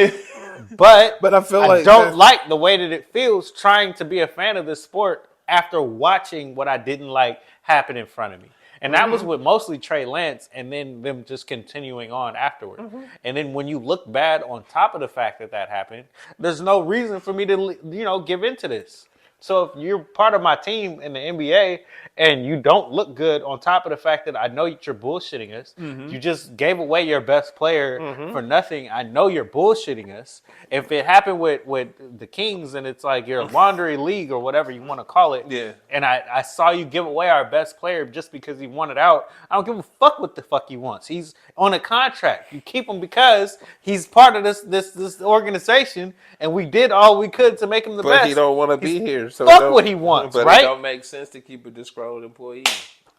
But I feel I don't like the way that it feels trying to be a fan of this sport after watching what I didn't like happen in front of me. And that was with mostly Trey Lance and then them just continuing on afterward. And then when you look bad on top of the fact that happened, there's no reason for me to, give into this. So if you're part of my team in the NBA and you don't look good on top of the fact that I know you're bullshitting us, you just gave away your best player for nothing. I know you're bullshitting us. If it happened with the Kings and it's like your laundry league or whatever you want to call it, and I saw you give away our best player just because he wanted out, I don't give a fuck what the fuck he wants. He's on a contract. You keep him because he's part of this organization, and we did all we could to make him the best. But he don't want to be here. So fuck what he wants, but right? It don't make sense to keep a disgruntled employee.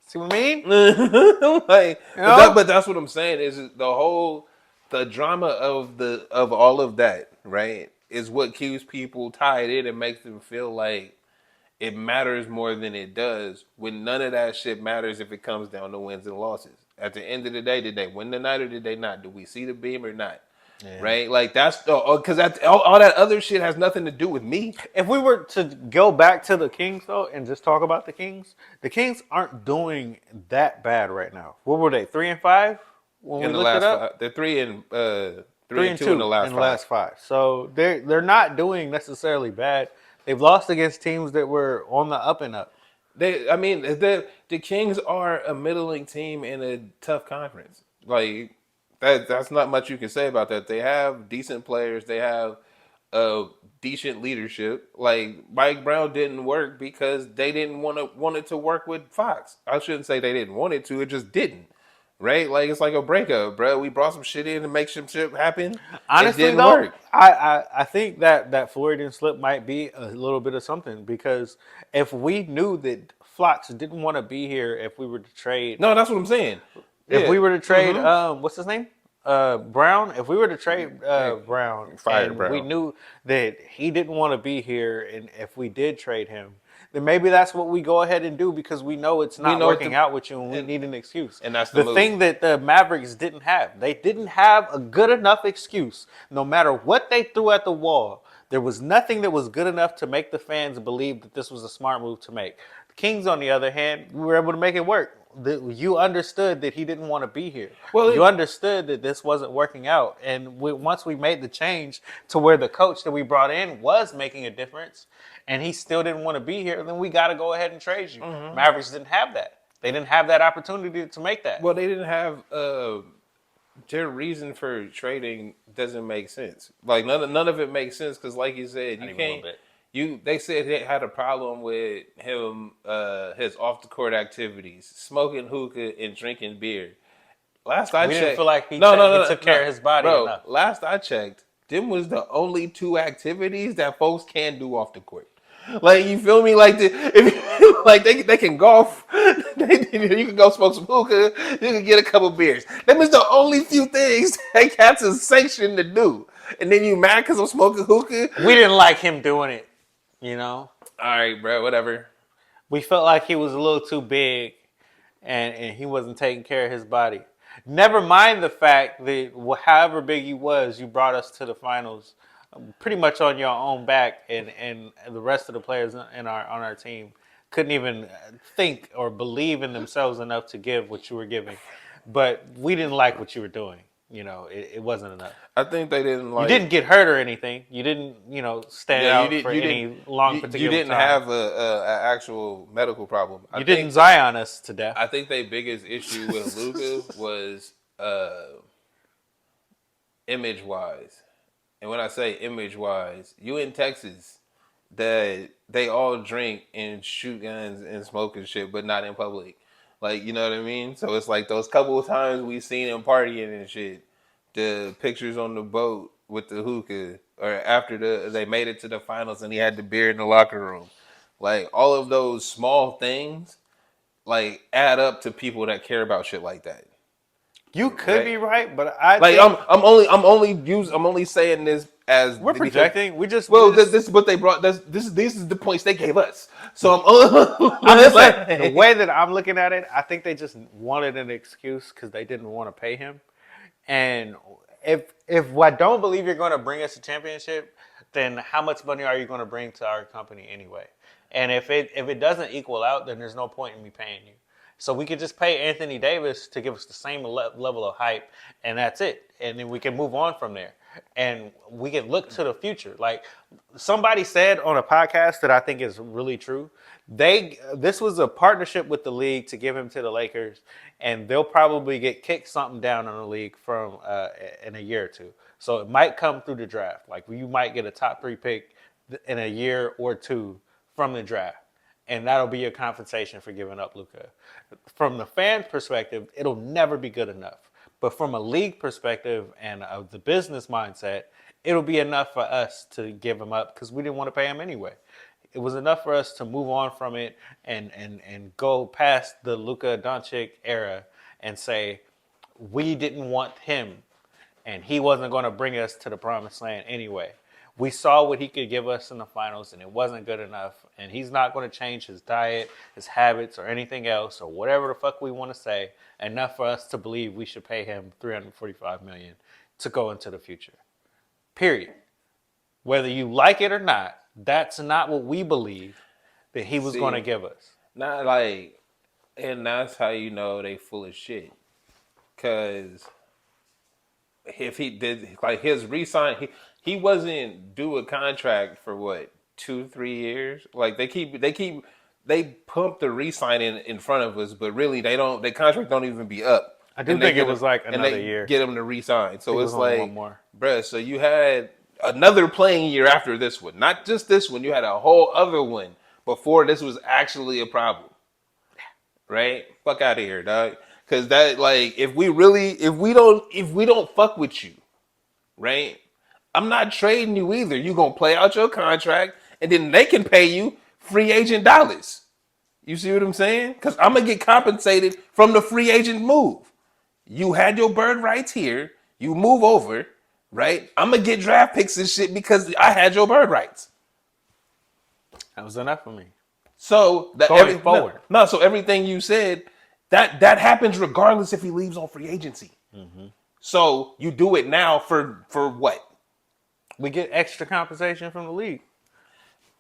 See what I mean? But that's what I'm saying is the drama of all of that, right, is what keeps people tied in and makes them feel like it matters more than it does when none of that shit matters if it comes down to wins and losses. At the end of the day, did they win the night or did they not? Do we see the beam or not? Yeah. Right? Like that's because all that other shit has nothing to do with me. If we were to go back to the Kings though and just talk about the Kings aren't doing that bad right now. What were they? 3-5 when we looked it up? They're 3-2 in the last five. So they're not doing necessarily bad. They've lost against teams that were on the up and up. The Kings are a middling team in a tough conference. Like that's not much you can say about that. They have decent players. They have decent leadership. Like Mike Brown didn't work because they didn't want it to work with Fox. I shouldn't say they didn't want it to. It just didn't. Right? Like it's like a breakup, bro. We brought some shit in to make some shit happen. Honestly, it didn't work. I think that Floridian slip might be a little bit of something because if we knew that Fox didn't want to be here, if we were to trade, no, that's what I'm saying. If we were to trade, what's his name? Brown. If we were to trade Brown, Brown, we knew that he didn't want to be here, and if we did trade him, then maybe that's what we go ahead and do because we know it's not working out with you, and we need an excuse. And that's the thing that the Mavericks didn't have. They didn't have a good enough excuse. No matter what they threw at the wall, there was nothing that was good enough to make the fans believe that this was a smart move to make. The Kings, on the other hand, we were able to make it work. You understood that he didn't want to be here. Well, you understood that this wasn't working out. And once we made the change to where the coach that we brought in was making a difference and he still didn't want to be here, then we got to go ahead and trade you. Mavericks didn't have that. They didn't have that opportunity to make that. Well, they didn't have their reason for trading doesn't make sense. Like none of it makes sense because, like you said, you can't. They said they had a problem with him, his off the court activities, smoking hookah and drinking beer. Last I checked, didn't feel like he took care of his body enough. Last I checked, them was the only two activities that folks can do off the court. Like you feel me? Like they can golf, you can go smoke some hookah, you can get a couple beers. Them is the only few things that cats is sanctioned to do. And then you mad because I'm smoking hookah? We didn't like him doing it. All right, bro, whatever. We felt like he was a little too big and he wasn't taking care of his body. Never mind the fact that however big he was, you brought us to the finals pretty much on your own back, and the rest of the players on our team couldn't even think or believe in themselves enough to give what you were giving. But we didn't like what you were doing. It wasn't enough. I think they didn't like. You didn't get hurt or anything. You didn't, stand out for any long particular time. You didn't have an actual medical problem. You didn't Zion us to death. I think their biggest issue with Luka was image-wise. and when I say image-wise, you in Texas, that they all drink and shoot guns and smoke and shit, but not in public. Like, you know what I mean? So it's like those couple of times we seen him partying and shit. The pictures on the boat with the hookah, or after they made it to the finals and he had the beer in the locker room. Like, all of those small things, like, add up to people that care about shit like that. You could Right? be right, but I Like, think I'm only saying this as we're projecting. This This is what they brought. This is the points they gave us. So I'm just saying, the way that I'm looking at it, I think they just wanted an excuse because they didn't want to pay him. And if I don't believe you're going to bring us a championship, then how much money are you going to bring to our company anyway? And if it doesn't equal out, then there's no point in me paying you. So we could just pay Anthony Davis to give us the same level of hype, and that's it. And then we can move on from there. And we can look to the future. Like somebody said on a podcast that I think is really true. This was a partnership with the league to give him to the Lakers, and they'll probably get kicked something down on the league from in a year or two. So it might come through the draft. Like you might get a top 3 pick in a year or two from the draft. And that'll be your compensation for giving up Luka. From the fan perspective, it'll never be good enough. But from a league perspective and of the business mindset, it'll be enough for us to give him up because we didn't want to pay him anyway. It was enough for us to move on from it and go past the Luka Doncic era and say we didn't want him and he wasn't going to bring us to the promised land anyway. We saw what he could give us in the finals, and it wasn't good enough. And he's not going to change his diet, his habits, or anything else, or whatever the fuck we want to say, enough for us to believe we should pay him $345 million to go into the future. Period. Whether you like it or not, that's not what we believe that he was going to give us. Not like, and that's how you know they full of shit. Because if he did, like his re-sign, he wasn't due a contract for what, 2-3 years? Like they pump the re-sign in front of us, but really their contract don't even be up. I do think it was like another year. Get them to re-sign. So it's like, one more. bruh, so you had another playing year after this one. Not just this one, you had a whole other one before this was actually a problem. Right? Fuck out of here, dog. Cause that, like, if we don't fuck with you, right? I'm not trading you either. You gonna play out your contract, and then they can pay you free agent dollars. You see what I'm saying? Because I'm gonna get compensated from the free agent move. You had your bird rights here. You move over, right? I'm gonna get draft picks and shit because I had your bird rights. That was enough for me. So that Going forward. So everything you said, that happens regardless if he leaves on free agency. Mm-hmm. So you do it now for what? We get extra compensation from the league.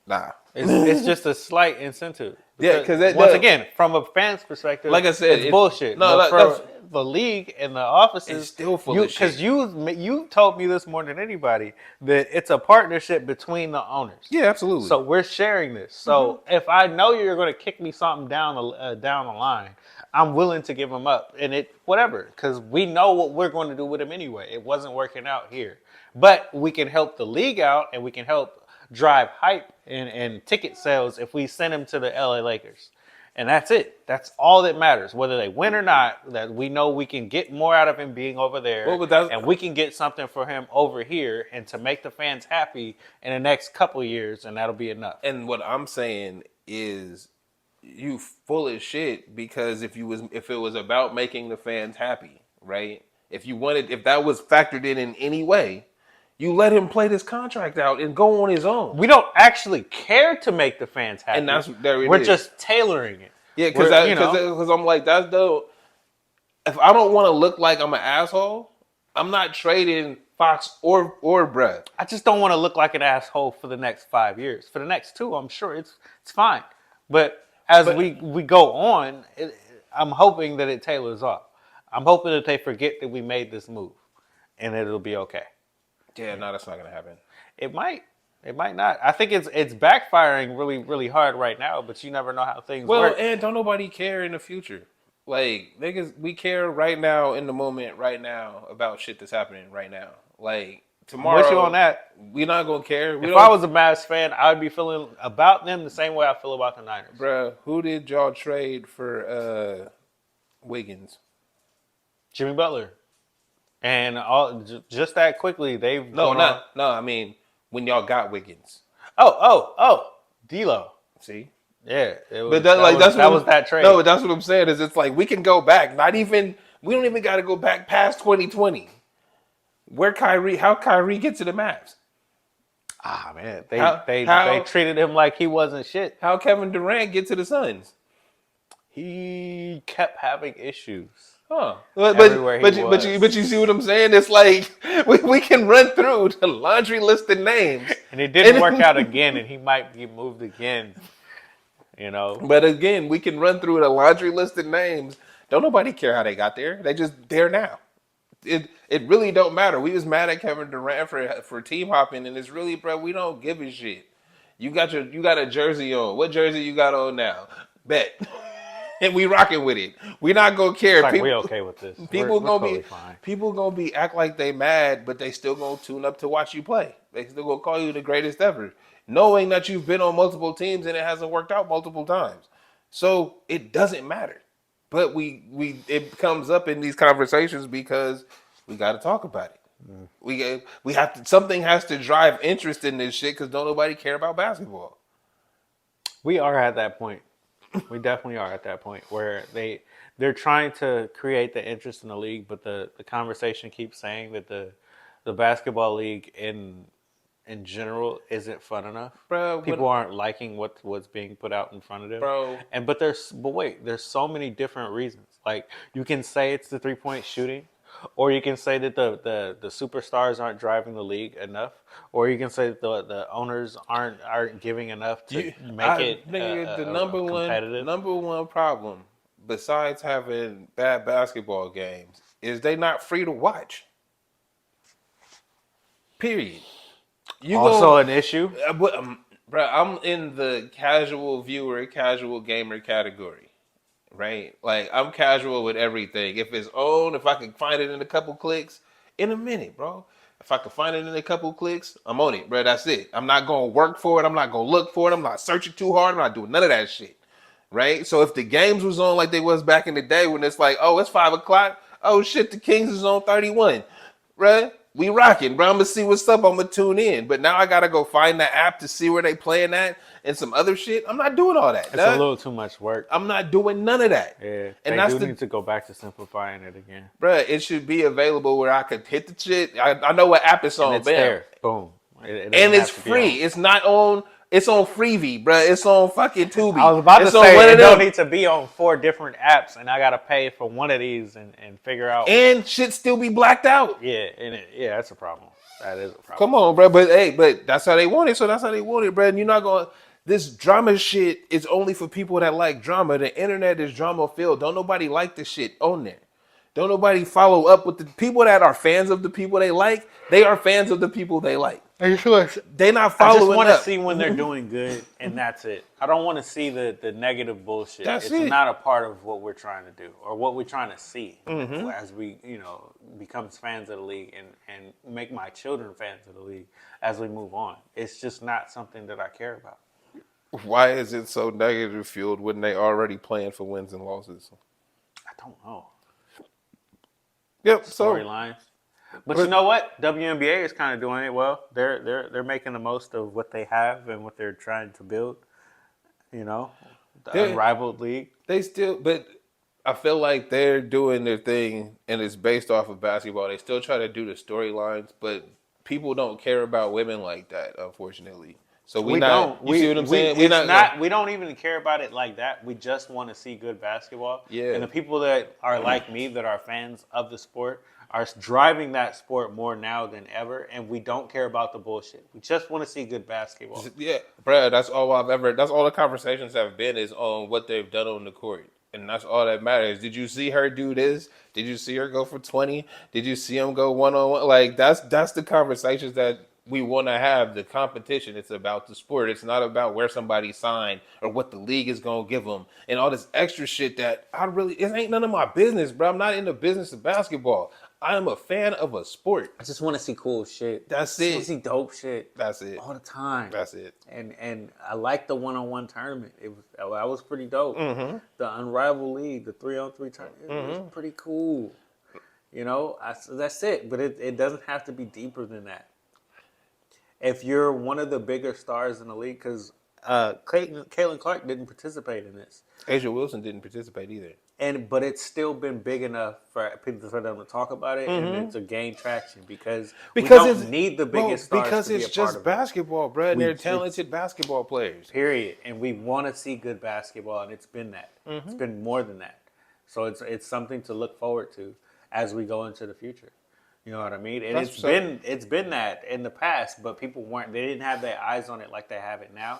Nah. It's just a slight incentive. Yeah, because once again, from a fan's perspective, like I said, it's bullshit. No, but for the league and the offices, it's still full of shit. Because you told me this more than anybody that it's a partnership between the owners. Yeah, absolutely. So we're sharing this. So if I know you're going to kick me something down the line, I'm willing to give him up, and whatever, because we know what we're going to do with him anyway. It wasn't working out here, but we can help the league out, and we can help drive hype and ticket sales if we send him to the LA Lakers. And that's it. That's all that matters. Whether they win or not, that we know we can get more out of him being over there. And we can get something for him over here and to make the fans happy in the next couple of years, and that'll be enough. And what I'm saying is you full of shit, because if it was about making the fans happy, right? If that was factored in any way, you let him play this contract out and go on his own. We don't actually care to make the fans happy. And we're just tailoring it. Yeah, because I'm like, if I don't want to look like I'm an asshole, I'm not trading Fox or Brad. I just don't want to look like an asshole for the next 5 years. For the next 2, I'm sure it's fine. But we go on, I'm hoping that it tailors off. I'm hoping that they forget that we made this move, and it'll be okay. Yeah, no, that's not gonna happen. It might not. I think it's backfiring really, really hard right now, but you never know how things work. Well, and don't nobody care in the future. Like, niggas, we care right now in the moment, right now, about shit that's happening right now. Like, tomorrow, with you on that. We're not gonna care. If I was a Mavs fan, I would be feeling about them the same way I feel about the Niners. Bruh, who did y'all trade for Wiggins? Jimmy Butler. And just that quickly, they've No, gone on. I mean, when y'all got Wiggins. D'Lo. See? Yeah, But that was that trade. No, but that's what I'm saying is it's like we can go back. We don't even got to go back past 2020. How Kyrie get to the Mavs? Ah man, they treated him like he wasn't shit. How Kevin Durant get to the Suns? He kept having issues. Huh. But you see what I'm saying? It's like we can run through the laundry list of names. And it didn't work out again, and he might get moved again. You know. But again, we can run through the laundry list of names. Don't nobody care how they got there. They just there now. It really don't matter. We was mad at Kevin Durant for team hopping, and it's really, bro, we don't give a shit. You got a jersey on. What jersey you got on now? Bet. And we rocking with it. We not gonna care. It's like we okay with this. People we're gonna totally be fine. People gonna be act like they mad, but they still gonna tune up to watch you play. They still gonna call you the greatest ever, knowing that you've been on multiple teams and it hasn't worked out multiple times. So it doesn't matter. But it comes up in these conversations because we got to talk about it. We have to. Something has to drive interest in this shit because don't nobody care about basketball. We are at that point. We definitely are at that point where they're trying to create the interest in the league, but the conversation keeps saying that the basketball league in general isn't fun enough. Bro, people aren't liking what's being put out in front of them. Bro. But wait, there's so many different reasons. Like you can say it's the 3-point shooting, or you can say that the superstars aren't driving the league enough, or you can say that the owners aren't giving enough to make it the competitive. number one problem besides having bad basketball games is they not free to watch. Period. An issue? Bro, I'm in the casual viewer, casual gamer category, right? Like, I'm casual with everything. If it's on, if I can find it in a couple clicks, in a minute, bro. If I can find it in a couple clicks, I'm on it, bro. That's it. I'm not going to work for it. I'm not going to look for it. I'm not searching too hard. I'm not doing none of that shit, right? So if the games was on like they was back in the day when it's like, oh, it's 5 o'clock. Oh, shit, the Kings is on 31, right? We rocking, bro. I'm going to see what's up. I'm going to tune in. But now I got to go find the app to see where they playing at and some other shit. I'm not doing all that. It's a little too much work. I'm not doing none of that. Yeah, and they need to go back to simplifying it again. Bro, it should be available where I could hit the shit. I know what app it's on. And it's there. Boom. And it's free. It's not on... It's on Freevee, bro. It's on fucking Tubi. I was about to say, it don't need to be on 4 different apps, and I got to pay for one of these and figure out. And shit still be blacked out. Yeah, that's a problem. That is a problem. Come on, bro. But that's how they want it, so that's how they want it, bro. And you're not going to... This drama shit is only for people that like drama. The internet is drama filled. Don't nobody like the shit on there. Don't nobody follow up with the people that are fans of the people they like. They are fans of the people they like. Are you sure? They not following up. I just want to see when they're doing good, and that's it. I don't want to see the negative bullshit. It's not a part of what we're trying to do or what we're trying to see as we, become fans of the league and make my children fans of the league as we move on. It's just not something that I care about. Why is it so negative fueled when they already playing for wins and losses? I don't know. Yep. Storylines. But you know what? WNBA is kind of doing it well. They're making the most of what they have and what they're trying to build. The unrivaled league. But I feel like they're doing their thing, and it's based off of basketball. They still try to do the storylines, but people don't care about women like that, unfortunately. So we don't. You see what I'm saying? We don't even care about it like that. We just want to see good basketball. Yeah. And the people that are like me, that are fans of the sport, are driving that sport more now than ever, and we don't care about the bullshit. We just want to see good basketball. Yeah, bro, that's all the conversations have been is on what they've done on the court. And that's all that matters. Did you see her do this? Did you see her go for 20? Did you see him go one-on-one? Like, that's the conversations that we want to have. The competition. It's about the sport. It's not about where somebody signed or what the league is going to give them and all this extra shit that it ain't none of my business, bro. I'm not in the business of basketball. I am a fan of a sport. I just want to see cool shit. That's I just it. want to see dope shit. That's it. All the time. That's it. And I like the one-on-one tournament. That was pretty dope. Mm-hmm. The Unrivaled League, the 3-on-3 tournament, it was pretty cool. You know, that's it. But it doesn't have to be deeper than that. If you're one of the bigger stars in the league, because Caitlin Clark didn't participate in this. Asia Wilson didn't participate either. But it's still been big enough for them to talk about it and to gain traction because we don't need the biggest stars because to be it's a part just of basketball, bro. And they're talented basketball players. Period. And we want to see good basketball, and it's been that. It's been more than that. So it's something to look forward to as we go into the future. You know what I mean? And it's been that in the past, but people they didn't have their eyes on it like they have it now.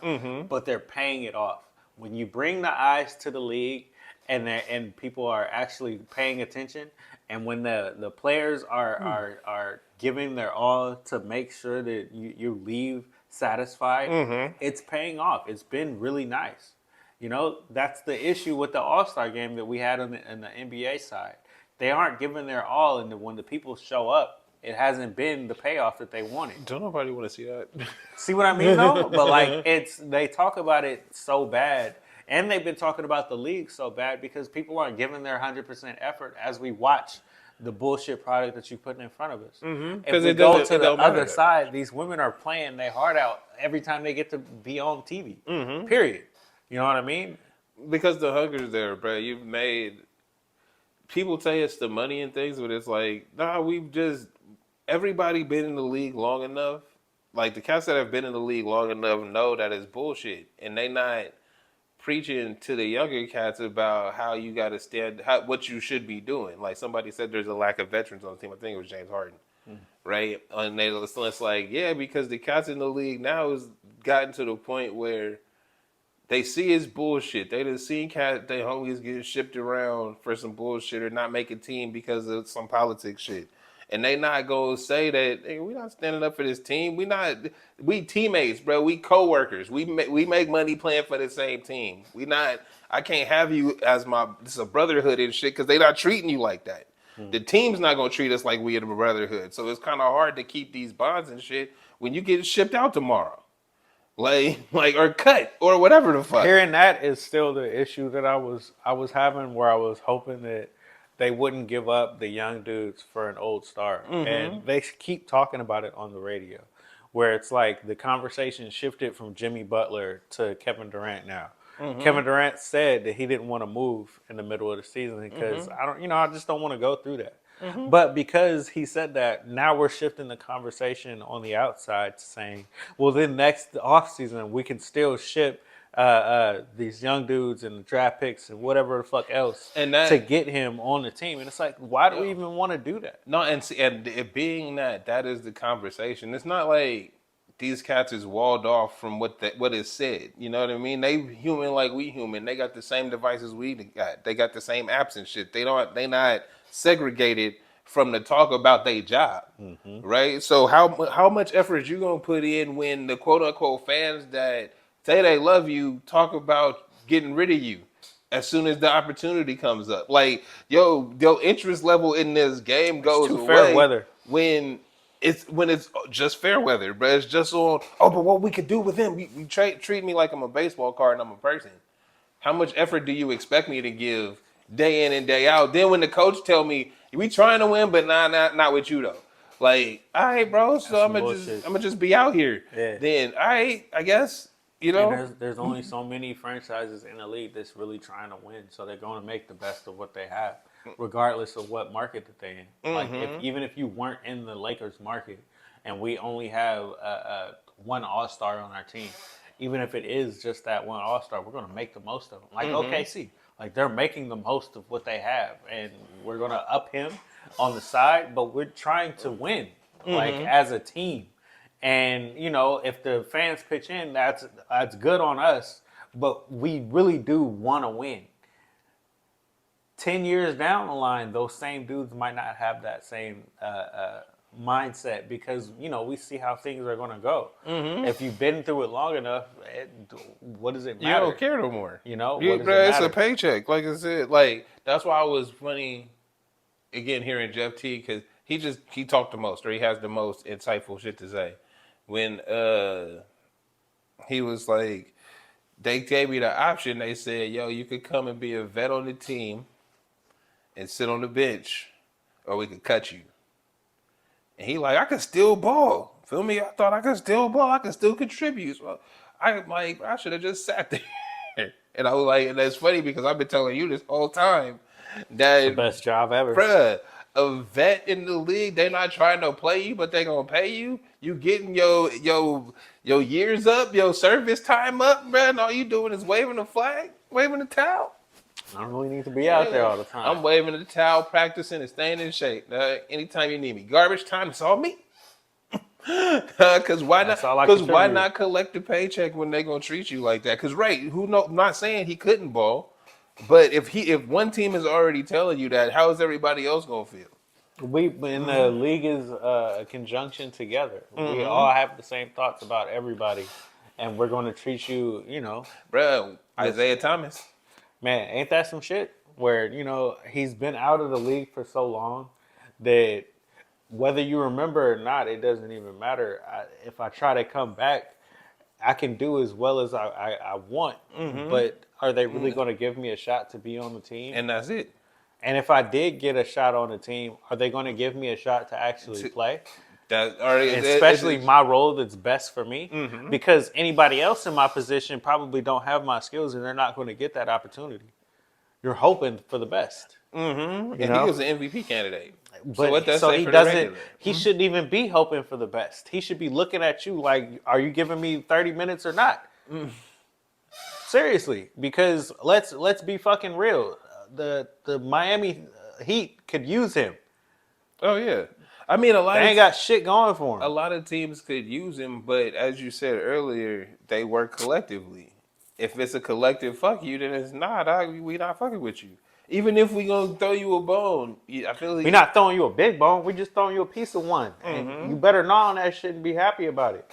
But they're paying it off. When you bring the eyes to the league and people are actually paying attention, and when the players are giving their all to make sure that you leave satisfied, it's paying off. It's been really nice. You know, that's the issue with the All-Star game that we had in the NBA side. They aren't giving their all, and when the people show up, it hasn't been the payoff that they wanted. Don't nobody want to see that. See what I mean, though? But like, they talk about it so bad, and they've been talking about the league so bad because people aren't giving their 100% effort as we watch the bullshit product that you're putting in front of us. If we go to the other side, these women are playing their heart out every time they get to be on TV. Period. You know what I mean? Because the hunger's there, bro. You've made... People say it's the money and things, but it's like, nah, everybody been in the league long enough. Like, the cats that have been in the league long enough know that it's bullshit. And they not preaching to the younger cats about how you got to what you should be doing. Like, somebody said there's a lack of veterans on the team. I think it was James Harden. Right? And it's like, yeah, because the cats in the league now has gotten to the point where they see it's bullshit. They done seen they homies getting shipped around for some bullshit or not make a team because of some politics shit. And they not going to say that, hey, we not standing up for this team. We teammates, bro. We co-workers. We make money playing for the same team. I can't have you as this is a brotherhood and shit because they not treating you like that. The team's not going to treat us like we in a brotherhood. So it's kind of hard to keep these bonds and shit when you get shipped out tomorrow. Like or cut or whatever the fuck. Hearing that is still the issue that I was having, where I was hoping that they wouldn't give up the young dudes for an old star, and they keep talking about it on the radio, where it's like the conversation shifted from Jimmy Butler to Kevin Durant now. Kevin Durant said that he didn't want to move in the middle of the season because I just don't want to go through that. But because he said that, now we're shifting the conversation on the outside to saying, well, then next offseason we can still ship these young dudes and draft picks and whatever the fuck else to get him on the team. And it's like, why do we even want to do that? No, and it being that is the conversation. It's not like these cats is walled off from what is said. You know what I mean? They human like we human. They got the same devices we got. They got the same apps and shit. They not segregated from the talk about their job, right? So how much effort you gonna put in when the quote unquote fans that say they love you talk about getting rid of you as soon as the opportunity comes up? Like, your interest level in this game goes away fair weather when it's just fair weather, but it's just on. Oh, but what we could do with him? You treat me like I'm a baseball card and I'm a person. How much effort do you expect me to give day in and day out? Then when the coach tell me we trying to win, but not with you though. Like, all right, bro. So I'm gonna just be out here. Yeah. Then all right, I guess And there's only so many franchises in the league that's really trying to win, so they're going to make the best of what they have, regardless of what market that they're in. Like, even if you weren't in the Lakers market, and we only have one All-Star on our team, even if it is just that one All-Star, we're going to make the most of them. Like OKC. Like, they're making the most of what they have, and we're going to up him on the side, but we're trying to win, like, as a team. And, if the fans pitch in, that's good on us, but we really do want to win. 10 years down the line, those same dudes might not have that same mindset because, we see how things are going to go. If you've been through it long enough, what does it matter? You don't care no more. What does it it's matter? a paycheck. Like I said, like, that's why it was funny. again hearing Jeff T, because he talked the most, or he has the most insightful shit to say. When he was like, they gave me the option. They said, "Yo, you could come and be a vet on the team and sit on the bench, or we could cut you." And he like, I could still ball. Feel me? I thought I could still ball. I could still contribute. So I should have just sat there. And I was like, and that's funny because I've been telling you this whole time that It's the best job ever. bruh, a vet in the league, they not trying to play you, but they gonna pay you. You getting your years up, your service time up, bruh, and all you doing is waving the flag, waving the towel. I don't really need to be out there all the time. I'm waving the towel, practicing and staying in shape. Anytime you need me. Garbage time, it's all me. Because why not? Because why not collect a paycheck when they gonna treat you like that? Because I'm not saying he couldn't ball, but if one team is already telling you that, how is everybody else gonna feel? We in the league is a conjunction together. We all have the same thoughts about everybody, and we're going to treat you, Bro, Isaiah Thomas. Man, ain't that some shit? Where he's been out of the league for so long that whether you remember or not, it doesn't even matter. If I try to come back, I can do as well as I want. But are they really going to give me a shot to be on the team? And that's it. And if I did get a shot on the team, are they going to give me a shot to actually play? Especially my role that's best for me. Because anybody else in my position probably don't have my skills and they're not going to get that opportunity. You're hoping for the best. And he was an MVP candidate. But so what that he doesn't. He shouldn't even be hoping for the best. He should be looking at you like, "Are you giving me 30 minutes or not?" Seriously, because let's be fucking real. The Miami Heat could use him. Oh yeah, I mean they ain't got shit going for him. A lot of teams could use him, but as you said earlier, they work collectively. If it's a collective fuck you, then it's not. We not fucking with you. Even if we gonna throw you a bone, I feel like we're not throwing you a big bone. We just throwing you a piece of one, and you better gnaw on that shit and be happy about it.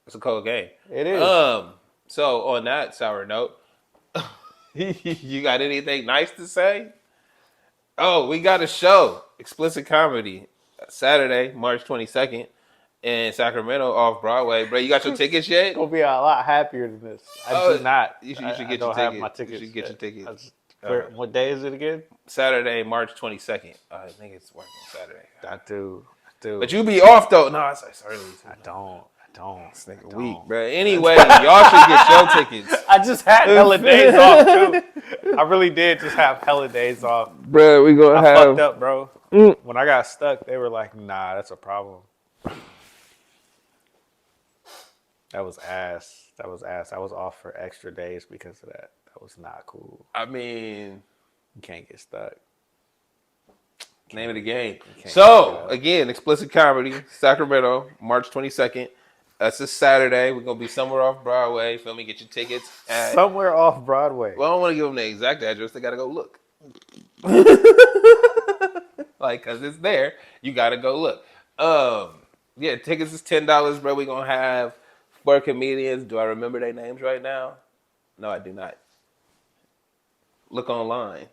It's a cold game. It is. So on that sour note, you got anything nice to say? Oh, we got a show, Explicit Comedy, Saturday, March 22nd, in Sacramento off Broadway. Bro, you got your tickets yet? It's gonna be a lot happier than this. I do not. You should get your tickets. Have my tickets. You should get your tickets. What day is it again? Saturday, March 22nd. I think it's working Saturday. I do. But you be off though. No, it's early. I don't. This nigga weak, bro. Anyway, y'all should get your tickets. I just had hella days off too. I really did just have hella days off. Bro, we gonna I fucked up, bro. When I got stuck, they were like, "Nah, that's a problem." That was ass. I was off for extra days because of that. That was not cool. I mean, you can't get stuck. Name of the game. So, again, Explicit Comedy, Sacramento, March 22nd. That's a Saturday. We're going to be somewhere off Broadway. Feel me? Get your tickets. Somewhere off Broadway. Well, I don't want to give them the exact address. They got to go look. Because it's there. You got to go look. Yeah, tickets is $10, bro. We're going to have 4 comedians. Do I remember their names right now? No, I do not. Look online.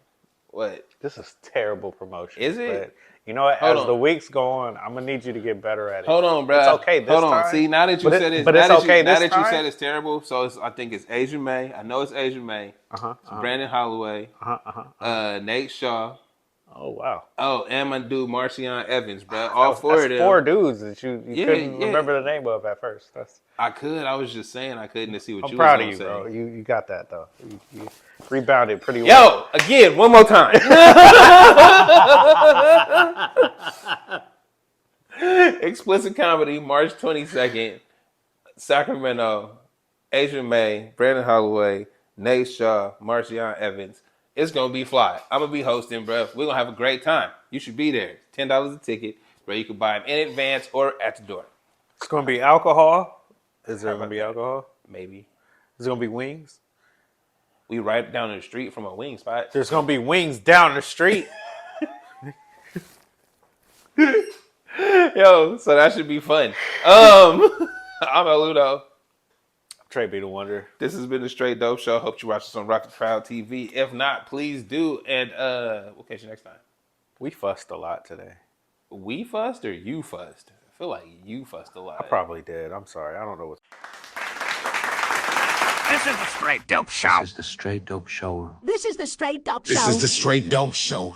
What? This is terrible promotion. Is it? But you know what? As the weeks go on, I'm gonna need you to get better at it. Hold on, bro. It's okay this time. See, now that you said it, but it's okay now this that you time? said it's terrible, so I think it's Asian May. I know it's Asian May. Brandon Holloway. Nate Shaw. Oh wow. Oh, and my dude Marcion Evans, bro. All 4 of them. 4 dudes that you couldn't remember the name of at first. I could. I was just saying I couldn't to see what I'm you proud was of you, saying. bro. You got that though. You rebounded pretty well. Yo, again, one more time. Explicit Comedy, March 22nd, Sacramento, Asian May, Brandon Holloway, Nate Shaw, Marcion Evans. It's going to be fly. I'm going to be hosting, bro. We're going to have a great time. You should be there. $10 a ticket, bro. You can buy them in advance or at the door. It's going to be alcohol. Is there going to be alcohol? Maybe. Is it going to be wings? We right down the street from a wing spot. There's going to be wings down the street. Yo, so that should be fun. I'm Eludo. TraB the Wonder. This has been the Straight Dope Show. Hope you watch us on Rock the Crowd TV. If not, please do. And we'll catch you next time. We fussed a lot today. We fussed or you fussed? I feel like you fussed a lot. I probably did. I'm sorry. I don't know what. This is the Straight Dope Show. This is the Straight Dope Show. This is the Straight Dope Show. This is the Straight Dope Show.